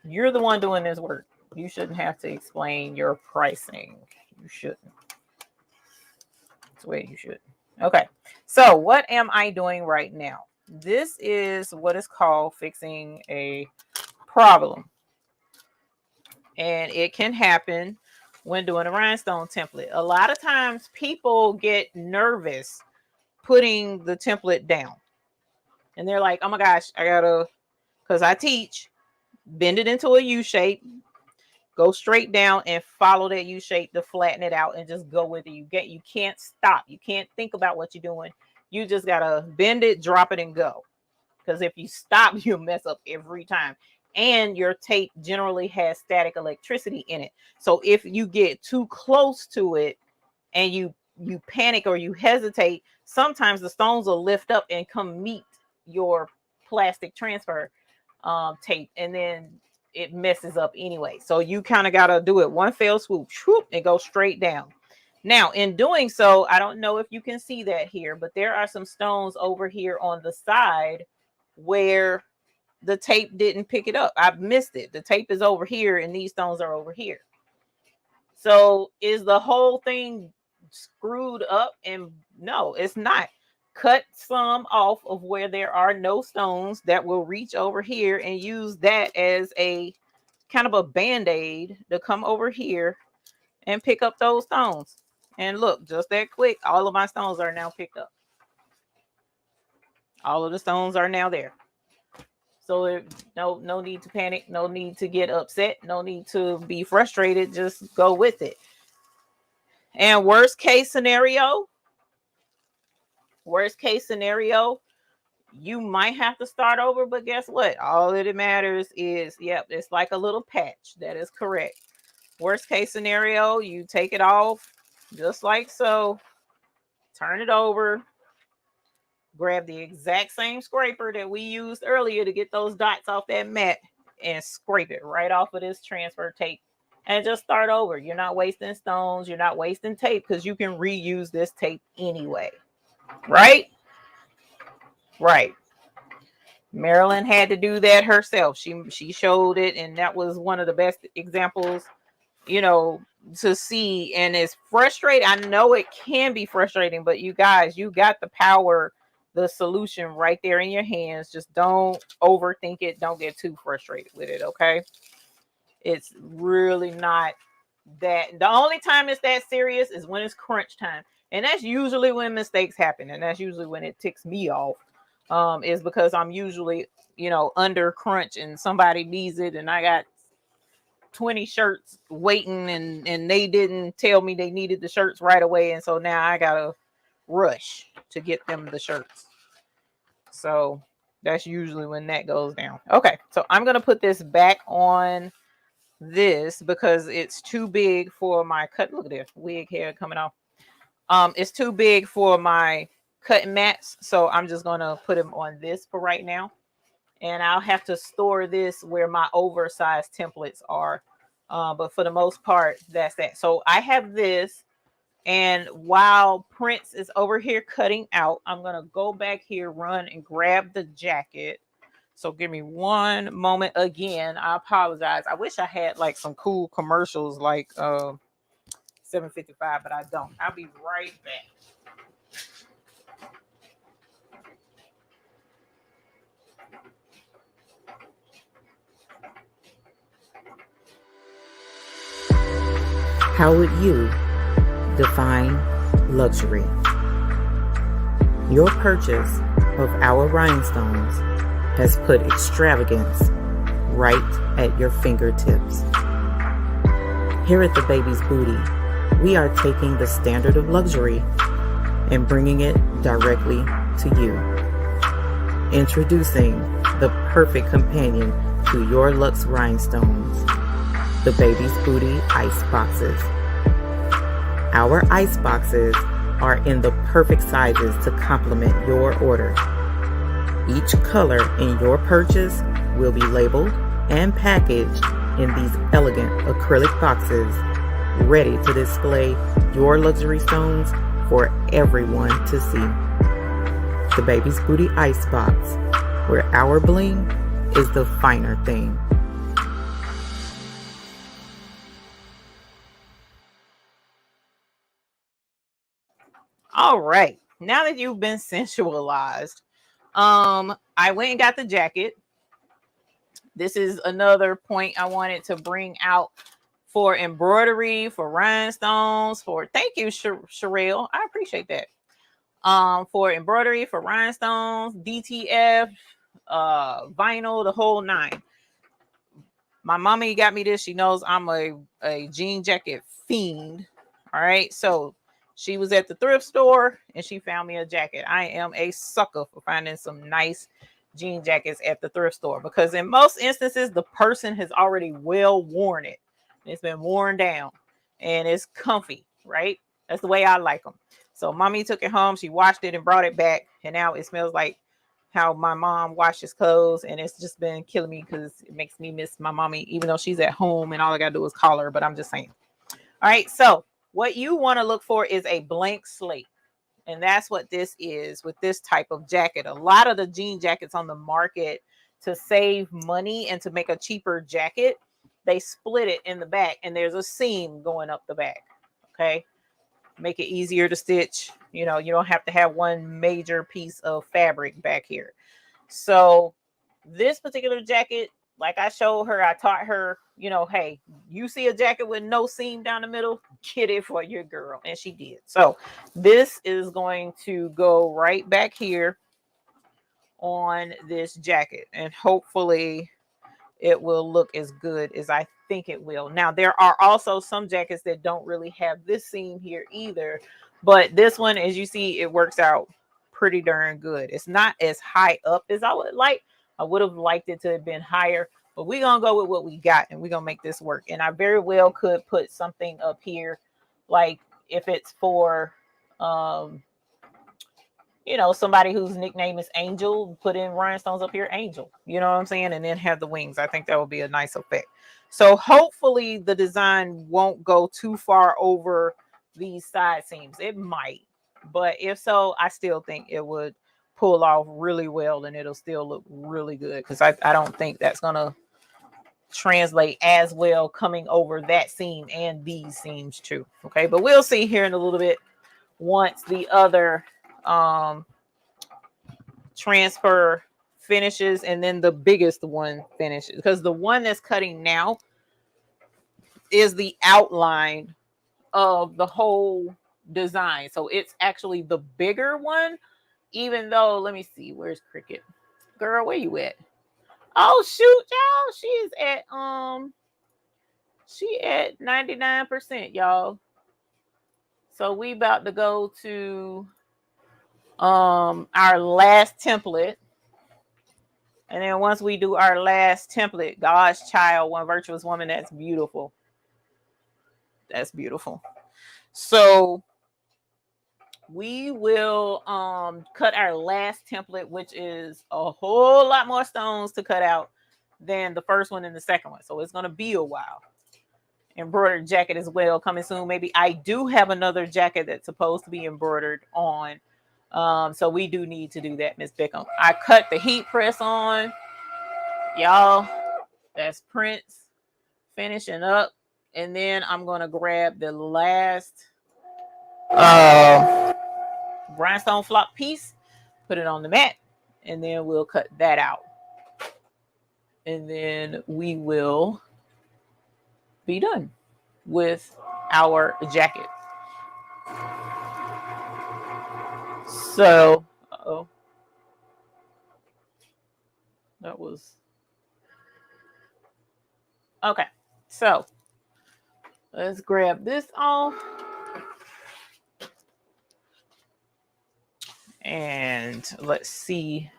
You're the one doing this work. You shouldn't have to explain your pricing. You shouldn't. That's the way you should. Okay. So what am I doing right now? This is what is called fixing a problem. And it can happen when doing a rhinestone template. A lot of times people get nervous putting the template down. And they're like, oh my gosh, because I teach, bend it into a U shape, go straight down and follow that U shape to flatten it out and just go with it. You can't stop. You can't think about what you're doing. You just gotta bend it, drop it, and go. Because if you stop, you'll mess up every time. And your tape generally has static electricity in it. So if you get too close to it and you panic or you hesitate, sometimes the stones will lift up and come meet your plastic transfer tape, and then it messes up anyway. So you kind of got to do it one fell swoop, whoop, and go straight down. Now, in doing so, I don't know if you can see that here, but there are some stones over here on the side where the tape didn't pick it up. I've missed it. The tape is over here and these stones are over here. So is the whole thing screwed up? And no, it's not. Cut some off of where there are no stones that will reach over here and use that as a kind of a band-aid to come over here and pick up those stones. And look, just that quick, all of my stones are now picked up. All of the stones are now there. So no need to panic, no need to get upset, no need to be frustrated. Just go with it. And worst case scenario, you might have to start over, but guess what? All that it matters is, it's like a little patch. That is correct. Worst case scenario, you take it off just like so, turn it over, grab the exact same scraper that we used earlier to get those dots off that mat and scrape it right off of this transfer tape and just start over. You're not wasting stones. You're not wasting tape because you can reuse this tape anyway. Right? Right. Marilyn had to do that herself. She showed it, and that was one of the best examples, to see. And it's frustrating. I know it can be frustrating, but you guys, you got the power, the solution right there in your hands. Just don't overthink it. Don't get too frustrated with it. Okay. It's really not that. The only time it's that serious is when it's crunch time. And that's usually when mistakes happen. And that's usually when it ticks me off. Is because I'm usually, under crunch and somebody needs it. And I got 20 shirts waiting and they didn't tell me they needed the shirts right away. And so now I got to rush to get them the shirts. So that's usually when that goes down. Okay. So I'm going to put this back on this because it's too big for my cut. Look at this wig hair coming off. It's too big for my cutting mats, so I'm just gonna put them on this for right now, and I'll have to store this where my oversized templates are, but for the most part that's that. So I have this, and while Prince is over here cutting out, I'm gonna go back here, run and grab the jacket. So give me one moment. Again, I apologize. I wish I had like some cool commercials like 755, but I don't. I'll be right back. How would you define luxury? Your purchase of our rhinestones has put extravagance right at your fingertips. Here at the Baby's Booty, we are taking the standard of luxury and bringing it directly to you. Introducing the perfect companion to your luxe rhinestones, the Baby's Booty ice boxes. Our ice boxes are in the perfect sizes to complement your order. Each color in your purchase will be labeled and packaged in these elegant acrylic boxes, ready to display your luxury stones for everyone to see. The Baby's Booty Ice Box, where our bling is the finer thing. All right. Now that you've been sensualized, I went and got the jacket. This is another point I wanted to bring out for embroidery, for rhinestones, for thank you, Sherelle. I appreciate that. For embroidery, for rhinestones, DTF, vinyl, the whole nine. My mommy got me this. She knows I'm a jean jacket fiend. All right. So she was at the thrift store and she found me a jacket. I am a sucker for finding some nice jean jackets at the thrift store because in most instances, the person has already well worn it. It's been worn down and it's comfy, right? That's the way I like them. So mommy took it home. She washed it and brought it back. And now it smells like how my mom washes clothes. And it's just been killing me because it makes me miss my mommy, even though she's at home and all I got to do is call her. But I'm just saying. All right. So what you want to look for is a blank slate. And that's what this is with this type of jacket. A lot of the jean jackets on the market, to save money and to make a cheaper jacket, they split it in the back and there's a seam going up the back. Okay. Make it easier to stitch. You know, you don't have to have one major piece of fabric back here. So this particular jacket, like I showed her, I taught her, you know, hey, you see a jacket with no seam down the middle, get it for your girl. And she did. So this is going to go right back here on this jacket. And hopefully it will look as good as I think it will. Now, there are also some jackets that don't really have this seam here either. But this one, as you see, it works out pretty darn good. It's not as high up as I would like. I would have liked it to have been higher, but we're going to go with what we got and we're going to make this work. And I very well could put something up here, like if it's for, you know, somebody whose nickname is Angel, put in rhinestones up here, Angel, you know what I'm saying? And then have the wings. I think that would be a nice effect. So hopefully the design won't go too far over these side seams. It might, but if so, I still think it would pull off really well and it'll still look really good because I don't think that's going to translate as well coming over that seam and these seams too. Okay, but we'll see here in a little bit once the other transfer finishes and then the biggest one finishes, because the one that's cutting now is the outline of the whole design. So it's actually the bigger one, even though, let me see, where's Cricut? Girl, where you at? Oh shoot, y'all, she at 99%, y'all. So we about to go to our last template. And then once we do our last template, God's child, one virtuous woman, that's beautiful. That's beautiful. So we will cut our last template, which is a whole lot more stones to cut out than the first one and the second one. So it's going to be a while. Embroidered jacket as well coming soon. Maybe I do have another jacket that's supposed to be embroidered on. So we do need to do that, Miss Bickham. I cut the heat press on. Y'all, that's Prince finishing up. And then I'm going to grab the last rhinestone flock piece, put it on the mat, and then we'll cut that out. And then we will be done with our jacket. So, uh-oh. That was okay. So let's grab this off. And let's see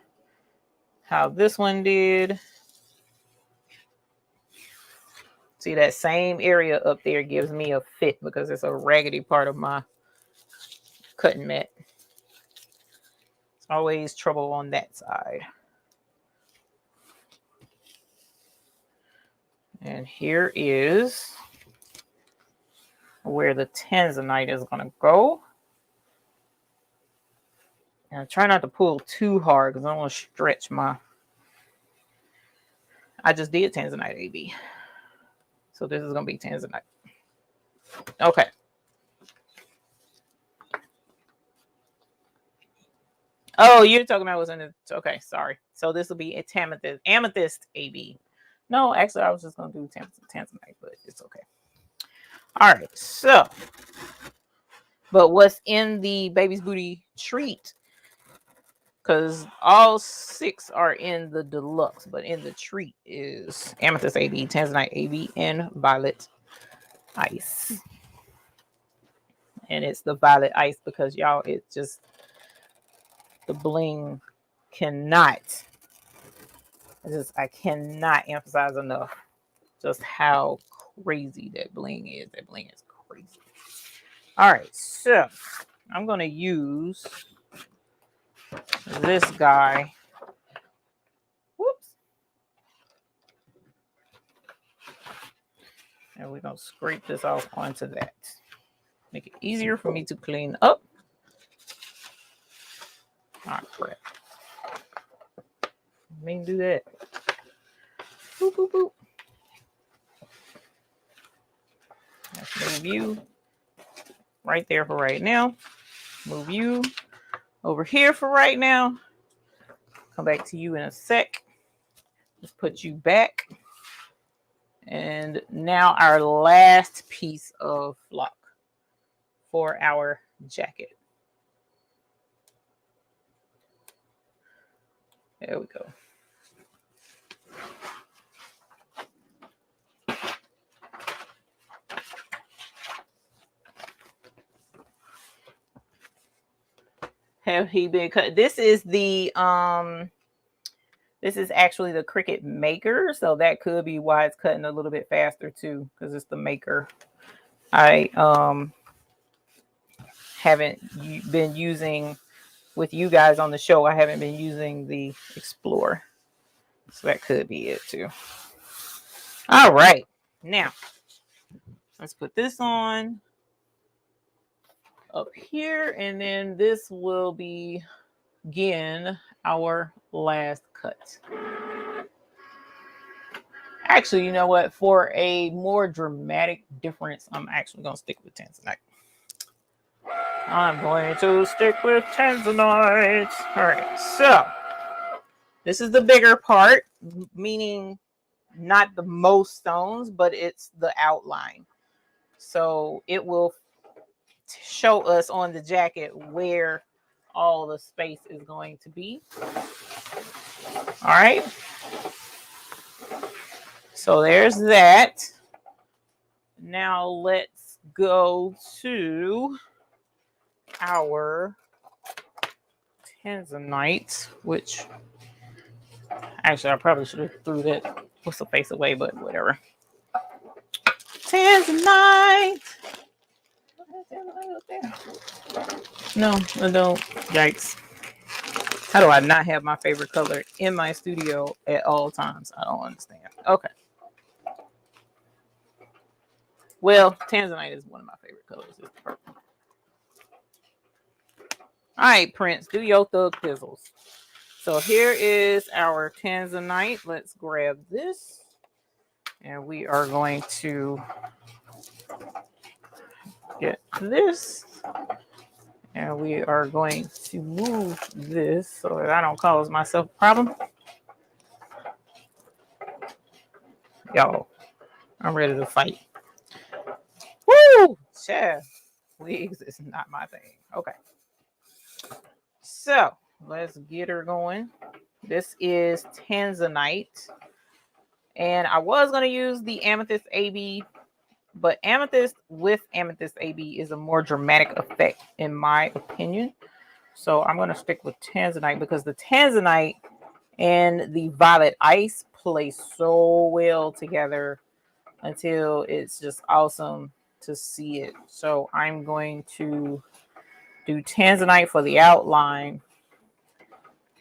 how this one did. See, that same area up there gives me a fit because it's a raggedy part of my cutting mat. It's always trouble on that side. And here is where the tanzanite is going to go. And try not to pull too hard because I don't want to stretch my... I just did tanzanite AB. So this is going to be tanzanite. Okay. Oh, you're talking about what's in it. Okay, sorry. So this will be a amethyst AB. No, actually, I was just going to do tanzanite, but it's okay. All right, so. But what's in the Baby's Booty treat? Because all 6 are in the deluxe, but in the treat is amethyst AB, tanzanite AB, and violet ice. And it's the violet ice because y'all, it's just the bling cannot. I cannot emphasize enough just how crazy that bling is. That bling is crazy. All right, so I'm gonna use this guy. Whoops. And we're going to scrape this off onto that. Make it easier for me to clean up. Ah, crap. I mean, do that. Boop, boop, boop. Let's move you right there for right now. Move you over here for right now. Come back to you in a sec. Just put you back. And now our last piece of flock for our jacket. There we go. Have he been cut? This is the this is actually the Cricut maker, so that could be why it's cutting a little bit faster too, because it's the maker. I haven't been using with you guys on the show. I haven't been using the Explorer, so that could be it too. All right, now let's put this on up here, and then this will begin our last cut. Actually, you know what? For a more dramatic difference, I'm actually going to stick with tanzanite. I'm going to stick with tanzanite. All right, so this is the bigger part, meaning not the most stones, but it's the outline. So it will show us on the jacket where all the space is going to be. All right. So there's that. Now let's go to our tanzanite, which actually I probably should have threw that what's the face away, but whatever. Tanzanite. No, I don't. Yikes. How do I not have my favorite color in my studio at all times? I don't understand. Okay. Well, tanzanite is one of my favorite colors. It's purple. All right, Prince, do your thug pizzles. So here is our tanzanite. Let's grab this. And we are going to get this. And we are going to move this so that I don't cause myself a problem. Y'all, I'm ready to fight. Woo! Woo! Chef. Wigs is not my thing. Okay. So let's get her going. This is Tanzanite. And I was going to use the Amethyst AB, but Amethyst with Amethyst AB is a more dramatic effect, in my opinion. So I'm going to stick with Tanzanite because the Tanzanite and the Violet Ice play so well together until it's just awesome to see it. So I'm going to do Tanzanite for the outline.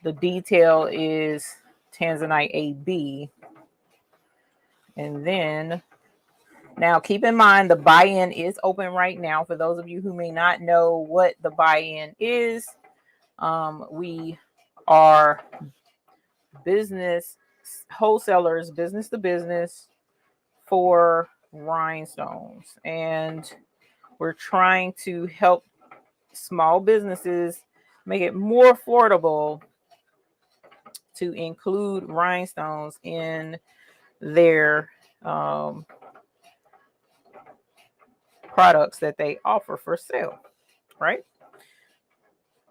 The detail is Tanzanite AB. And then, now keep in mind the buy-in is open right now. For those of you who may not know what the buy-in is, we are business wholesalers, business to business for rhinestones. And we're trying to help small businesses make it more affordable to include rhinestones in their products that they offer for sale, right?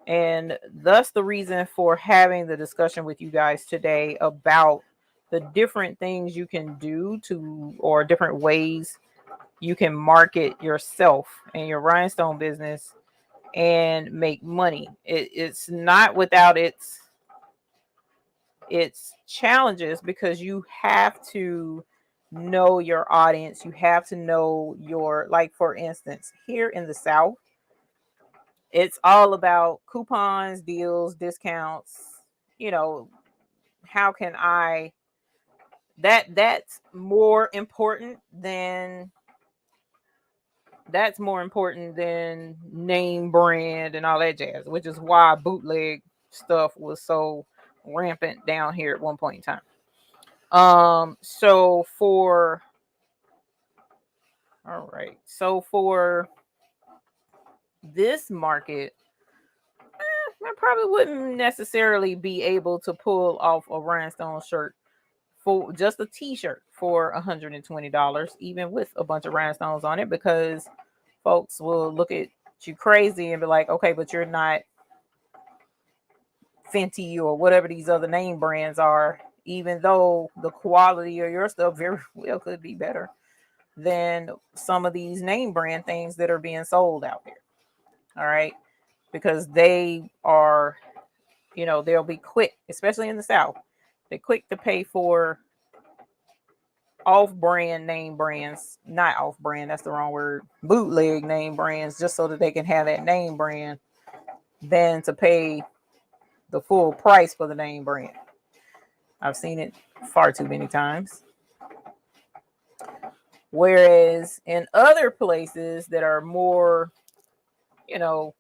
And thus the reason for having the discussion with you guys today about the different things you can do to, or different ways you can market yourself and your rhinestone business and make money. It's not without its challenges, because you have to know your audience. You have to know your, like, for instance, here in the South, it's all about coupons, deals, discounts. You know, how can I, that's more important than name brand and all that jazz, which is why bootleg stuff was so rampant down here at one point in time. So for this market, I probably wouldn't necessarily be able to pull off a rhinestone shirt, for just a t-shirt, for $120, even with a bunch of rhinestones on it, because folks will look at you crazy and be like, okay, but you're not Fenty or whatever these other name brands are, even though the quality of your stuff very well could be better than some of these name brand things that are being sold out there. All right. Because they are, they'll be quick, especially in the South. They're quick to pay for off-brand name brands, not off-brand, that's the wrong word, bootleg name brands, just so that they can have that name brand, than to pay the full price for the name brand. I've seen it far too many times. Whereas in other places that are more, you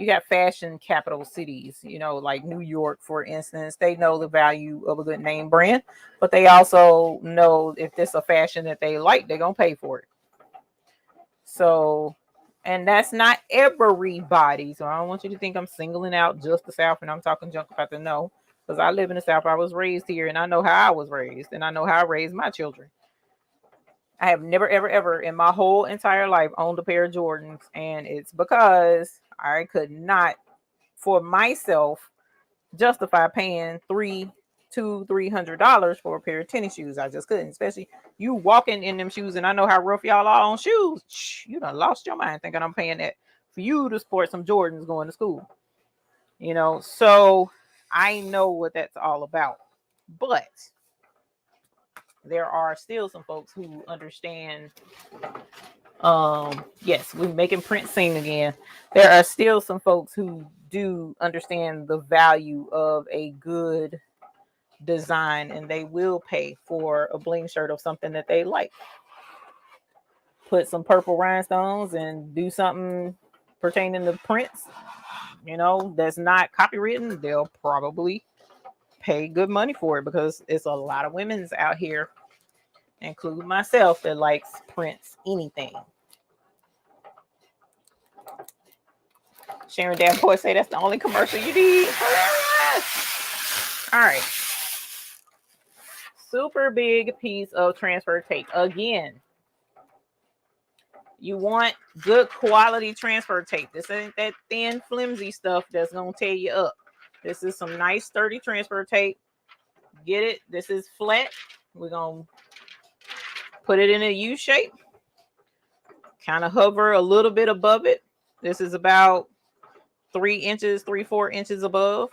got fashion capital cities, like New York, for instance. They know the value of a good name brand, but they also know if this is a fashion that they like, they're going to pay for it. So, and that's not everybody. So I don't want you to think I'm singling out just the South and I'm talking junk about the no, because I live in the South. I was raised here and I know how I was raised, and I know how I raised my children. I have never, ever, ever in my whole entire life owned a pair of Jordans, and it's because I could not, for myself, justify paying $300 for a pair of tennis shoes. I just couldn't, especially you walking in them shoes, and I know how rough y'all are on shoes. You done lost your mind thinking I'm paying that for you to sport some Jordans going to school. So I know what that's all about. But there are still some folks who understand. Yes, we're making Prince sing again. There are still some folks who do understand the value of a good design, and they will pay for a bling shirt of something that they like. Put some purple rhinestones and do something pertaining to Prince, that's not copywritten. They'll probably pay good money for it, because it's a lot of women's out here, including myself, that likes Prince anything. Sharon Davenport say that's the only commercial you need. All right. Super big piece of transfer tape. Again, You want good quality transfer tape. This ain't that thin, flimsy stuff that's going to tear you up. This is some nice, sturdy transfer tape. Get it? This is flat. We're going to put it in a U shape. Kind of hover a little bit above it. This is about 3 inches, 4 inches above.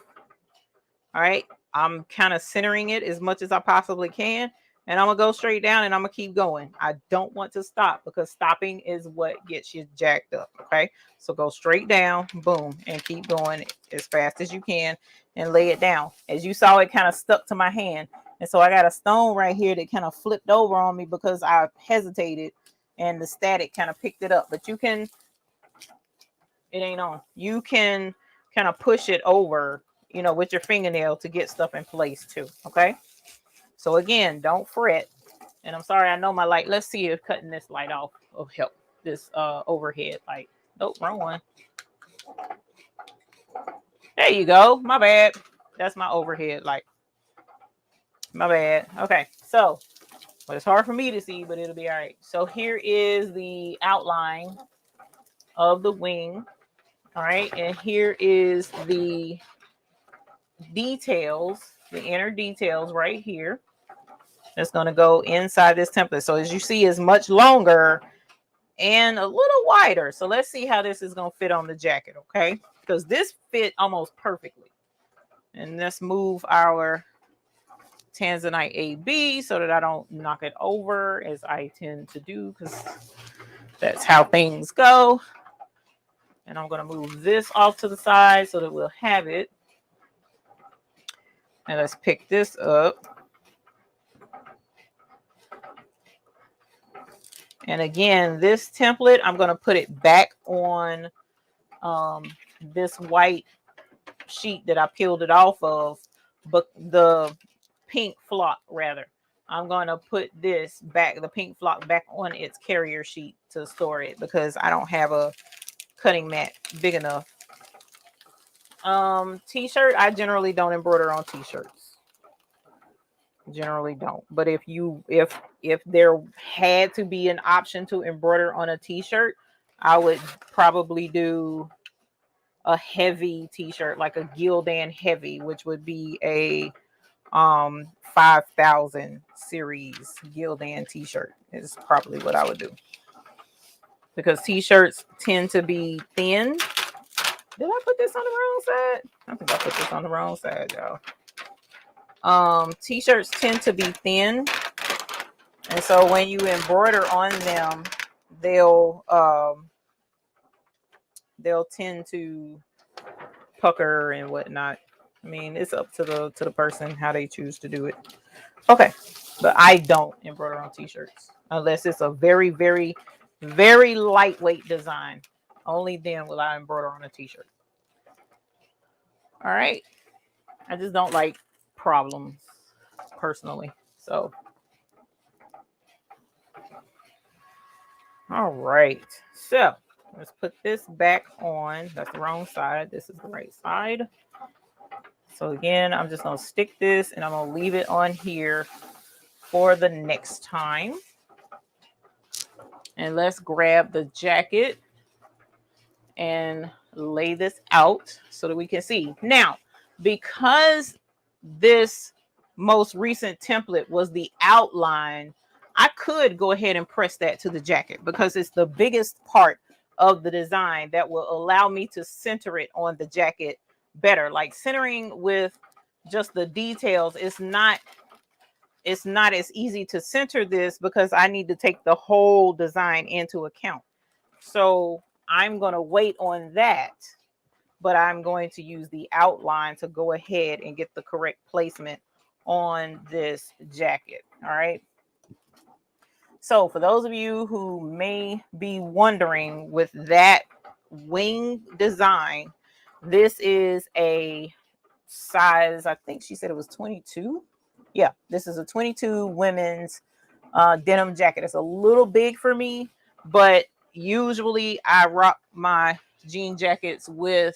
All right. I'm kind of centering it as much as I possibly can. And I'm going to go straight down and I'm going to keep going. I don't want to stop because stopping is what gets you jacked up. Okay. So go straight down, boom, and keep going as fast as you can and lay it down. As you saw, it kind of stuck to my hand. And so I got a stone right here that kind of flipped over on me because I hesitated and the static kind of picked it up. But you can, it ain't on. You can kind of push it over, you know, with your fingernail to get stuff in place too. Okay. So again, don't fret. And I'm sorry, I know my light. Let's see if cutting this light off will help. This overhead light. Nope, wrong one. There you go. My bad. That's my overhead light. My bad. Okay, so well, it's hard for me to see, but it'll be all right. So here is the outline of the wing. All right, and here is the details, the inner details right here. That's going to go inside this template. So as you see, it's much longer and a little wider. So let's see how this is going to fit on the jacket, okay? Because this fit almost perfectly. And let's move our Tanzanite AB so that I don't knock it over as I tend to do because that's how things go. And I'm going to move this off to the side so that we'll have it. And let's pick this up. And again, this template, I'm going to put it back on this white sheet that I peeled it off of, but the pink flock rather. I'm going to put this back, the pink flock back on its carrier sheet to store it because I don't have a cutting mat big enough. T-shirt, I generally don't embroider on t-shirts. Generally don't. But if there had to be an option to embroider on a t-shirt, I would probably do a heavy t-shirt, like a Gildan heavy, which would be a 5000 series Gildan t-shirt is probably what I would do. Because t-shirts tend to be thin. Did I put this on the wrong side? I think I put this on the wrong side, y'all. T-shirts tend to be thin, and so when you embroider on them, they'll tend to pucker and whatnot. I mean, it's up to the person how they choose to do it. Okay, but I don't embroider on t-shirts unless it's a very, very, very lightweight design. Only then will I embroider on a t-shirt. All right, I just don't like problems personally. So all right, so let's put this back on. That's the wrong side. This is the right side. So again, I'm just going to stick this and I'm going to leave it on here for the next time. And let's grab the jacket and lay this out so that we can see. Now, because this most recent template was the outline, I could go ahead and press that to the jacket because it's the biggest part of the design that will allow me to center it on the jacket better. Like centering with just the details, it's not as easy to center this because I need to take the whole design into account. So I'm going to wait on that, but I'm going to use the outline to go ahead and get the correct placement on this jacket. All right. So for those of you who may be wondering with that wing design, this is a size, I think she said it was 22. Yeah, this is a 22 women's denim jacket. It's a little big for me, but usually I rock my jean jackets with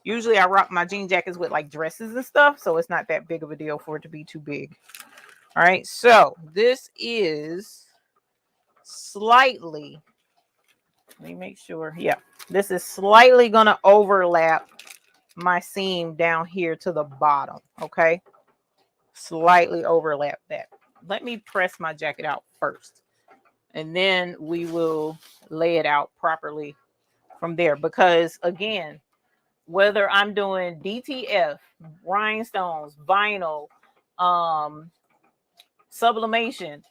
like dresses and stuff, so it's not that big of a deal for it to be too big. All right, so this is slightly, let me make sure. Yeah, this is slightly going to overlap my seam down here to the bottom. Okay, slightly overlap that. Let me press my jacket out first, and then we will lay it out properly from there. Because again, whether I'm doing DTF, rhinestones, vinyl, sublimation,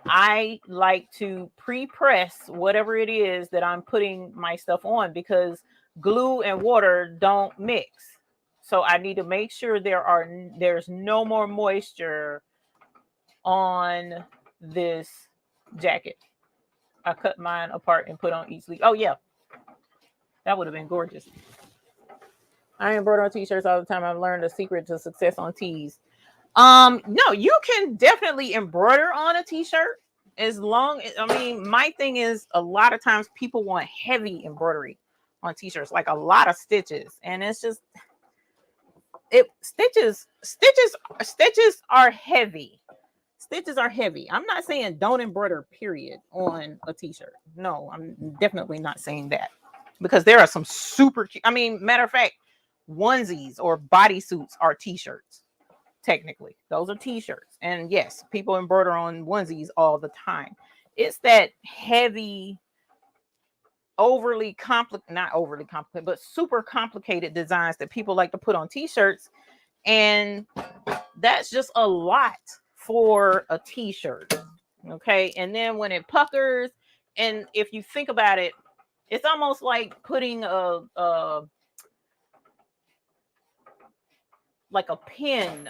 I like to pre-press whatever it is that I'm putting my stuff on, because glue and water don't mix. So I need to make sure there's no more moisture on this jacket. I cut mine apart and put on each sleeve. Oh yeah, that would have been gorgeous. I embroider on t-shirts all the time. I've learned the secret to success on tees. No, you can definitely embroider on a t-shirt, as long as, I mean, my thing is, a lot of times people want heavy embroidery on t-shirts, like a lot of stitches, and it's just, stitches are heavy. Stitches are heavy. I'm not saying don't embroider, period, on a t-shirt. No, I'm definitely not saying that, because there are some super, I mean, matter of fact, onesies or bodysuits are t-shirts. Technically, those are t-shirts, and yes, people embroider on onesies all the time. It's that heavy, overly complicated, not overly complicated, but super complicated designs that people like to put on t-shirts, and that's just a lot for a t-shirt. Okay, and then when it puckers, and if you think about it, it's almost like putting a like a pin.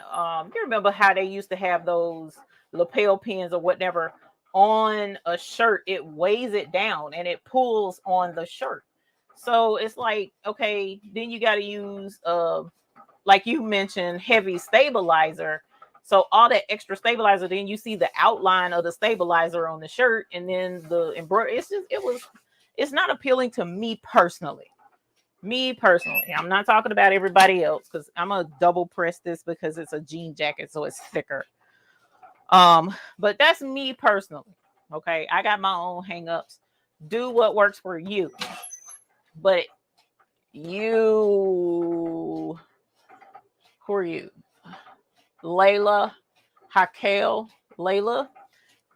You remember how they used to have those lapel pins or whatever on a shirt? It weighs it down and it pulls on the shirt. So it's like, okay, then you got to use, like you mentioned, heavy stabilizer. So all that extra stabilizer, then you see the outline of the stabilizer on the shirt, and then the embroidery. It's not appealing to me personally. I'm not talking about everybody else, because I'm gonna double press this because it's a jean jacket, so it's thicker. But that's me personally. Okay, I got my own hangups. Do what works for you. But who are you? Layla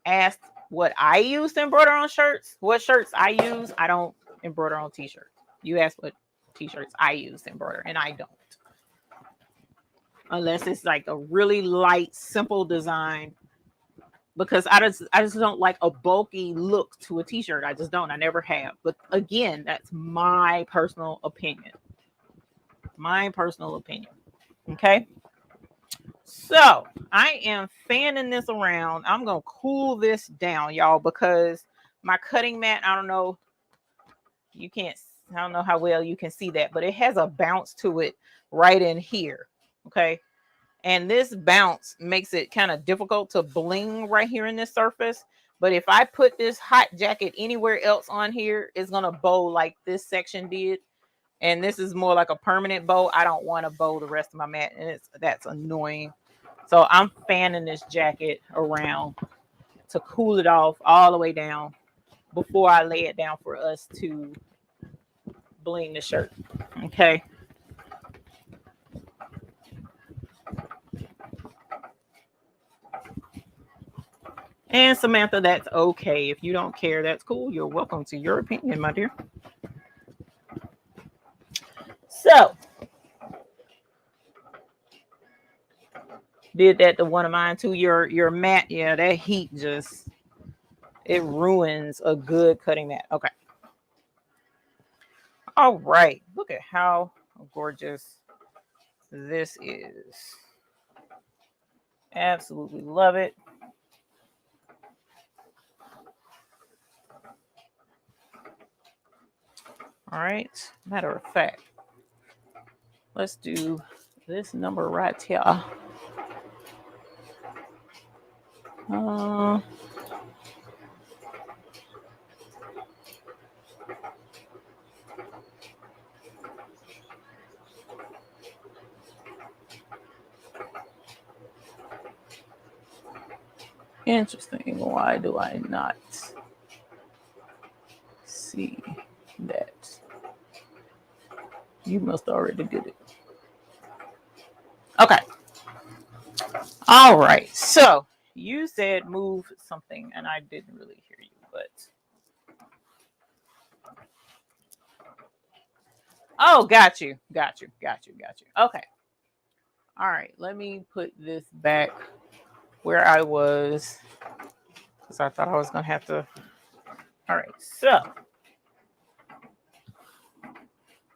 asked what I use to embroider on shirts. What shirts I use? I don't embroider on t-shirts. You asked what t-shirts I use to embroider, and I don't, unless it's like a really light, simple design, because I just don't like a bulky look to a t-shirt. I just don't. I never have. But again, that's my personal opinion. Okay, so I am fanning this around. I'm gonna cool this down, y'all, because my cutting mat, I don't know how well you can see that, but it has a bounce to it right in here. Okay, and this bounce makes it kind of difficult to bling right here in this surface. But if I put this hot jacket anywhere else on here, it's gonna bow like this section did. And this is more like a permanent bow. I don't want to bow the rest of my mat, and that's annoying. So I'm fanning this jacket around to cool it off all the way down before I lay it down for us to bling the shirt. Okay. And Samantha, that's okay. If you don't care, that's cool. You're welcome to your opinion, my dear. So, did that to one of mine too. Your mat, yeah, that heat just, it ruins a good cutting mat. Okay. All right. Look at how gorgeous this is. Absolutely love it. All right. Matter of fact, let's do this number right here. Interesting. Why do I not? see that. You must already did it. Okay. All right. So you said move something, and I didn't really hear you, but. Oh, got you. Okay. All right. Let me put this back where I was, because I thought I was going to have to. All right. So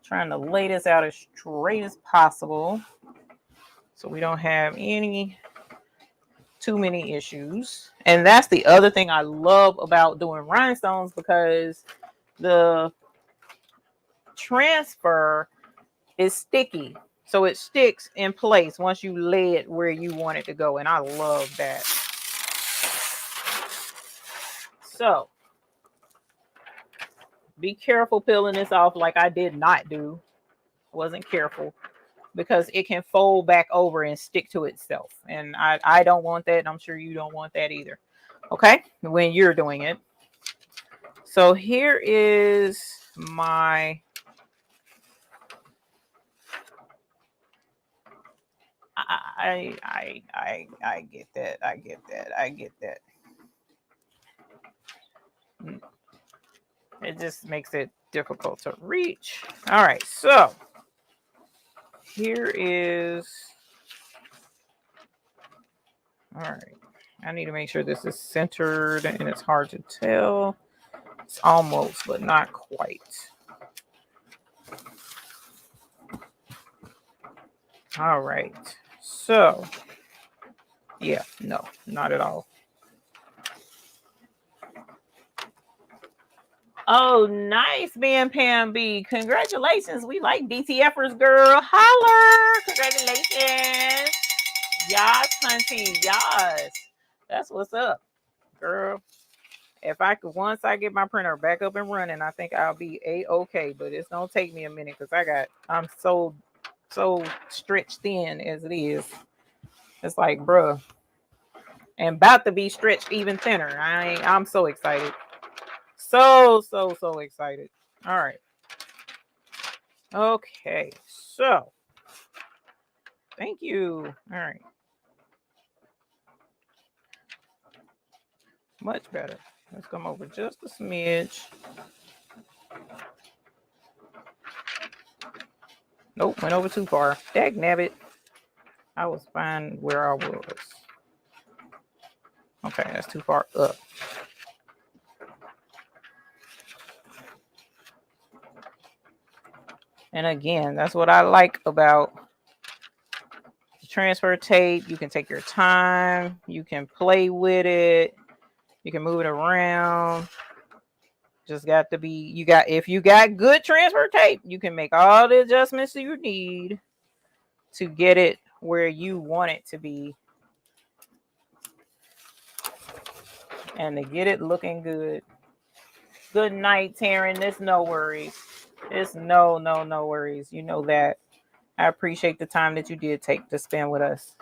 trying to lay this out as straight as possible so we don't have too many issues. And that's the other thing I love about doing rhinestones, because the transfer is sticky, so it sticks in place once you lay it where you want it to go, and I love that. So be careful peeling this off, like I did not do. Wasn't careful, because it can fold back over and stick to itself, and I don't want that, and I'm sure you don't want that either. Okay, when you're doing it. So here is my I get that. I get that. It just makes it difficult to reach. All right, so here is. All right, I need to make sure this is centered, and it's hard to tell. It's almost, but not quite. All right, so yeah, no, not at all. Oh, nice, Bam Pam B. Congratulations. We like DTFers, girl. Holler. Congratulations. Yas, hunty. Yas. That's what's up, girl. If I could, once I get my printer back up and running, I think I'll be a-okay. But it's gonna take me a minute, because I'm so stretched thin as it is. It's like, bruh, and about to be stretched even thinner. I'm so excited. So excited. All right. Okay. So thank you. All right. Much better. Let's come over just a smidge. Nope, went over too far. Dag nabbit. I was fine where I was. Okay, that's too far up. And again, that's what I like about the transfer tape. You can take your time. You can play with it. You can move it around. Just got to be, if you got good transfer tape, you can make all the adjustments you need to get it where you want it to be. And to get it looking good. Good night, Taryn. There's no worries. It's no worries. You know that. I appreciate the time that you did take to spend with us.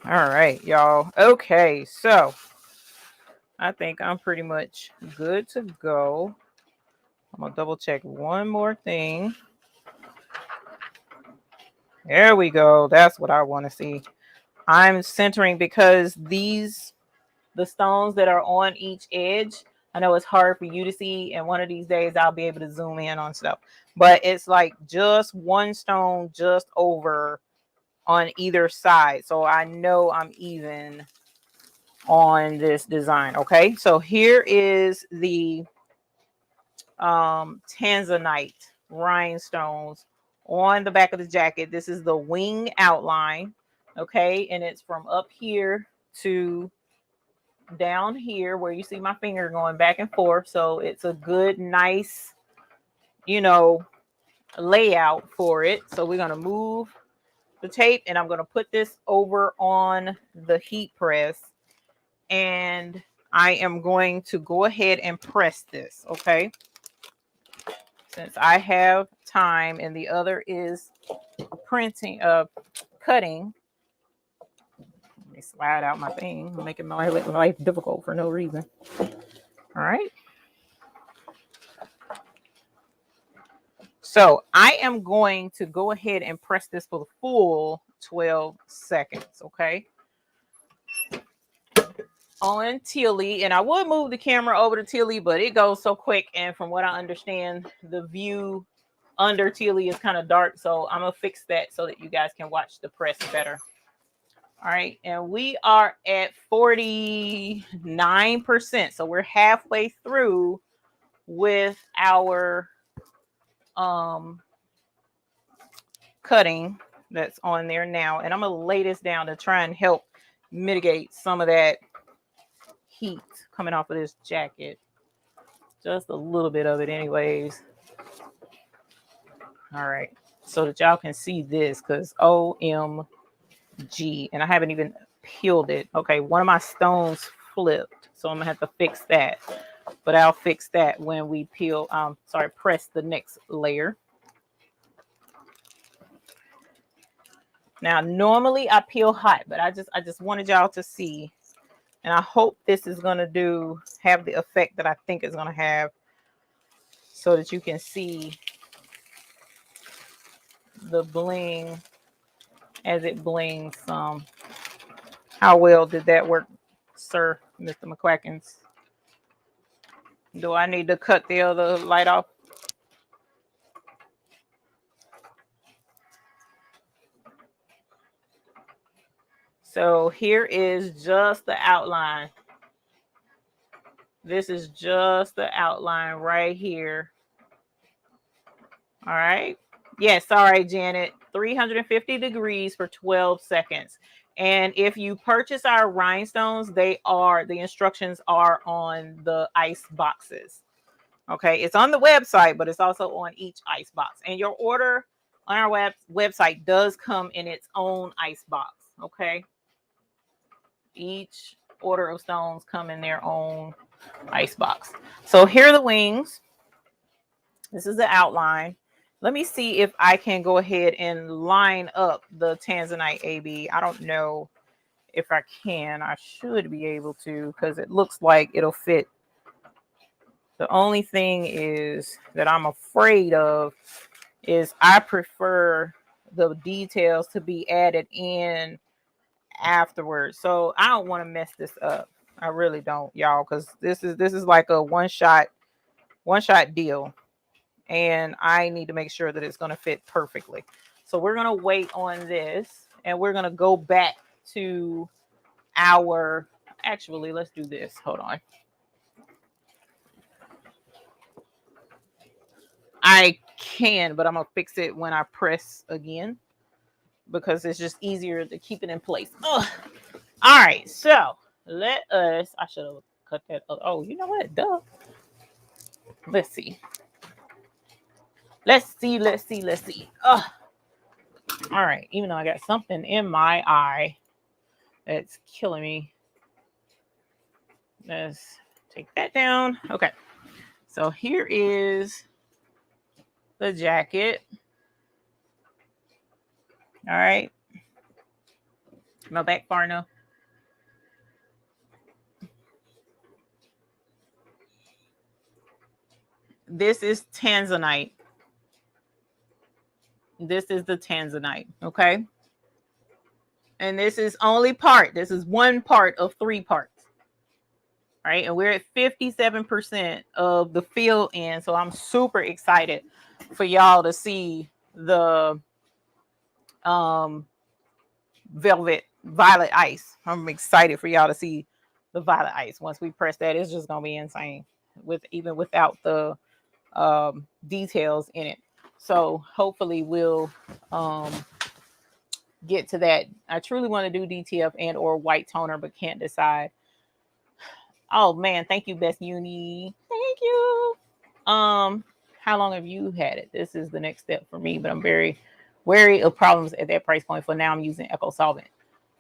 All right, y'all. Okay, so I think I'm pretty much good to go. I'm gonna double check one more thing. There we go. That's what I want to see. I'm centering, because the stones that are on each edge, I know it's hard for you to see, and one of these days I'll be able to zoom in on stuff, but it's like just one stone just over on either side, so I know I'm even on this design. Okay, so here is the tanzanite rhinestones on the back of the jacket. This is the wing outline. Okay, and it's from up here to down here where you see my finger going back and forth. So it's a good, nice, layout for it. So we're going to move the tape, and I'm going to put this over on the heat press, and I am going to go ahead and press this. Okay, since I have time, and the other is cutting. Let me slide out my thing. I'm making my life difficult for no reason. All right. So I am going to go ahead and press this for the full 12 seconds, okay? On Tilly, and I would move the camera over to Tilly, but it goes so quick, and from what I understand, the view under Tilly is kind of dark, so I'm gonna fix that so that you guys can watch the press better. All right, and we are at 49%, so we're halfway through with our cutting that's on there now, and I'm gonna lay this down to try and help mitigate some of that heat coming off of this jacket, just a little bit of it anyways. All right, so that y'all can see this, because OMG, and I haven't even peeled it. Okay, one of my stones flipped, so I'm gonna have to fix that, but I'll fix that when we peel, press the next layer. Now normally I peel hot, but I just wanted y'all to see, and I hope this is gonna have the effect that I think it's gonna have, so that you can see the bling as it blings some. How well did that work, sir, Mr. McQuackins? Do I need to cut the other light off? So here is just the outline. This is just the outline right here. All right. Yes, all right, Janet. 350 degrees for 12 seconds. And if you purchase our rhinestones, the instructions are on the ice boxes. Okay, it's on the website, but it's also on each ice box. And your order on our website does come in its own ice box. Okay. Each order of stones come in their own ice box. So here are the wings. This is the outline. Let me see if I can go ahead and line up the Tanzanite AB. I don't know if I can. I should be able to, because it looks like it'll fit. The only thing is that I'm afraid of is I prefer the details to be added in afterwards. So I don't want to mess this up. I really don't, y'all, because this is like a one shot deal, and I need to make sure that it's going to fit perfectly. So we're going to wait on this, and we're going to go back to our, actually, let's do this. Hold on. I can, but I'm going to fix it when I press again, because it's just easier to keep it in place. Ugh. All right, so let us, I should have cut that. Oh, you know what? Duh. Let's see. Let's see. Ugh. All right, even though I got something in my eye that's killing me. Let's take that down. Okay, so here is the jacket. All right. My back far enough. This is Tanzanite. This is the Tanzanite, okay? And this is only part. This is one part of 3 parts. Right? And we're at 57% of the fill in. So I'm super excited for y'all to see the violet ice. I'm excited for y'all to see the violet ice. Once we press that, it's just gonna be insane, even without the details in it. So hopefully we'll get to that. I truly want to do DTF and or white toner, but can't decide. Oh man, thank you, Best Uni. Thank you. How long have you had it? This is the next step for me, but I'm very wary of problems at that price point. For now, I'm using Eco Solvent.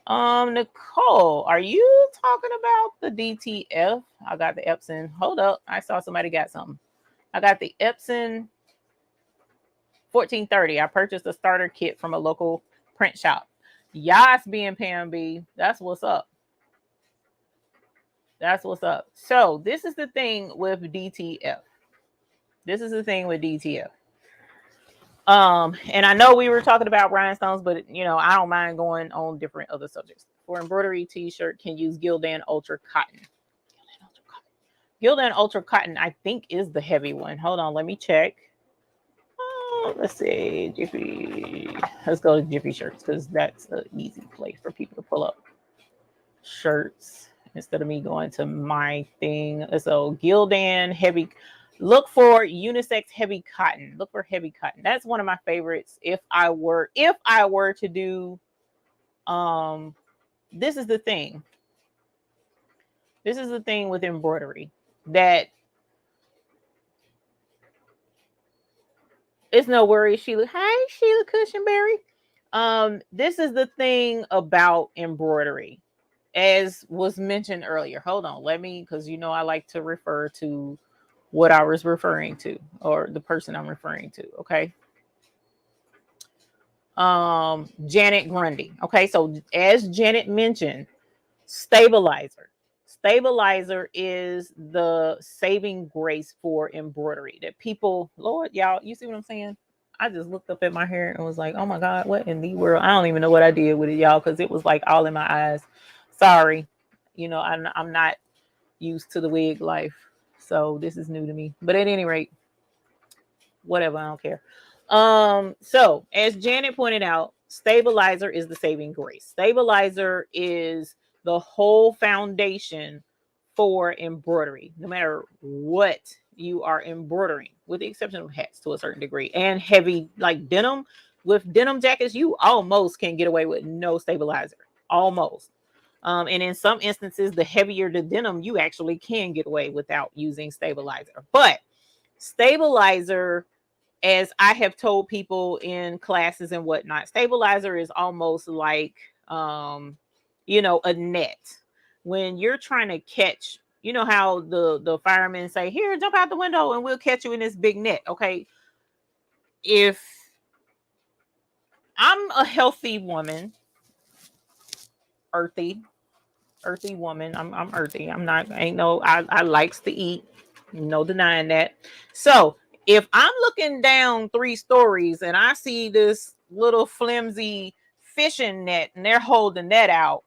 Nicole, are you talking about the DTF? I got the Epson. Hold up, I saw somebody got something. I got the Epson 1430. I purchased a starter kit from a local print shop. Yas, being Pam B. That's what's up. That's what's up. So this is the thing with DTF. And I know we were talking about rhinestones, but you know, I don't mind going on different other subjects. For embroidery t-shirt, can use Gildan Ultra Cotton. Gildan Ultra Cotton, I think, is the heavy one. Hold on, let me check. Let's see, Jiffy. Let's go to Jiffy Shirts because that's an easy place for people to pull up shirts instead of me going to my thing. So Gildan heavy. Look for unisex heavy cotton. Look for heavy cotton. That's one of my favorites. If I were to do, this is the thing. This is the thing with embroidery that it's no worry, Sheila. Hi, Sheila Cushionberry. This is the thing about embroidery, as was mentioned earlier. Hold on, let me, because you know I like to refer to what I was referring to or the person I'm referring to. Okay. Janet Grundy. Okay, so as Janet mentioned, stabilizer. Stabilizer is the saving grace for embroidery that people, Lord, y'all, you see what I'm saying? I just looked up at my hair and was like, oh my God, what in the world? I don't even know what I did with it, y'all, because it was like all in my eyes. Sorry. You know, I'm not used to the wig life. So this is new to me. But at any rate, whatever, I don't care. So as Janet pointed out, stabilizer is the saving grace. Stabilizer is the whole foundation for embroidery, no matter what you are embroidering, with the exception of hats to a certain degree, and heavy like denim. With denim jackets, you almost can get away with no stabilizer, almost. And in some instances, the heavier the denim, you actually can get away without using stabilizer. But stabilizer, as I have told people in classes and whatnot, stabilizer is almost like, you know, a net. When you're trying to catch, you know how the firemen say, here, jump out the window and we'll catch you in this big net. Okay. If I'm a healthy woman, earthy woman, I'm earthy. I'm not, ain't no, I likes to eat. No denying that. So if I'm looking down 3 stories and I see this little flimsy fishing net and they're holding that out,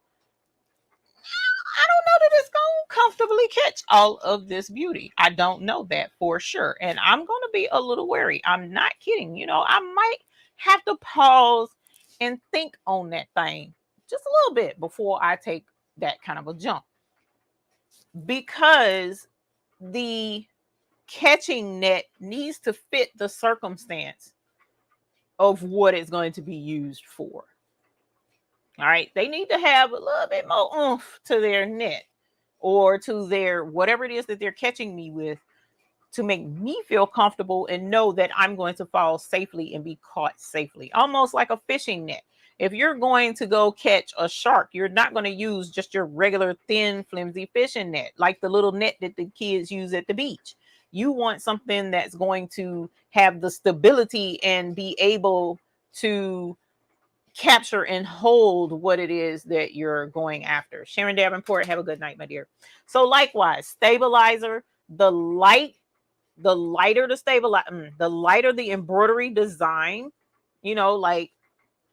I don't know that it's going to comfortably catch all of this beauty. I don't know that for sure. And I'm going to be a little wary. I'm not kidding. You know, I might have to pause and think on that thing just a little bit before I take that kind of a jump. Because the catching net needs to fit the circumstance of what it's going to be used for. All right. They need to have a little bit more oomph to their net or to their whatever it is that they're catching me with to make me feel comfortable and know that I'm going to fall safely and be caught safely. Almost like a fishing net. If you're going to go catch a shark, you're not going to use just your regular thin, flimsy fishing net, like the little net that the kids use at the beach. You want something that's going to have the stability and be able to capture and hold what it is that you're going after. Sharon Davenport, have a good night, my dear. So likewise, stabilizer, the lighter the the lighter the embroidery design, you know, like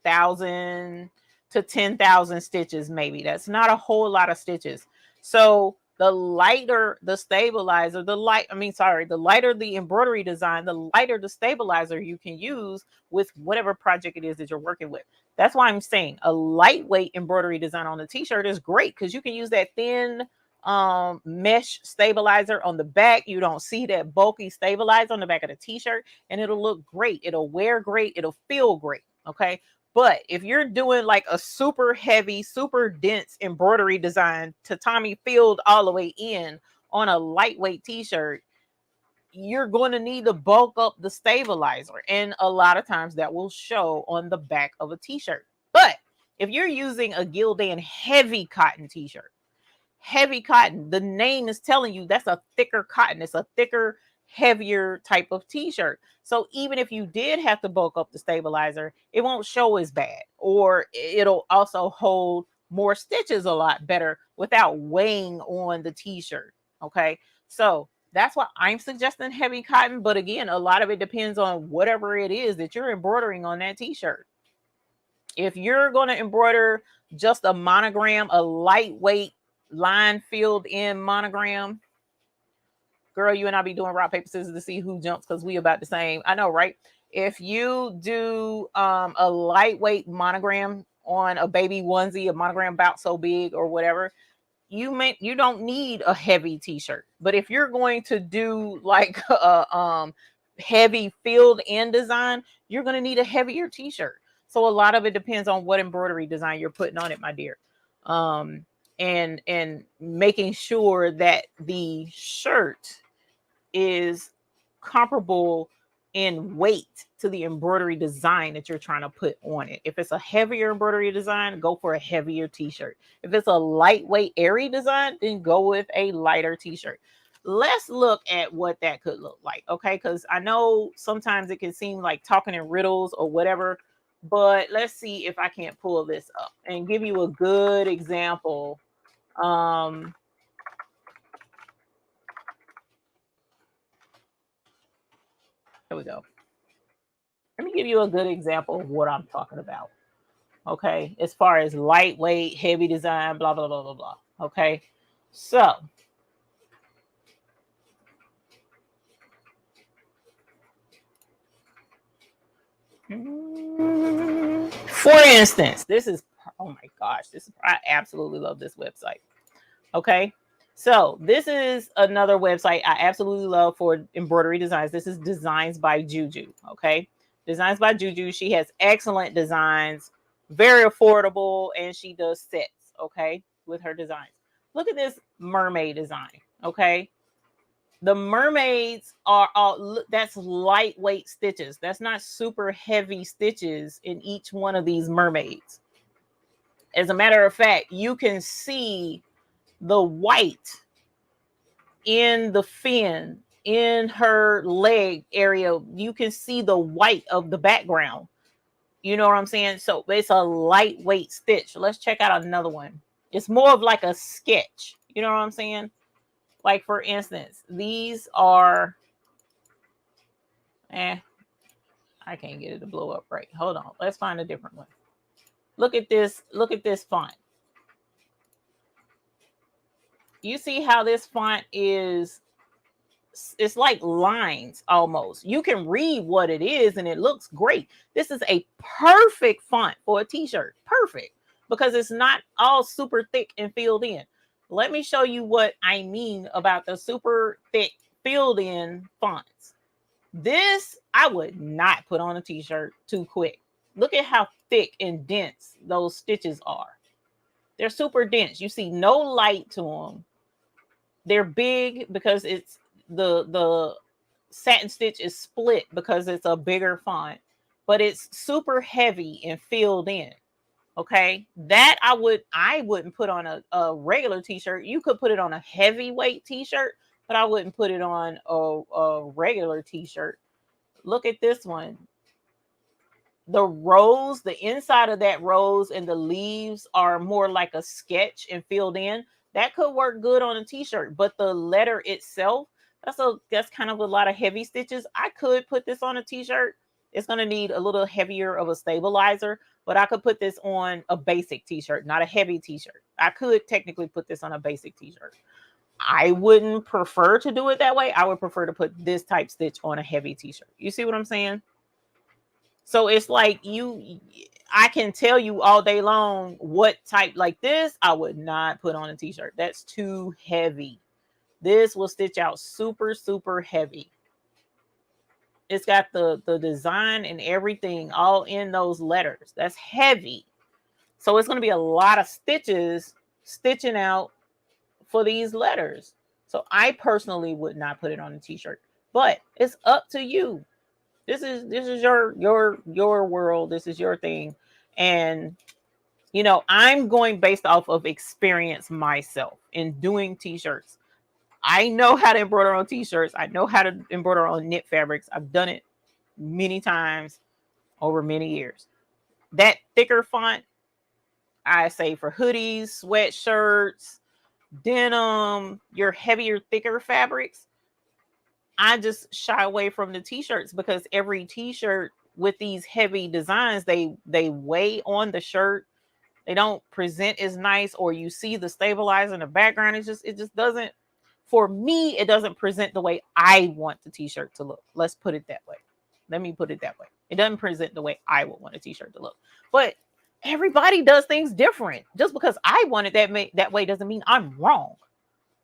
1,000 to 10,000 stitches, maybe. That's not a whole lot of stitches. So the lighter the stabilizer, the lighter the embroidery design, the lighter the stabilizer you can use with whatever project it is that you're working with. That's why I'm saying a lightweight embroidery design on the t-shirt is great because you can use that thin mesh stabilizer on the back. You don't see that bulky stabilizer on the back of the t-shirt, and it'll look great. It'll wear great. It'll feel great. Okay. But if you're doing like a super heavy, super dense embroidery design to Tommy Field all the way in on a lightweight t-shirt, you're going to need to bulk up the stabilizer. And a lot of times that will show on the back of a t-shirt. But if you're using a Gildan heavy cotton t-shirt, heavy cotton, the name is telling you that's a thicker cotton. It's a thicker, heavier type of t-shirt. So even if you did have to bulk up the stabilizer, it won't show as bad, or it'll also hold more stitches a lot better without weighing on the t-shirt. Okay. So That's why I'm suggesting heavy cotton. But again, a lot of it depends on whatever it is that you're embroidering on that t-shirt. If you're going to embroider just a monogram, a lightweight line filled in monogram, girl, you and I be doing rock, paper, scissors to see who jumps, because we about the same. I know, right? If you do a lightweight monogram on a baby onesie, a monogram about so big or whatever, you don't need a heavy t-shirt. But if you're going to do like a heavy filled in design, you're going to need a heavier t-shirt. So a lot of it depends on what embroidery design you're putting on it, my dear. And making sure that the shirt is comparable in weight to the embroidery design that you're trying to put on it. If it's a heavier embroidery design, go for a heavier t-shirt. If it's a lightweight, airy design, then go with a lighter t-shirt. Let's look at what that could look like, okay? Because I know sometimes it can seem like talking in riddles or whatever, but let's see if I can't pull this up and give you a good example. Here we go. Let me give you a good example of what I'm talking about. Okay, as far as lightweight, heavy design, blah, blah, blah, blah, blah. Okay, so for instance, this is, oh my gosh, I absolutely love this website. Okay, so this is another website I absolutely love for embroidery designs. This is Designs by Juju. Okay, Designs by Juju. She has excellent designs, very affordable, and she does sets, okay, with her designs. Look at this mermaid design, okay? The mermaids are all, that's lightweight stitches. That's not super heavy stitches in each one of these mermaids. As a matter of fact, you can see the white in the fin, in her leg area. You can see the white of the background. You know what I'm saying? So it's a lightweight stitch. Let's check out another one. It's more of like a sketch. You know what I'm saying? Like, for instance, these are, I can't get it to blow up right. Hold on. Let's find a different one. Look at this. Look at this font. You see how this font is, it's like lines almost. You can read what it is and it looks great. This is a perfect font for a t-shirt. Perfect. Because it's not all super thick and filled in. Let me show you what I mean about the super thick filled in fonts. This I would not put on a t-shirt too quick. Look at how thick and dense those stitches are. They're super dense. You see no light to them. They're big because it's the satin stitch is split because it's a bigger font, but it's super heavy and filled in. Okay, that I wouldn't put on a regular t-shirt. You could put it on a heavyweight t-shirt, but I wouldn't put it on a regular t-shirt. Look at this one. The rose, the inside of that rose and the leaves are more like a sketch and filled in. That could work good on a t-shirt, but the letter itself, that's kind of a lot of heavy stitches. I could put this on a t-shirt. It's going to need a little heavier of a stabilizer, but I could put this on a basic t-shirt, not a heavy t-shirt. I could technically put this on a basic t-shirt. I wouldn't prefer to do it that way. I would prefer to put this type stitch on a heavy t-shirt. You see what I'm saying? So it's like I can tell you all day long what type, like this, I would not put on a t-shirt. That's too heavy. This will stitch out super, super heavy. It's got the design and everything all in those letters. That's heavy. So it's going to be a lot of stitches stitching out for these letters. So I personally would not put it on a t-shirt, but it's up to you. This is your world. This is your thing. And you know, I'm going based off of experience myself in doing t-shirts. I know how to embroider on t-shirts. I know how to embroider on knit fabrics. I've done it many times over many years. That thicker font, I say for hoodies, sweatshirts, denim, your heavier, thicker fabrics, I just shy away from the t-shirts because every t-shirt with these heavy designs, they weigh on the shirt. They don't present as nice, or you see the stabilizer in the background. It just doesn't, for me, it doesn't present the way I want the t-shirt to look. Let's put it that way. Let me put it that way. It doesn't present the way I would want a t-shirt to look. But everybody does things different. Just because I want it that way doesn't mean I'm wrong.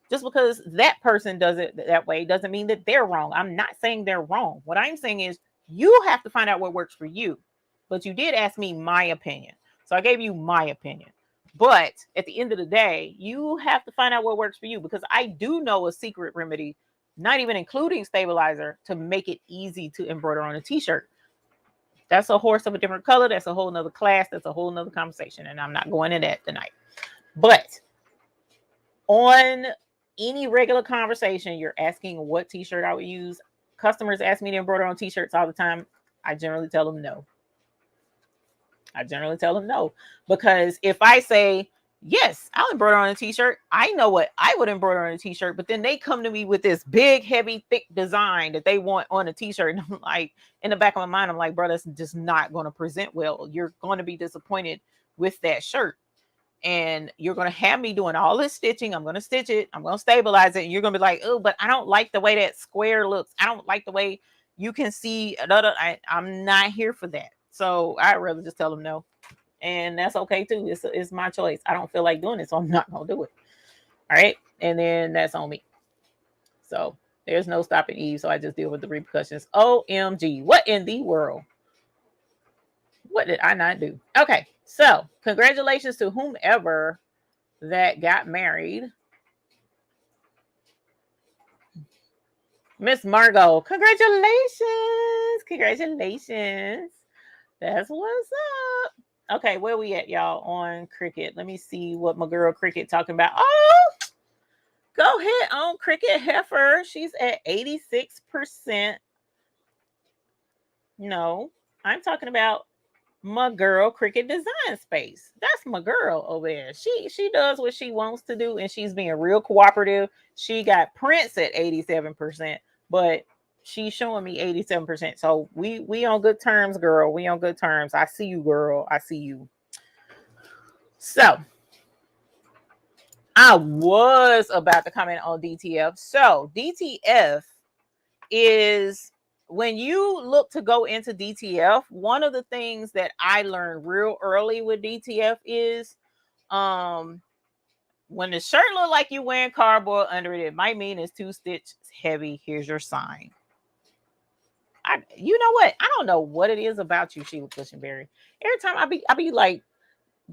Just because that person does it that way doesn't mean that they're wrong. I'm not saying they're wrong. What I'm saying is you have to find out what works for you. But you did ask me my opinion. So I gave you my opinion. But at the end of the day, you have to find out what works for you, because I do know a secret remedy, not even including stabilizer, to make it easy to embroider on a t-shirt. That's a horse of a different color. That's a whole nother class. That's a whole nother conversation. And I'm not going into that tonight. But on any regular conversation, you're asking what t-shirt I would use. Customers ask me to embroider on t-shirts all the time. I generally tell them no. Because if I say, yes, I'll embroider on a t-shirt, I know what I would embroider on a t-shirt, but then they come to me with this big, heavy, thick design that they want on a t-shirt. And I'm like, in the back of my mind, I'm like, bro, that's just not going to present well. You're going to be disappointed with that shirt. And you're going to have me doing all this stitching. I'm going to stitch it. I'm going to stabilize it. And you're going to be like, oh, but I don't like the way that square looks. I don't like the way you can see. I'm not here for that. So I'd rather just tell them no. And that's okay too. It's my choice. I don't feel like doing it, so I'm not going to do it. All right. And then that's on me. So there's no stopping Eve. So I just deal with the repercussions. OMG. What in the world? What did I not do? Okay. So congratulations to whomever that got married. Miss Margot. Congratulations. That's what's up. Okay, where we at, y'all? On Cricut. Let me see what my girl Cricut talking about. Oh, go ahead on Cricut Heifer. She's at 86%. No, I'm talking about my girl Cricut Design Space. That's my girl over there. She does what she wants to do, and she's being real cooperative. She got prints at 87%, but she's showing me 87%. So we on good terms, girl. We on good terms. I see you, girl. I see you. So I was about to comment on DTF. So DTF is, when you look to go into DTF, one of the things that I learned real early with DTF is when the shirt look like you wearing cardboard under it, it might mean it's 2 stitches heavy. Here's your sign. You know what? I don't know what it is about you, Sheila Cushenberry. Every time I be like,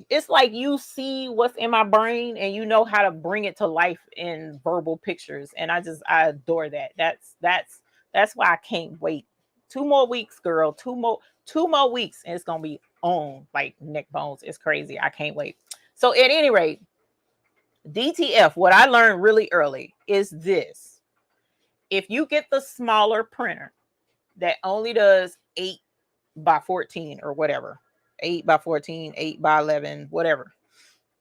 it's like you see what's in my brain and you know how to bring it to life in verbal pictures. And I adore that. That's why I can't wait. 2 more weeks, girl. 2 more weeks, and it's gonna be on like neck bones. It's crazy. I can't wait. So at any rate, DTF, what I learned really early is this. If you get the smaller printer that only does 8 by 14 or whatever, 8 by 14, 8 by 11, whatever.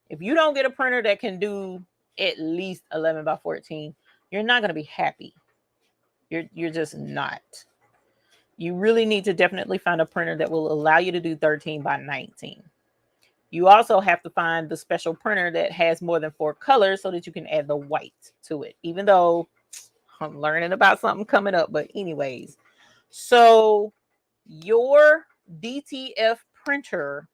If you don't get a printer that can do at least 11 by 14, you're not going to be happy. You're just not. You really need to definitely find a printer that will allow you to do 13 by 19. You also have to find the special printer that has more than 4 colors so that you can add the white to it, even though I'm learning about something coming up. But anyways, so your DTF printer,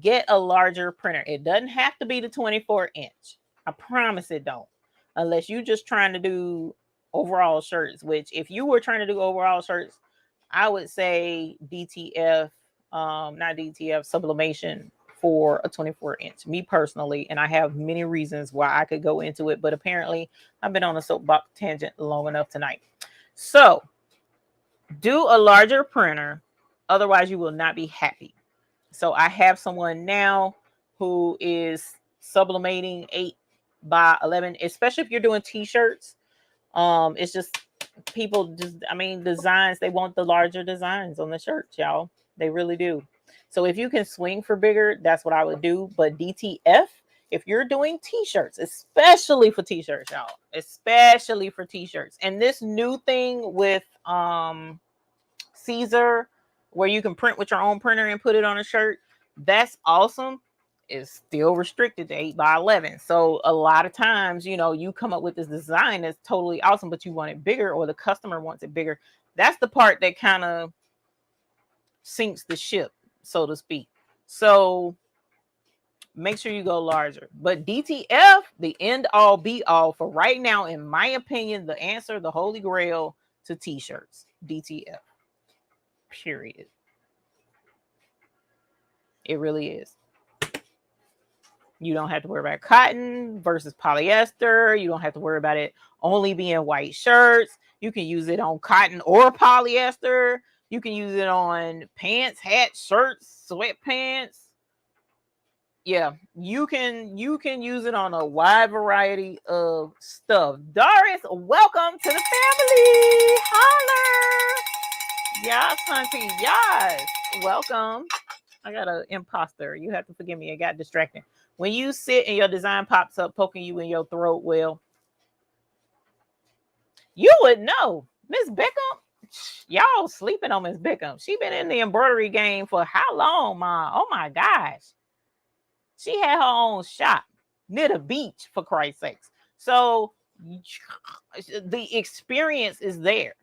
get a larger printer. It doesn't have to be the 24-inch. I promise it don't. Unless you're just trying to do overall shirts, which if you were trying to do overall shirts, I would say DTF, not DTF, sublimation for a 24-inch. Me personally, and I have many reasons why I could go into it, but apparently I've been on a soapbox tangent long enough tonight. So do a larger printer, otherwise you will not be happy. So I have someone now who is sublimating 8 by 11, especially if you're doing t-shirts. It's just people designs, they want the larger designs on the shirts, y'all. They really do. So if you can swing for bigger, that's what I would do. But DTF if you're doing t-shirts, especially for t-shirts, y'all, especially for t-shirts, and this new thing with Caesar, where you can print with your own printer and put it on a shirt, that's awesome. It's still restricted to 8x11. So a lot of times, you know, you come up with this design that's totally awesome, but you want it bigger, or the customer wants it bigger. That's the part that kind of sinks the ship, so to speak. So make sure you go larger. But DTF, the end all be all for right now, in my opinion, the answer, the holy grail to t-shirts, DTF. Period. It really is. You don't have to worry about cotton versus polyester. You don't have to worry about it only being white shirts. You can use it on cotton or polyester. You can use it on pants, hats, shirts, sweatpants. Yeah, you can use it on a wide variety of stuff. Doris, welcome to the family. Holler. Yes, hunty. Yes. Welcome. I got an imposter. You have to forgive me. I got distracted. When you sit and your design pops up poking you in your throat, well, you would know. Miss Beckham, y'all sleeping on Miss Beckham. She been in the embroidery game for how long, Ma? Oh my gosh. She had her own shop near the beach, for Christ's sakes. So the experience is there.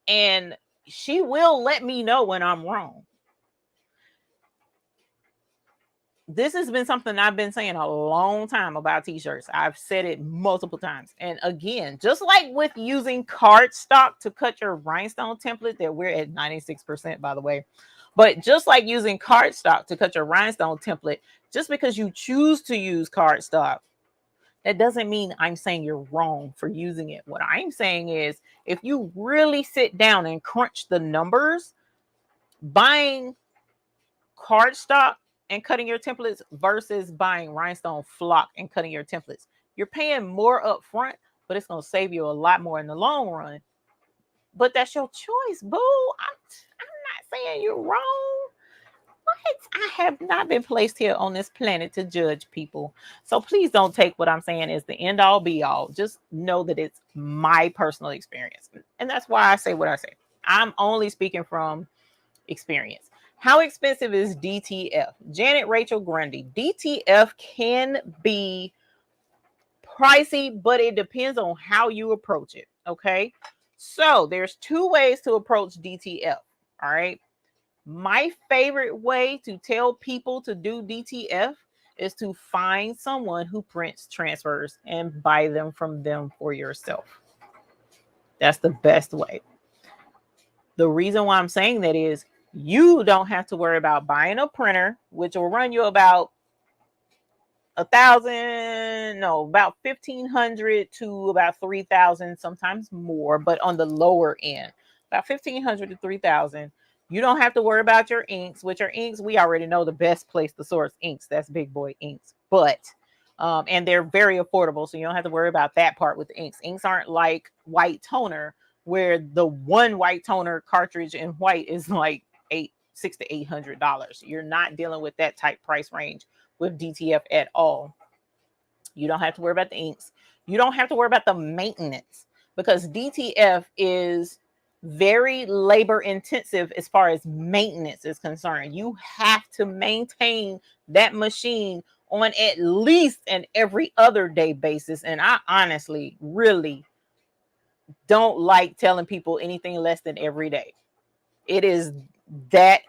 And she will let me know when I'm wrong. This has been something I've been saying a long time about t-shirts. I've said it multiple times. And again, just like with using cardstock to cut your rhinestone template, that we're at 96%, by the way. But just like using cardstock to cut your rhinestone template, just because you choose to use cardstock, that doesn't mean I'm saying you're wrong for using it. What I'm saying is, if you really sit down and crunch the numbers, buying cardstock and cutting your templates versus buying rhinestone flock and cutting your templates, you're paying more up front, but it's going to save you a lot more in the long run. But that's your choice, boo. I'm not saying you're wrong. But I have not been placed here on this planet to judge people. So please don't take what I'm saying as the end all be all. Just know that it's my personal experience. And that's why I say what I say. I'm only speaking from experience. How expensive is DTF? Janet Rachel Grundy. DTF can be pricey, but it depends on how you approach it. Okay. So there's two ways to approach DTF. All right. My favorite way to tell people to do DTF is to find someone who prints transfers and buy them from them for yourself. That's the best way. The reason why I'm saying that is you don't have to worry about buying a printer, which will run you about about $1,500 to about $3,000, sometimes more, but on the lower end, about $1,500 to $3,000. You don't have to worry about your inks. With your inks, we already know the best place to source inks. That's Big Boy Inks. But and they're very affordable, so you don't have to worry about that part with the inks. Inks aren't like white toner, where the one white toner cartridge in white is like $600 to $800. You're not dealing with that type price range with DTF at all. You don't have to worry about the inks. You don't have to worry about the maintenance, because DTF is very labor intensive as far as maintenance is concerned. You have to maintain that machine on at least an every other day basis. And I honestly really don't like telling people anything less than every day. It is that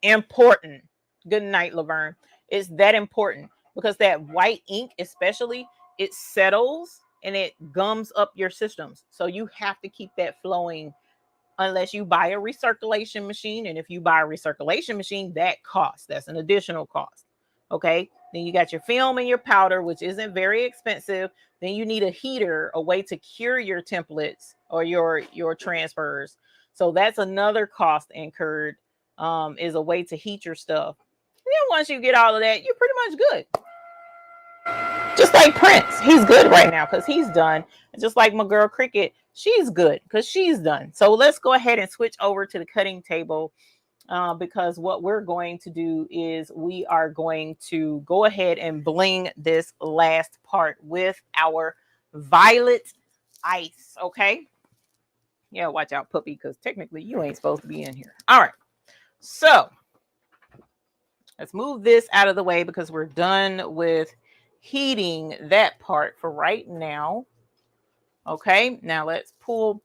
important. Good night, Laverne. It's that important, because that white ink, especially, it settles and it gums up your systems. So you have to keep that flowing unless you buy a recirculation machine. And if you buy a recirculation machine, that costs. That's an additional cost. Okay. Then you got your film and your powder, which isn't very expensive. Then you need a heater, a way to cure your templates or your transfers. So that's another cost incurred, is a way to heat your stuff. And then once you get all of that, you're pretty much good. Just like Prince, he's good right now because he's done. And just like my girl Cricut, she's good because she's done. So let's go ahead and switch over to the cutting table. because what we're going to do is we are going to go ahead and bling this last part with our violet ice. Okay. Yeah, watch out, puppy, because technically you ain't supposed to be in here. All right. So let's move this out of the way because we're done with heating that part for right now. Okay. Now let's pull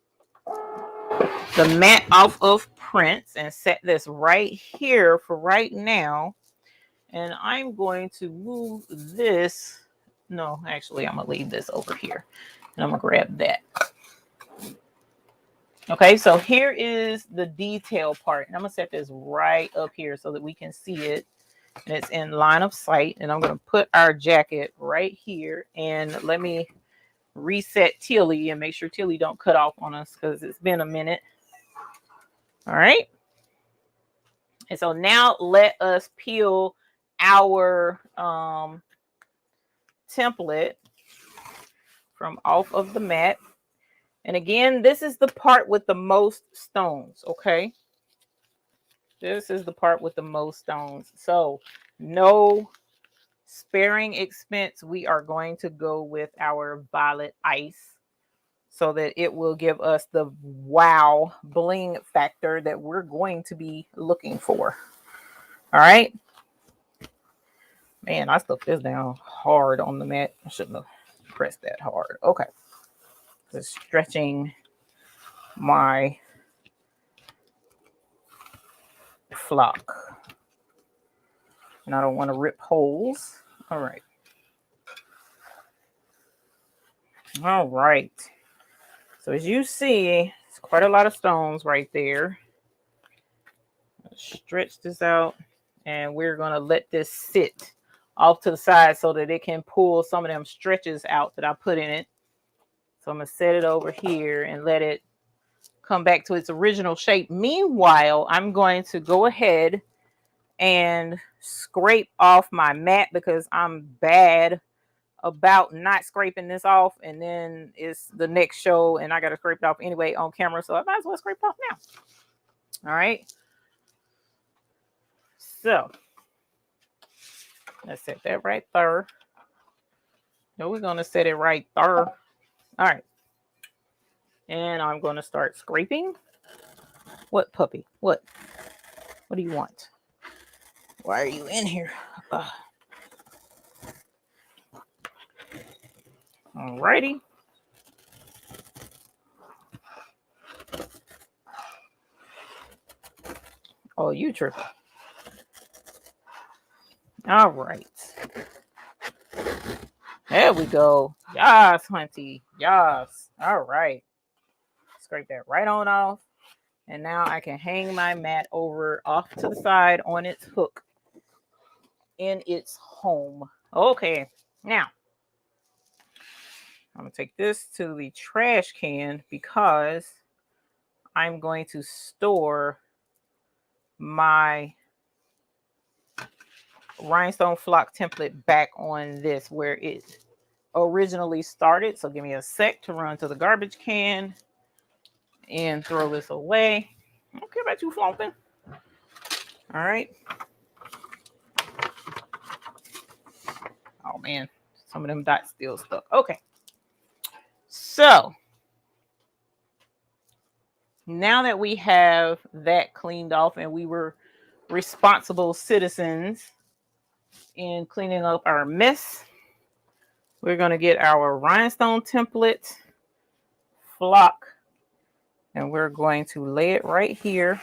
the mat off of prints and set this right here for right now. And I'm going to move this. No, actually, I'm going to leave this over here. And I'm going to grab that. Okay, so here is the detail part. And I'm going to set this right up here so that we can see it. And it's in line of sight. And I'm going to put our jacket right here. And let me reset Tilly and make sure Tilly don't cut off on us because it's been a minute. All right. And so now let us peel our template from off of the mat. And again, this is the part with the most stones, okay? This is the part with the most stones. So no sparing expense. We are going to go with our violet ice so that it will give us the wow bling factor that we're going to be looking for. All right. Man, I stuck this down hard on the mat. I shouldn't have pressed that hard. Okay. Just stretching my flock. And I don't want to rip holes. All right. All right. So as you see, it's quite a lot of stones right there. Stretch this out. And we're going to let this sit off to the side so that it can pull some of them stretches out that I put in it. So I'm going to set it over here and let it come back to its original shape. Meanwhile, I'm going to go ahead and scrape off my mat because I'm bad about not scraping this off. And then it's the next show and I got to scrape it off anyway on camera. So I might as well scrape it off now. All right. So let's set that right there. No, we're going to set it right there. All right. And I'm going to start scraping. What, puppy? What? What do you want? Why are you in here? Alrighty. Oh, you tripping. All right. There we go. Yes, hunty. Yes. All right. Scrape that right on off. And now I can hang my mat over off to the side on its hook in its home. Okay. Now, I'm going to take this to the trash can because I'm going to store my rhinestone flock template back on this where it originally started. So give me a sec to run to the garbage can and throw this away. I don't care about you flomping. All right. Oh man, some of them dots still stuck. Okay. So now that we have that cleaned off and we were responsible citizens in cleaning up our mess, we're going to get our rhinestone template flock and we're going to lay it right here.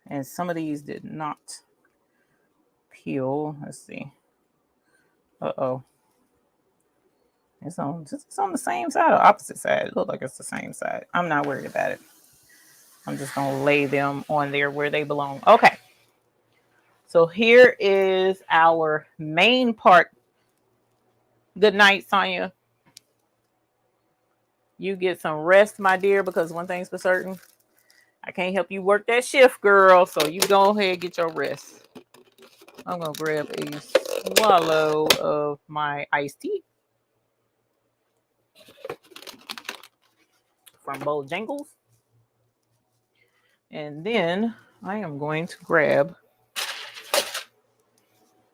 And some of these did not peel. Let's see. Uh-oh. It's on the same side or opposite side. It looks like it's the same side. I'm not worried about it. I'm just going to lay them on there where they belong. Okay. So here is our main part. Good night, Sonia. You get some rest, my dear, because one thing's for certain. I can't help you work that shift, girl. So you go ahead and get your rest. I'm going to grab a swallow of my iced tea from Bojangles. And then I am going to grab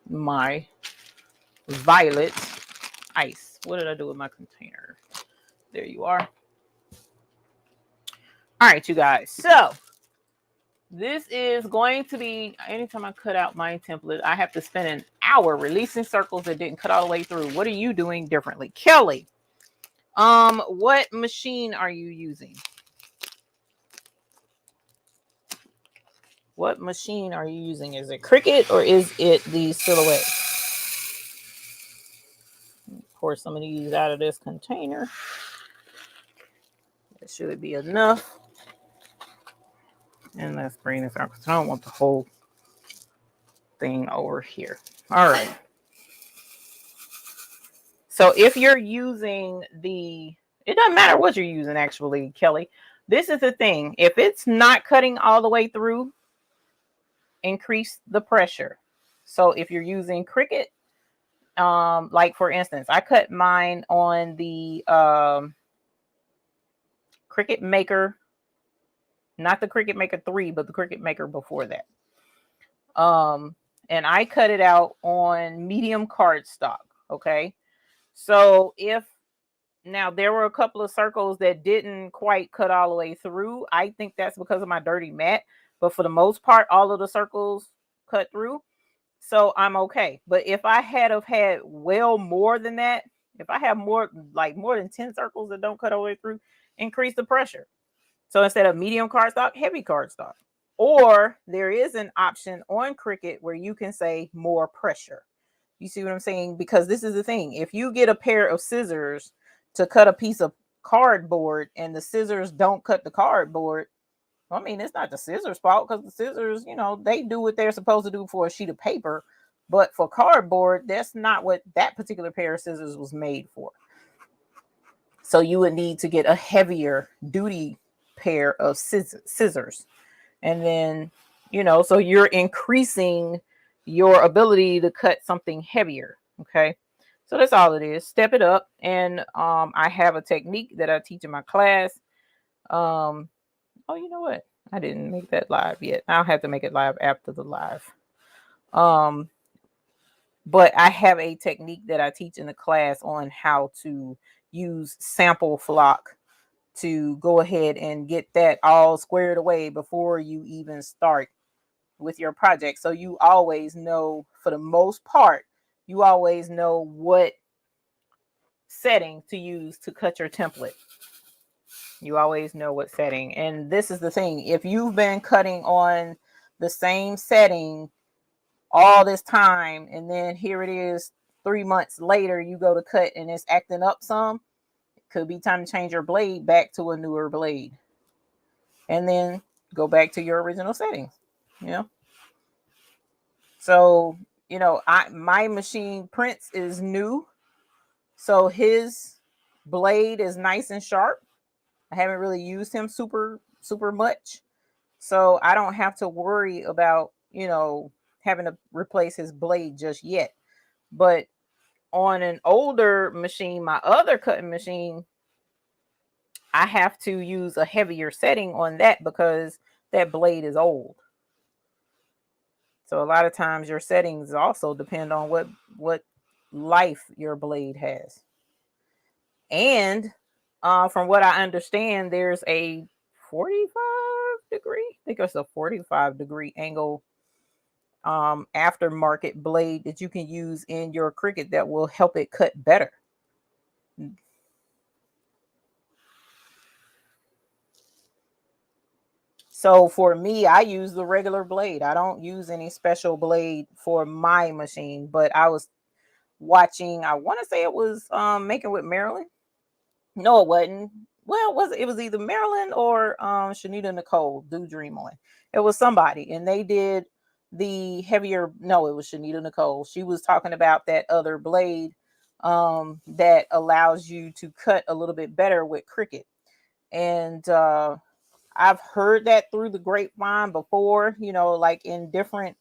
my violet ice. What did I do with my container? There you are. All right, you guys. So this is going to be, anytime I cut out my template, I have to spend an hour releasing circles that didn't cut all the way through. What are you doing differently? Kelly, what machine are you using? What machine are you using? Is it Cricut or is it the Silhouette? Pour some of these out of this container. That should be enough. And let's bring this out because I don't want the whole thing over here. All right. So if you're using it doesn't matter what you're using actually, Kelly. This is the thing. If it's not cutting all the way through, increase the pressure. So if you're using Cricut, like for instance, I cut mine on the Cricut Maker, not the Cricut Maker 3, but the Cricut Maker before that. And I cut it out on medium cardstock. Okay. So now there were a couple of circles that didn't quite cut all the way through. I think that's because of my dirty mat, but for the most part, all of the circles cut through. So I'm okay. But if I had well more than that, if I have more than 10 circles that don't cut all the way through, increase the pressure. So instead of medium cardstock, heavy cardstock. Or there is an option on Cricut where you can say more pressure. You see what I'm saying? Because this is the thing. If you get a pair of scissors to cut a piece of cardboard and the scissors don't cut the cardboard, I mean, it's not the scissors' fault because the scissors, they do what they're supposed to do for a sheet of paper. But for cardboard, that's not what that particular pair of scissors was made for. So you would need to get a heavier duty pair of scissors. And then, so you're increasing your ability to cut something heavier. Okay. So that's all it is. Step it up. And I have a technique that I teach in my class. Oh, you know what? I didn't make that live yet. I'll have to make it live after the live. But I have a technique that I teach in the class on how to use sample flock to go ahead and get that all squared away before you even start with your project. So you always know, for the most part, you always know what setting to use to cut your template. You always know what setting. And this is the thing. If you've been cutting on the same setting all this time, and then here it is 3 months later, you go to cut and it's acting up some, it could be time to change your blade back to a newer blade. And then go back to your original settings. So, my machine Prince is new. So his blade is nice and sharp. I haven't really used him super much. So I don't have to worry about, having to replace his blade just yet. But on an older machine, my other cutting machine, I have to use a heavier setting on that because that blade is old. So a lot of times your settings also depend on what life your blade has. And from what I understand, there's a 45 degree, I think it's a 45 degree angle aftermarket blade that you can use in your Cricut that will help it cut better. So for me, I use the regular blade. I don't use any special blade for my machine, but I was watching, I want to say it was Making with Marilyn. No, it wasn't. Well, it was either Marilyn or Shanita Nicole, Do Dream On. It was somebody, and they did the heavier. No, it was Shanita Nicole. She was talking about that other blade that allows you to cut a little bit better with Cricut. And I've heard that through the grapevine before, like in different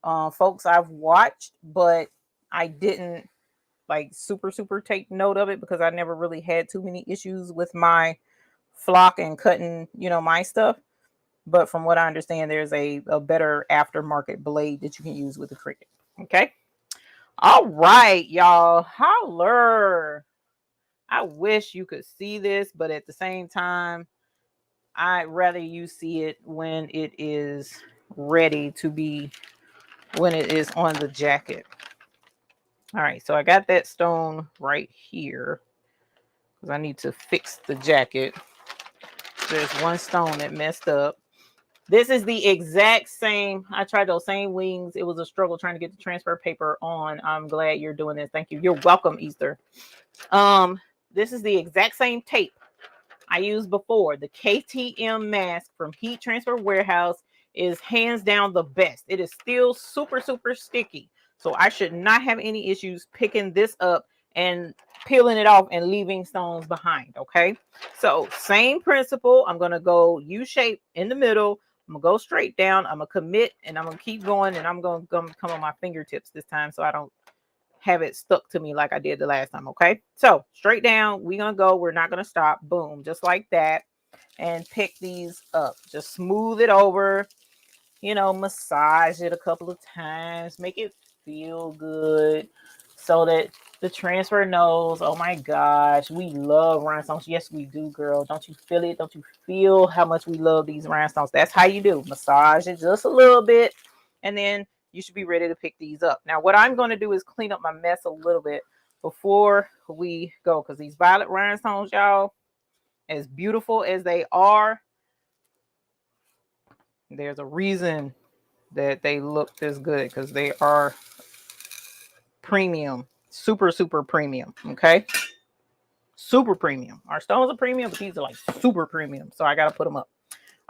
folks I've watched, but I didn't like super take note of it because I never really had too many issues with my flock and cutting, my stuff. But from what I understand, there's a better aftermarket blade that you can use with the Cricut. Okay. All right, y'all. Holler. I wish you could see this, but at the same time, I'd rather you see it when it is ready to be, when it is on the jacket. All right, so I got that stone right here because I need to fix the jacket. There's one stone that messed up. This is the exact same. I tried those same wings. It was a struggle trying to get the transfer paper on. I'm glad you're doing this. Thank you. You're welcome, Easter. This is the exact same tape I used before. The KTM mask from Heat Transfer Warehouse is hands down the best. It is still super, super sticky. So I should not have any issues picking this up and peeling it off and leaving stones behind. Okay. So same principle. I'm going to go U-shape in the middle. I'm going to go straight down. I'm going to commit and I'm going to keep going, and I'm going to come on my fingertips this time so I don't have it stuck to me like I did the last time. Okay, so straight down, we're gonna go. We're not gonna stop. Boom, just like that. And pick these up. Just smooth it over, you know, massage it a couple of times, make it feel good so that the transfer knows, oh my gosh, we love rhinestones. Yes, we do, girl. Don't you feel it? Don't you feel how much we love these rhinestones? That's how you do. Massage it just a little bit, and then you should be ready to pick these up. Now, what I'm going to do is clean up my mess a little bit before we go, because these violet rhinestones, y'all, as beautiful as they are, there's a reason that they look this good, because they are premium, super, super premium. Okay. Super premium. Our stones are premium, but these are like super premium. So I got to put them up.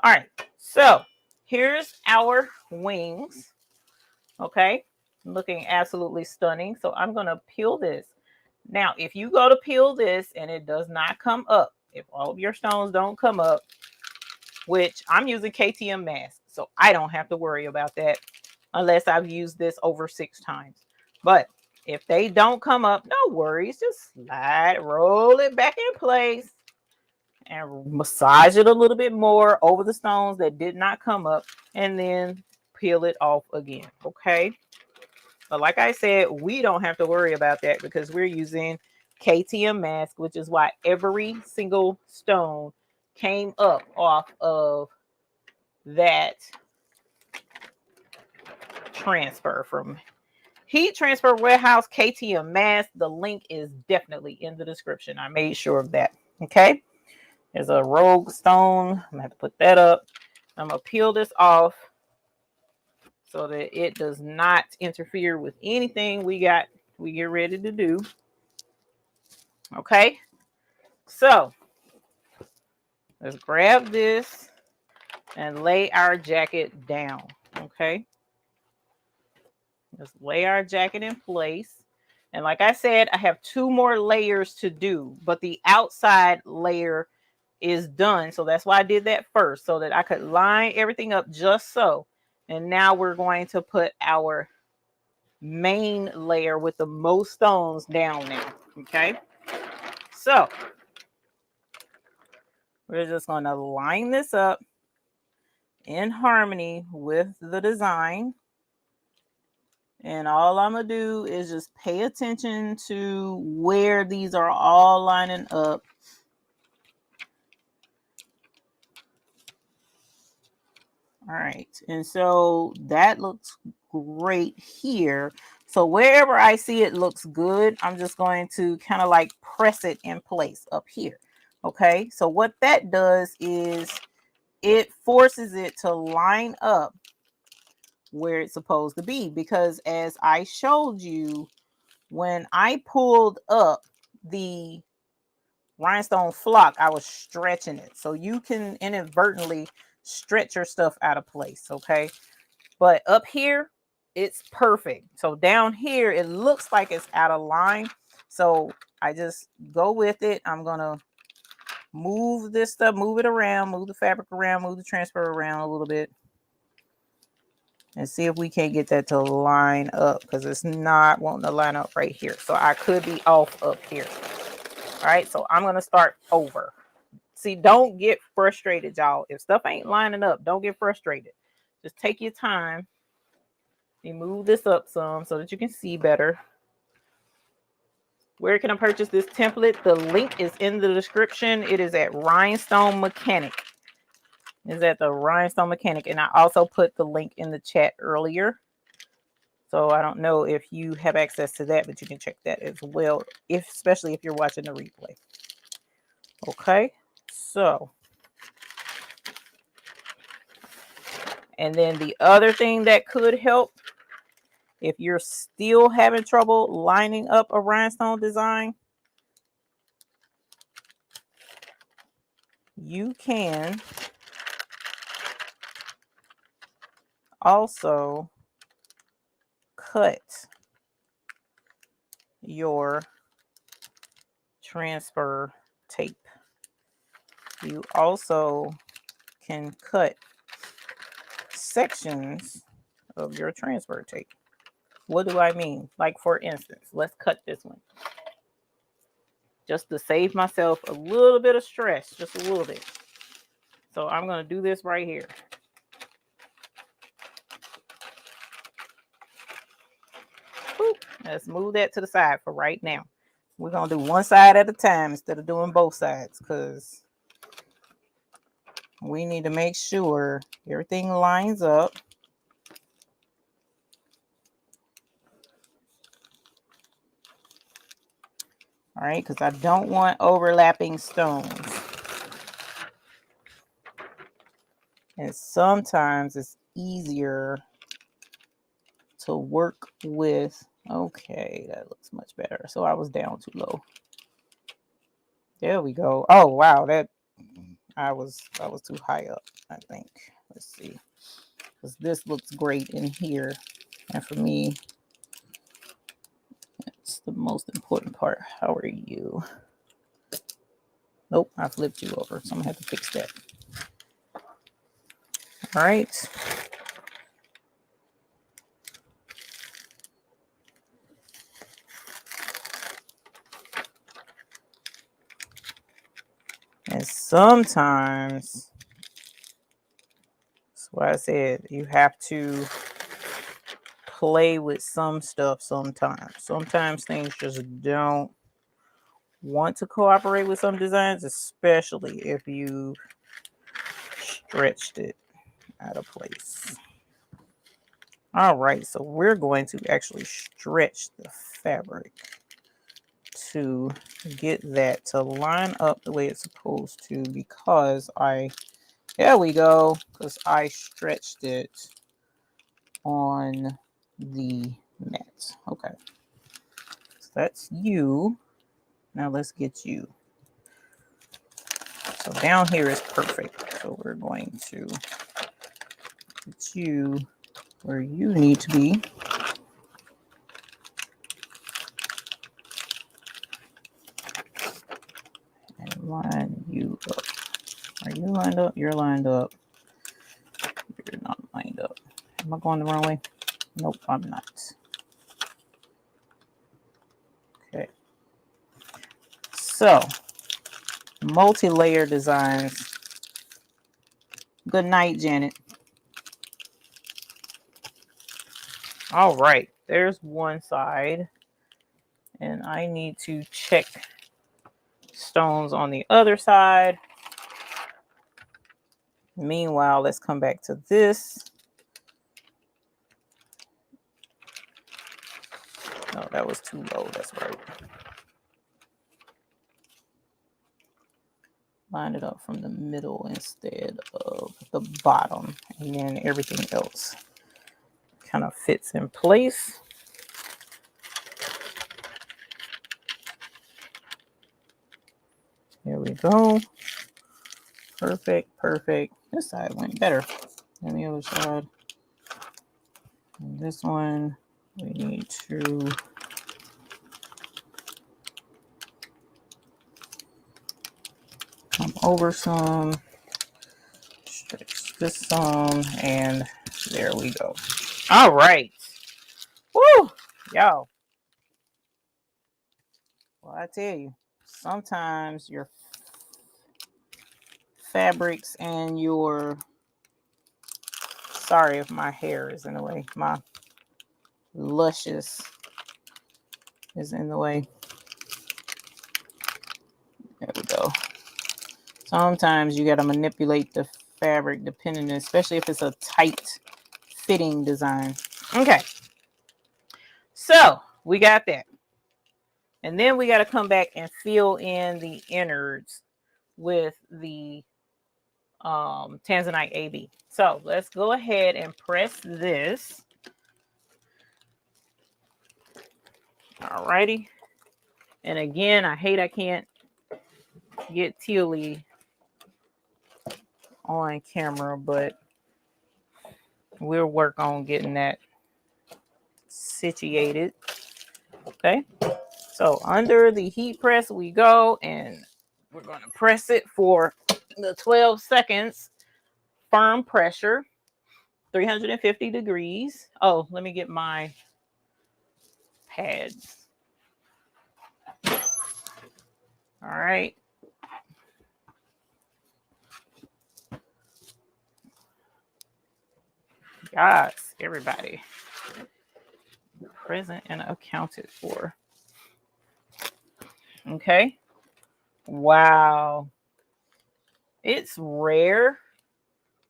All right. So here's our wings. Okay. Looking absolutely stunning. So I'm going to peel this. Now, if you go to peel this and it does not come up, if all of your stones don't come up, which I'm using KTM mask, so I don't have to worry about that unless I've used this over 6 times. But if they don't come up, no worries. Just slide, roll it back in place and massage it a little bit more over the stones that did not come up, and then peel it off again. Okay. But like I said, we don't have to worry about that because we're using KTM mask, which is why every single stone came up off of that transfer from Heat Transfer Warehouse KTM mask. The link is definitely in the description. I made sure of that. Okay. There's a rogue stone. I'm going to have to put that up. I'm going to peel this off so that it does not interfere with anything we get ready to do. Okay. So let's grab this and lay our jacket down. Okay. Just lay our jacket in place. And like I said, I have 2 more layers to do, but the outside layer is done. So that's why I did that first, so that I could line everything up just so. And now we're going to put our main layer with the most stones down now. Okay. So we're just going to line this up in harmony with the design. And all I'm going to do is just pay attention to where these are all lining up. All right. And so that looks great here. So wherever I see it looks good, I'm just going to kind of like press it in place up here. Okay. So what that does is it forces it to line up where it's supposed to be, because as I showed you, when I pulled up the rhinestone flock, I was stretching it. So you can inadvertently stretch your stuff out of place. Okay. But up here, it's perfect. So down here, it looks like it's out of line. So I just go with it. I'm going to move this stuff, move it around, move the fabric around, move the transfer around a little bit. And see if we can't get that to line up, because it's not wanting to line up right here. So I could be off up here. All right, so I'm going to start over. see, don't get frustrated, y'all. If stuff ain't lining up, don't get frustrated. Just take your time. You move this up some so that you can see better. Where can I purchase this template? The link is in the description. It is at Rhinestone Mechanic. It's at the Rhinestone Mechanic. And I also put the link in the chat earlier. So I don't know if you have access to that, but you can check that as well, especially if you're watching the replay. Okay, so. And then the other thing that could help, if you're still having trouble lining up a rhinestone design, you can also cut your transfer tape. You also can cut sections of your transfer tape. What do I mean? Like, for instance, let's cut this one. Just to save myself a little bit of stress, just a little bit. So I'm going to do this right here. Boop. Let's move that to the side for right now. We're going to do one side at a time instead of doing both sides, because we need to make sure everything lines up. All right, because I don't want overlapping stones. And sometimes it's easier to work with. Okay, that looks much better. So I was down too low. There we go. Oh wow, that I was too high up, I think. Let's see. Because this looks great in here. And for me, it's the most important part. How are you? Nope, I flipped you over. So I'm gonna have to fix that. All right. And sometimes, that's why I said you have to play with some stuff sometimes. Sometimes things just don't want to cooperate with some designs, especially if you stretched it out of place. All right, so we're going to actually stretch the fabric to get that to line up the way it's supposed to, because there we go, because I stretched it on the mat. Okay, so that's you. Now let's get you. So down here is perfect. So we're going to get you where you need to be. And line you up. Are you lined up? You're lined up. You're not lined up. Am I going the wrong way? Nope, I'm not. Okay. So, multi-layer designs. Good night, Janet. All right, there's one side. And I need to check stones on the other side. Meanwhile, let's come back to this. No, that was too low. That's right. Line it up from the middle instead of the bottom. And then everything else kind of fits in place. Here we go. Perfect, perfect. This side went better than the other side. And this one, we need to come over some, stretch this some, and there we go. All right. Woo! Y'all. Well, I tell you, sometimes your fabrics and your, sorry if my hair is in the way, my luscious is in the way. There we go. Sometimes you got to manipulate the fabric depending, especially if it's a tight fitting design. Okay. So we got that. And then we got to come back and fill in the innards with the Tanzanite AB. So let's go ahead and press this. Alrighty. And again, I can't get Tealy on camera, but we'll work on getting that situated. Okay. So under the heat press we go, and we're going to press it for the 12 seconds. Firm pressure, 350 degrees. Oh, let me get my pads. All right. Yes, everybody present and accounted for. Okay. Wow. It's rare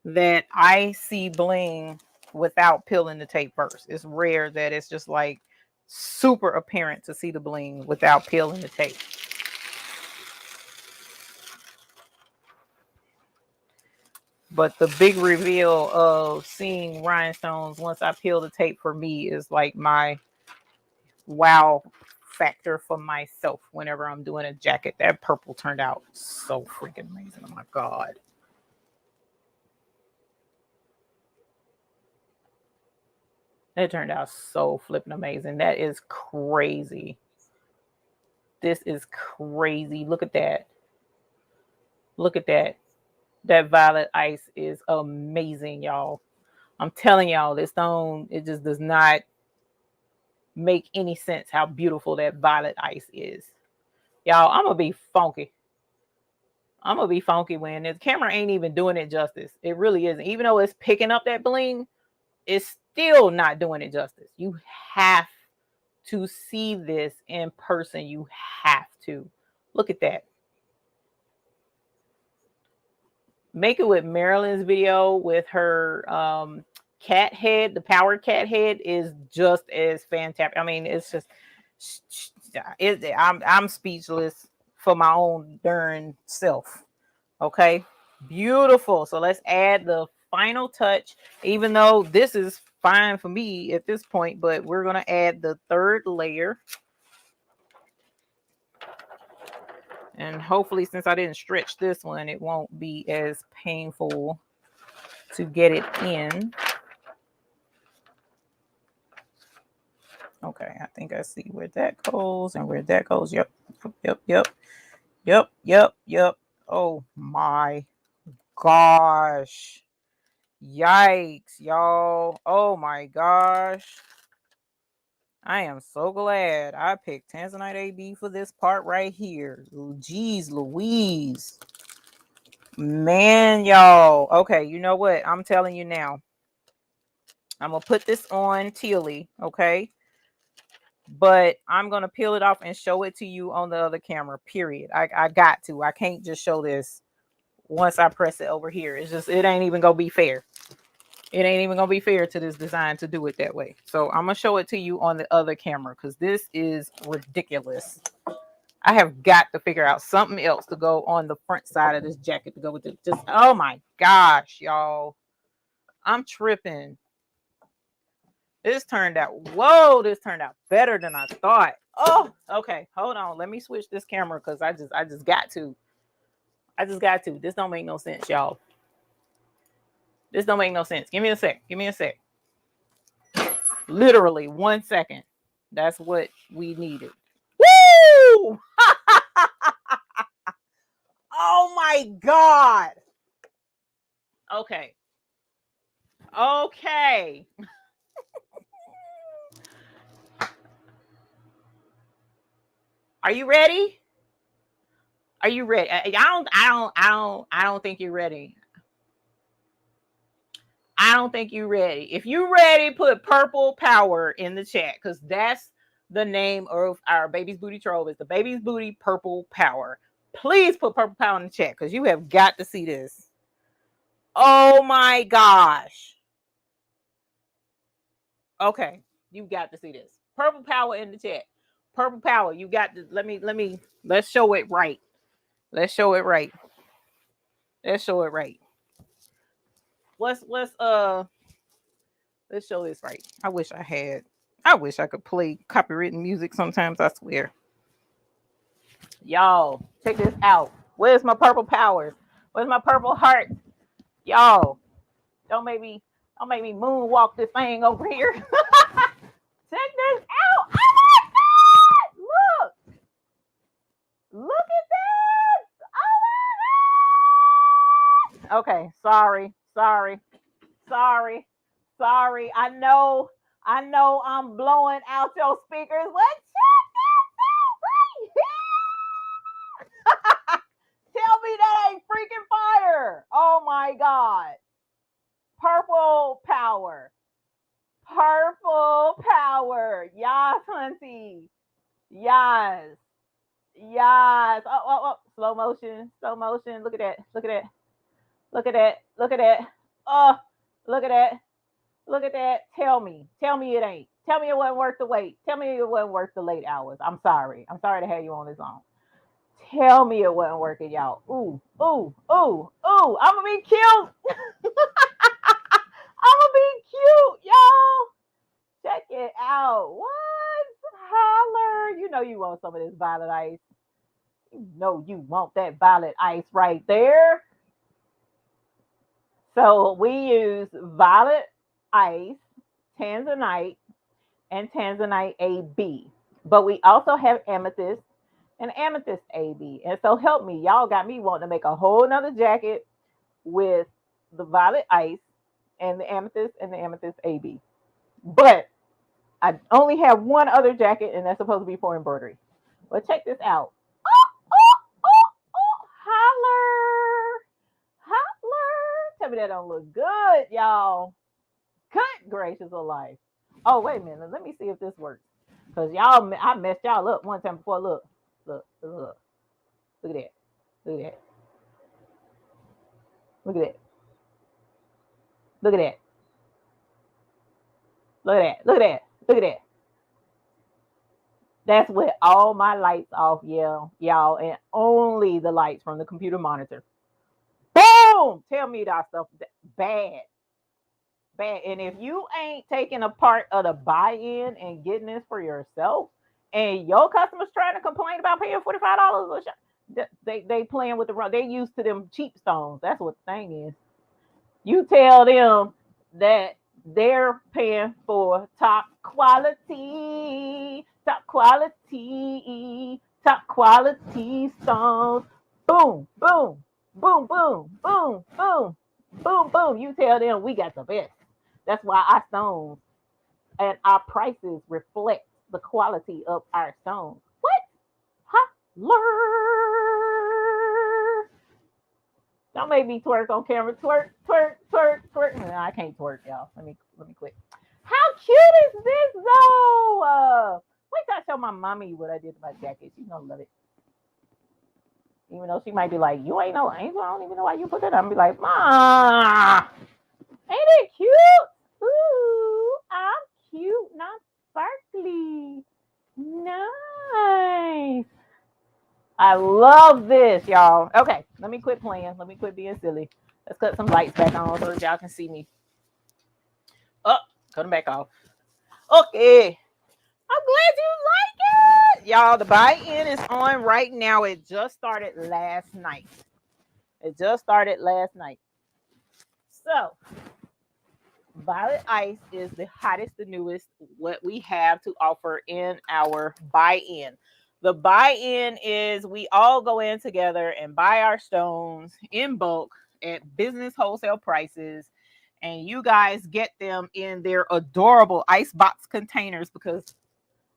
that I see bling without peeling the tape first. It's rare that it's just like super apparent to see the bling without peeling the tape. But the big reveal of seeing rhinestones once I peel the tape for me is like my wow factor for myself whenever I'm doing a jacket. That purple turned out so freaking amazing. Oh my God. It turned out so flipping amazing. That is crazy. This is crazy. Look at that. Look at that. That violet ice is amazing, y'all. I'm telling y'all, this stone, it just does not make any sense how beautiful that violet ice is. Y'all, I'm going to be funky. I'm going to be funky when this camera ain't even doing it justice. It really isn't. Even though it's picking up that bling, it's still not doing it justice. You have to see this in person. You have to. Look at that. Make it with Marilyn's video with her cat head. The powered cat head is just as fantastic. I mean, it's just, I'm speechless for my own darn self. Okay, beautiful. So let's add the final touch, even though this is fine for me at this point, but we're going to add the third layer. And hopefully, since I didn't stretch this one, it won't be as painful to get it in. Okay, I think I see where that goes and where that goes. Yep. Oh my gosh. Yikes, y'all. Oh my gosh. I am so glad I picked Tanzanite AB for this part right here. Jeez Louise. Man, y'all. Okay, you know what? I'm telling you now. I'm going to put this on Tealy, okay? But I'm going to peel it off and show it to you on the other camera, period. I got to. I can't just show this once I press it over here. It's just, it ain't even going to be fair. It ain't even going to be fair to this design to do it that way. So I'm going to show it to you on the other camera because this is ridiculous. I have got to figure out something else to go on the front side of this jacket to go with it. Just, oh my gosh, y'all. I'm tripping. This turned out, whoa, this turned out better than I thought. Oh, okay. Hold on. Let me switch this camera because I just got to. This don't make no sense, y'all. This don't make no sense. Give me a sec. Give me a sec. Literally 1 second. That's what we needed. Woo! Oh my God. Okay. Okay. Are you ready? Are you ready? I don't think you're ready. I don't think you're ready. If you're ready, put purple power in the chat, because that's the name of our baby's booty trove. It's the baby's booty purple power. Please put purple power in the chat, because you have got to see this. Oh my gosh. Okay, you got to see this. Purple power in the chat. Purple power. You got to let's show it right. Let's show it right. Let's show it right. Let's show this right. I wish I could play copywritten music sometimes, I swear. Y'all, check this out. Where's my purple powers? Where's my purple heart? Y'all, don't make me moonwalk this thing over here. Check this out. Oh my God! Look at this. Oh my God. Okay, sorry. I know I'm blowing out your speakers. Let's check this out right here. Tell me that ain't freaking fire. Oh my God. Purple power. Yes, hunty. Yes. Oh. Slow motion. Look at that. Oh, look at that. Tell me it ain't. Tell me it wasn't worth the wait. Tell me it wasn't worth the late hours. I'm sorry to have you on this long. Tell me it wasn't working, y'all. Ooh. I'm gonna be cute. Y'all. Check it out. What? Holler. You know you want some of this violet ice. You know you want that violet ice right there. So we use violet ice, tanzanite, and tanzanite AB. But we also have amethyst and amethyst AB. And so help me. Y'all got me wanting to make a whole nother jacket with the violet ice and the amethyst AB. But I only have one other jacket, and that's supposed to be for embroidery. But check this out. Holler. Tell me that don't look good, y'all. Good gracious of life. Oh, wait a minute. Let me see if this works. Because I messed y'all up one time before. Look at that. Look at that. That's with all my lights off, y'all, and only the lights from the computer monitor. Boom! Tell me that stuff bad. And if you ain't taking a part of the buy-in and getting this for yourself, and your customers trying to complain about paying $45 a shot, they playing with the wrong. They used to them cheap stones. That's what the thing is. You tell them that they're paying for top quality stones. Boom. You tell them we got the best. That's why our stones and our prices reflect the quality of our stones. What? Holler. Don't make me twerk on camera. Twerk. No, I can't twerk, y'all. Let me quit. How cute is this though? Wait till I show my mommy what I did to my jacket. She's gonna love it. Even though she might be like, you ain't no angel. I don't even know why you put that on. I'm gonna be like, Ma, ain't it cute? Ooh, I'm cute, not sparkly. Nice. I love this, y'all. Okay, let me quit playing. Let me quit being silly. Let's cut some lights back on so that y'all can see me. Oh, cut them back off. Okay. I'm glad you like it. Y'all, the buy-in is on right now. It just started last night. So, violet ice is the hottest, the newest, what we have to offer in our buy-in. The buy-in is we all go in together and buy our stones in bulk at business wholesale prices. And you guys get them in their adorable ice box containers because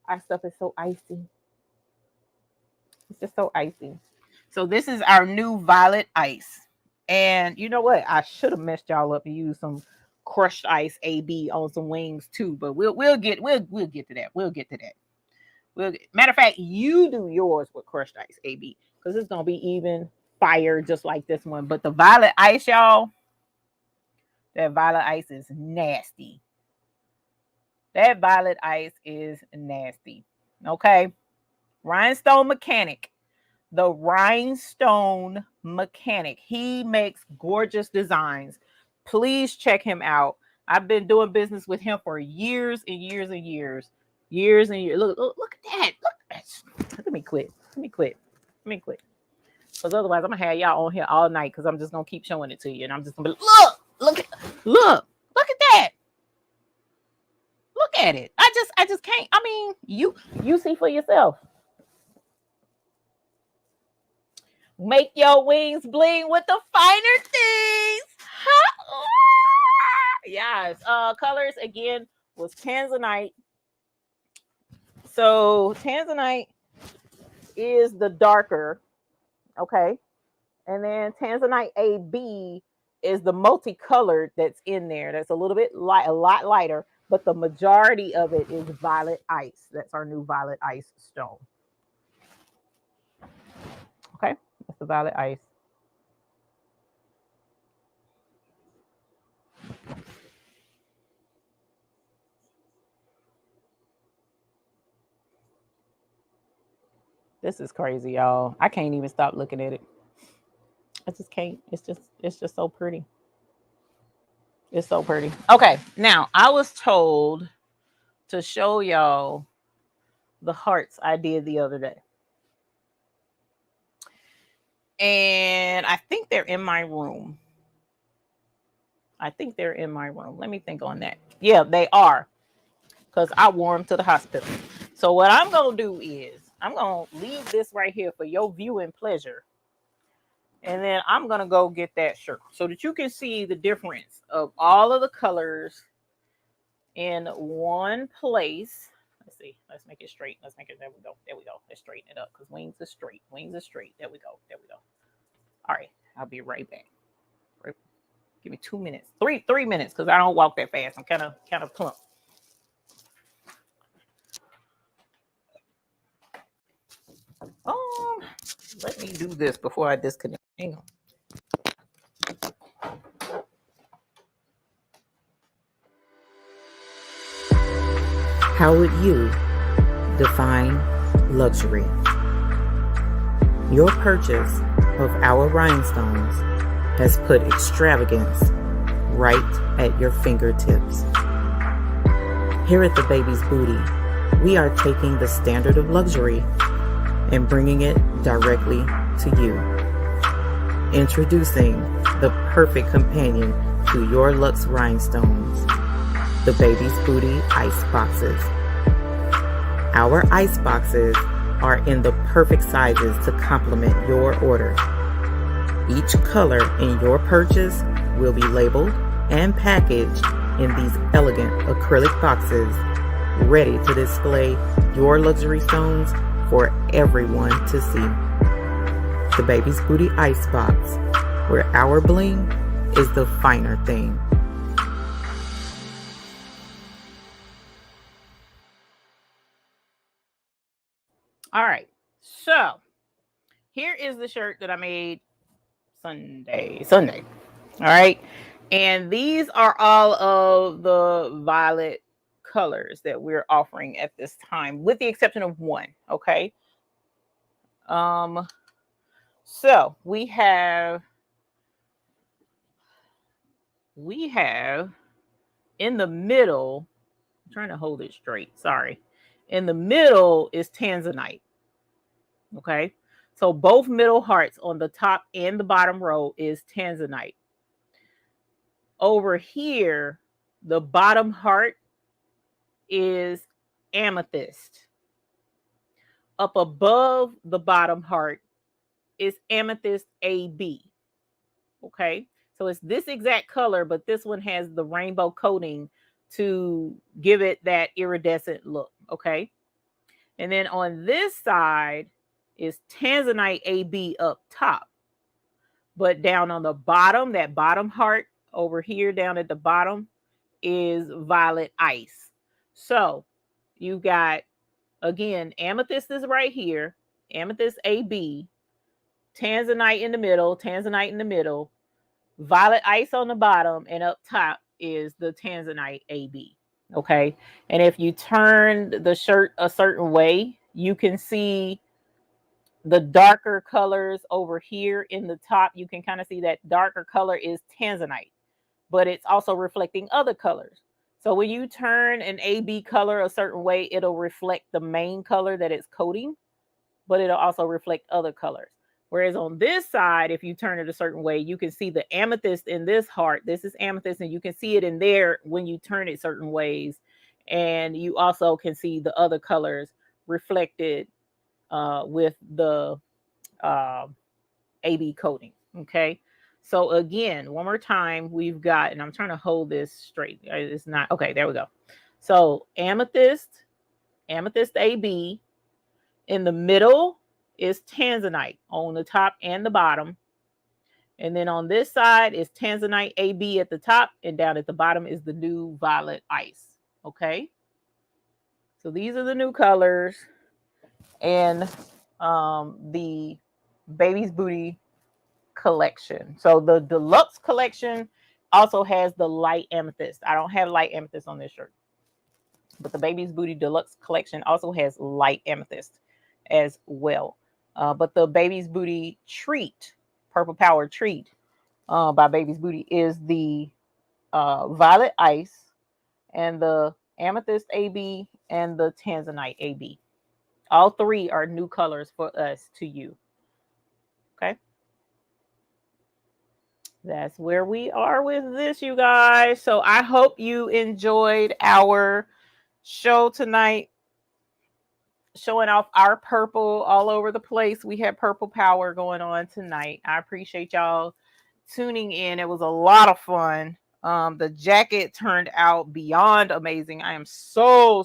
our stuff is so icy. It's just so icy. So this is our new violet ice. And you know what? I should have messed y'all up and used some crushed ice AB on some wings too. But we'll get to that. We'll get to that. Matter of fact, you do yours with crushed ice AB because it's gonna be even fire just like this one. But the violet ice, y'all, that violet ice is nasty. That violet ice is nasty. Okay. Rhinestone Mechanic. The Rhinestone Mechanic. He makes gorgeous designs. Please check him out. I've been doing business with him for years and years and years. Years and years. Look at that. Look at that. Let me quit. Because otherwise I'm gonna have y'all on here all night because I'm just gonna keep showing it to you. And I'm just gonna be look at that. Look at it. I just can't. I mean, you see for yourself. Make your wings bling with the finer things. Yes. Colors again was Tanzanite. So Tanzanite is the darker, okay, and then Tanzanite AB is the multicolored that's in there. That's a little bit light, a lot lighter, but the majority of it is violet ice. That's our new violet ice stone. Okay, that's the violet ice. This is crazy, y'all. I can't even stop looking at it. I just can't. It's just so pretty. It's so pretty. Okay, now I was told to show y'all the hearts I did the other day. And I think they're in my room. Let me think on that. Yeah, they are. Because I wore them to the hospital. So what I'm going to do is I'm going to leave this right here for your viewing pleasure. And then I'm going to go get that shirt so that you can see the difference of all of the colors in one place. Let's see. Let's make it straight. There we go. Let's straighten it up because wings are straight. There we go. All right. I'll be right back. Give me 2 minutes. Three minutes because I don't walk that fast. I'm kind of plump. Let me do this before I disconnect. Hang on. How would you define luxury? Your purchase of our rhinestones has put extravagance right at your fingertips. Here at the Baby's Booty, we are taking the standard of luxury and bringing it directly to you. Introducing the perfect companion to your luxe rhinestones, the Baby's Booty ice boxes. Our ice boxes are in the perfect sizes to complement your order. Each color in your purchase will be labeled and packaged in these elegant acrylic boxes, ready to display your luxury stones for everyone to see. The Baby's Booty ice box, where our bling is the finer thing. All right. So here is the shirt that I made Sunday. All right. And these are all of the violet colors that we're offering at this time, with the exception of one. Okay. So we have in the middle, I'm trying to hold it straight. Sorry. In the middle is Tanzanite. Okay. So both middle hearts on the top and the bottom row is Tanzanite. Over here, the bottom heart is amethyst. Up above the bottom heart is amethyst AB. Okay. So it's this exact color, but this one has the rainbow coating to give it that iridescent look. Okay. And then on this side is Tanzanite AB up top. But down on the bottom, that bottom heart over here down at the bottom is violet ice. So you've got, again, amethyst is right here, amethyst AB, Tanzanite in the middle, violet ice on the bottom, and up top is the Tanzanite AB. Okay. And if you turn the shirt a certain way, you can see the darker colors over here in the top. You can kind of see that darker color is Tanzanite, but it's also reflecting other colors. So when you turn an AB color a certain way, it'll reflect the main color that it's coating, but it'll also reflect other colors. Whereas on this side, if you turn it a certain way, you can see the amethyst in this heart. This is amethyst, and you can see it in there when you turn it certain ways. And you also can see the other colors reflected with the AB coating. Okay. So again, one more time, we've got, and I'm trying to hold this straight. It's not, okay, there we go. So amethyst AB. In the middle is Tanzanite on the top and the bottom. And then on this side is Tanzanite AB at the top, and down at the bottom is the new violet ice. Okay. So these are the new colors. And the Baby's Booty collection. So the deluxe collection also has the light amethyst. I don't have light amethyst on this shirt, but the Baby's Booty deluxe collection also has light amethyst as well. But the Baby's Booty treat, Purple Power treat by Baby's Booty is the violet ice and the amethyst AB and the Tanzanite AB. All three are new colors for us to you. Okay. That's where we are with this, you guys. So I hope you enjoyed our show tonight, showing off our purple all over the place. We had purple power going on tonight. I appreciate y'all tuning in. It was a lot of fun. The jacket turned out beyond amazing. I am so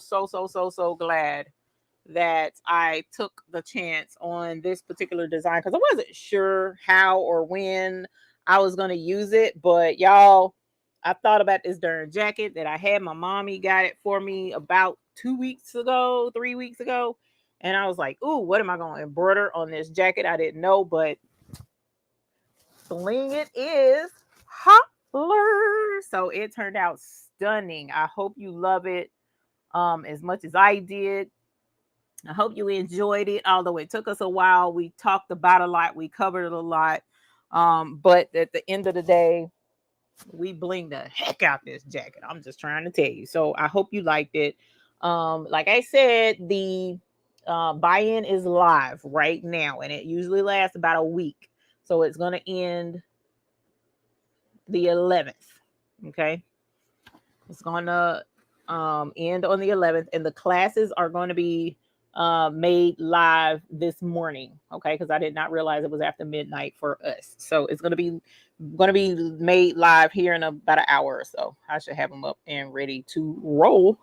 glad that I took the chance on this particular design, because I wasn't sure how or when I was going to use it. But y'all, I thought about this darn jacket that I had. My mommy got it for me about 3 weeks ago. And I was like, ooh, what am I going to embroider on this jacket? I didn't know, but bling it is. Holler. So it turned out stunning. I hope you love it as much as I did. I hope you enjoyed it, although it took us a while. We talked about a lot. We covered it a lot. But at the end of the day, we blinged the heck out this jacket. I'm just trying to tell you. So I hope you liked it. Like I said, the buy-in is live right now, and it usually lasts about a week. So it's going to end the 11th. Okay. It's going to end on the 11th, and the classes are going to be made live this morning. Okay. Because I did not realize it was after midnight for us. So it's going to be made live here in about an hour or so. I should have them up and ready to roll,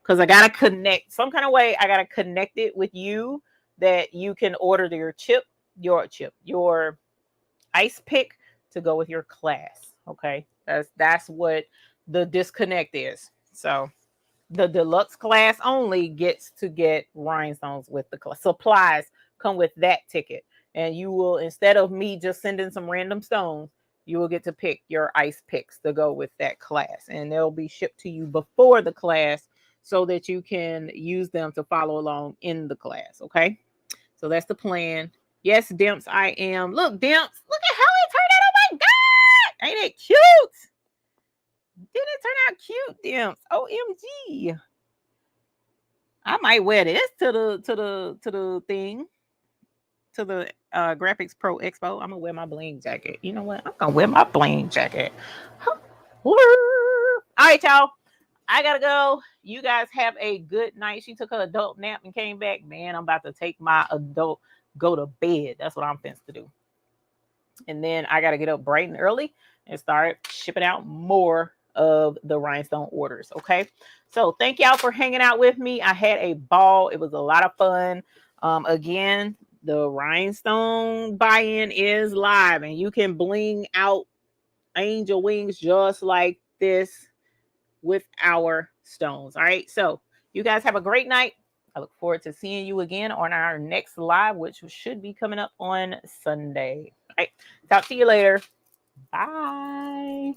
because I got to connect some kind of way. I got to connect it with you that you can order your ice pick to go with your class. Okay. That's what the disconnect is. So the deluxe class only gets to get rhinestones with the class. Supplies come with that ticket. And you will, instead of me just sending some random stones, you will get to pick your ice picks to go with that class. And they'll be shipped to you before the class so that you can use them to follow along in the class. Okay. So that's the plan. Yes, Dimps, I am. Look, Dimps, look at how it turned out. Oh my God. Ain't it cute? Didn't it turn out cute, Dimps? OMG. I might wear this to the thing, to the Graphics Pro Expo. I'm gonna wear my bling jacket. You know what? I'm gonna wear my bling jacket. All right, y'all. I gotta go. You guys have a good night. She took her adult nap and came back. Man, I'm about to take my adult go to bed. That's what I'm fenced to do. And then I gotta get up bright and early and start shipping out more of the rhinestone orders. Okay. So thank y'all for hanging out with me. I had a ball. It was a lot of fun. Again, The rhinestone buy-in is live, and you can bling out angel wings just like this with our stones. All right, so you guys have a great night. I look forward to seeing you again on our next live, which should be coming up on Sunday. All right, talk to you later. Bye.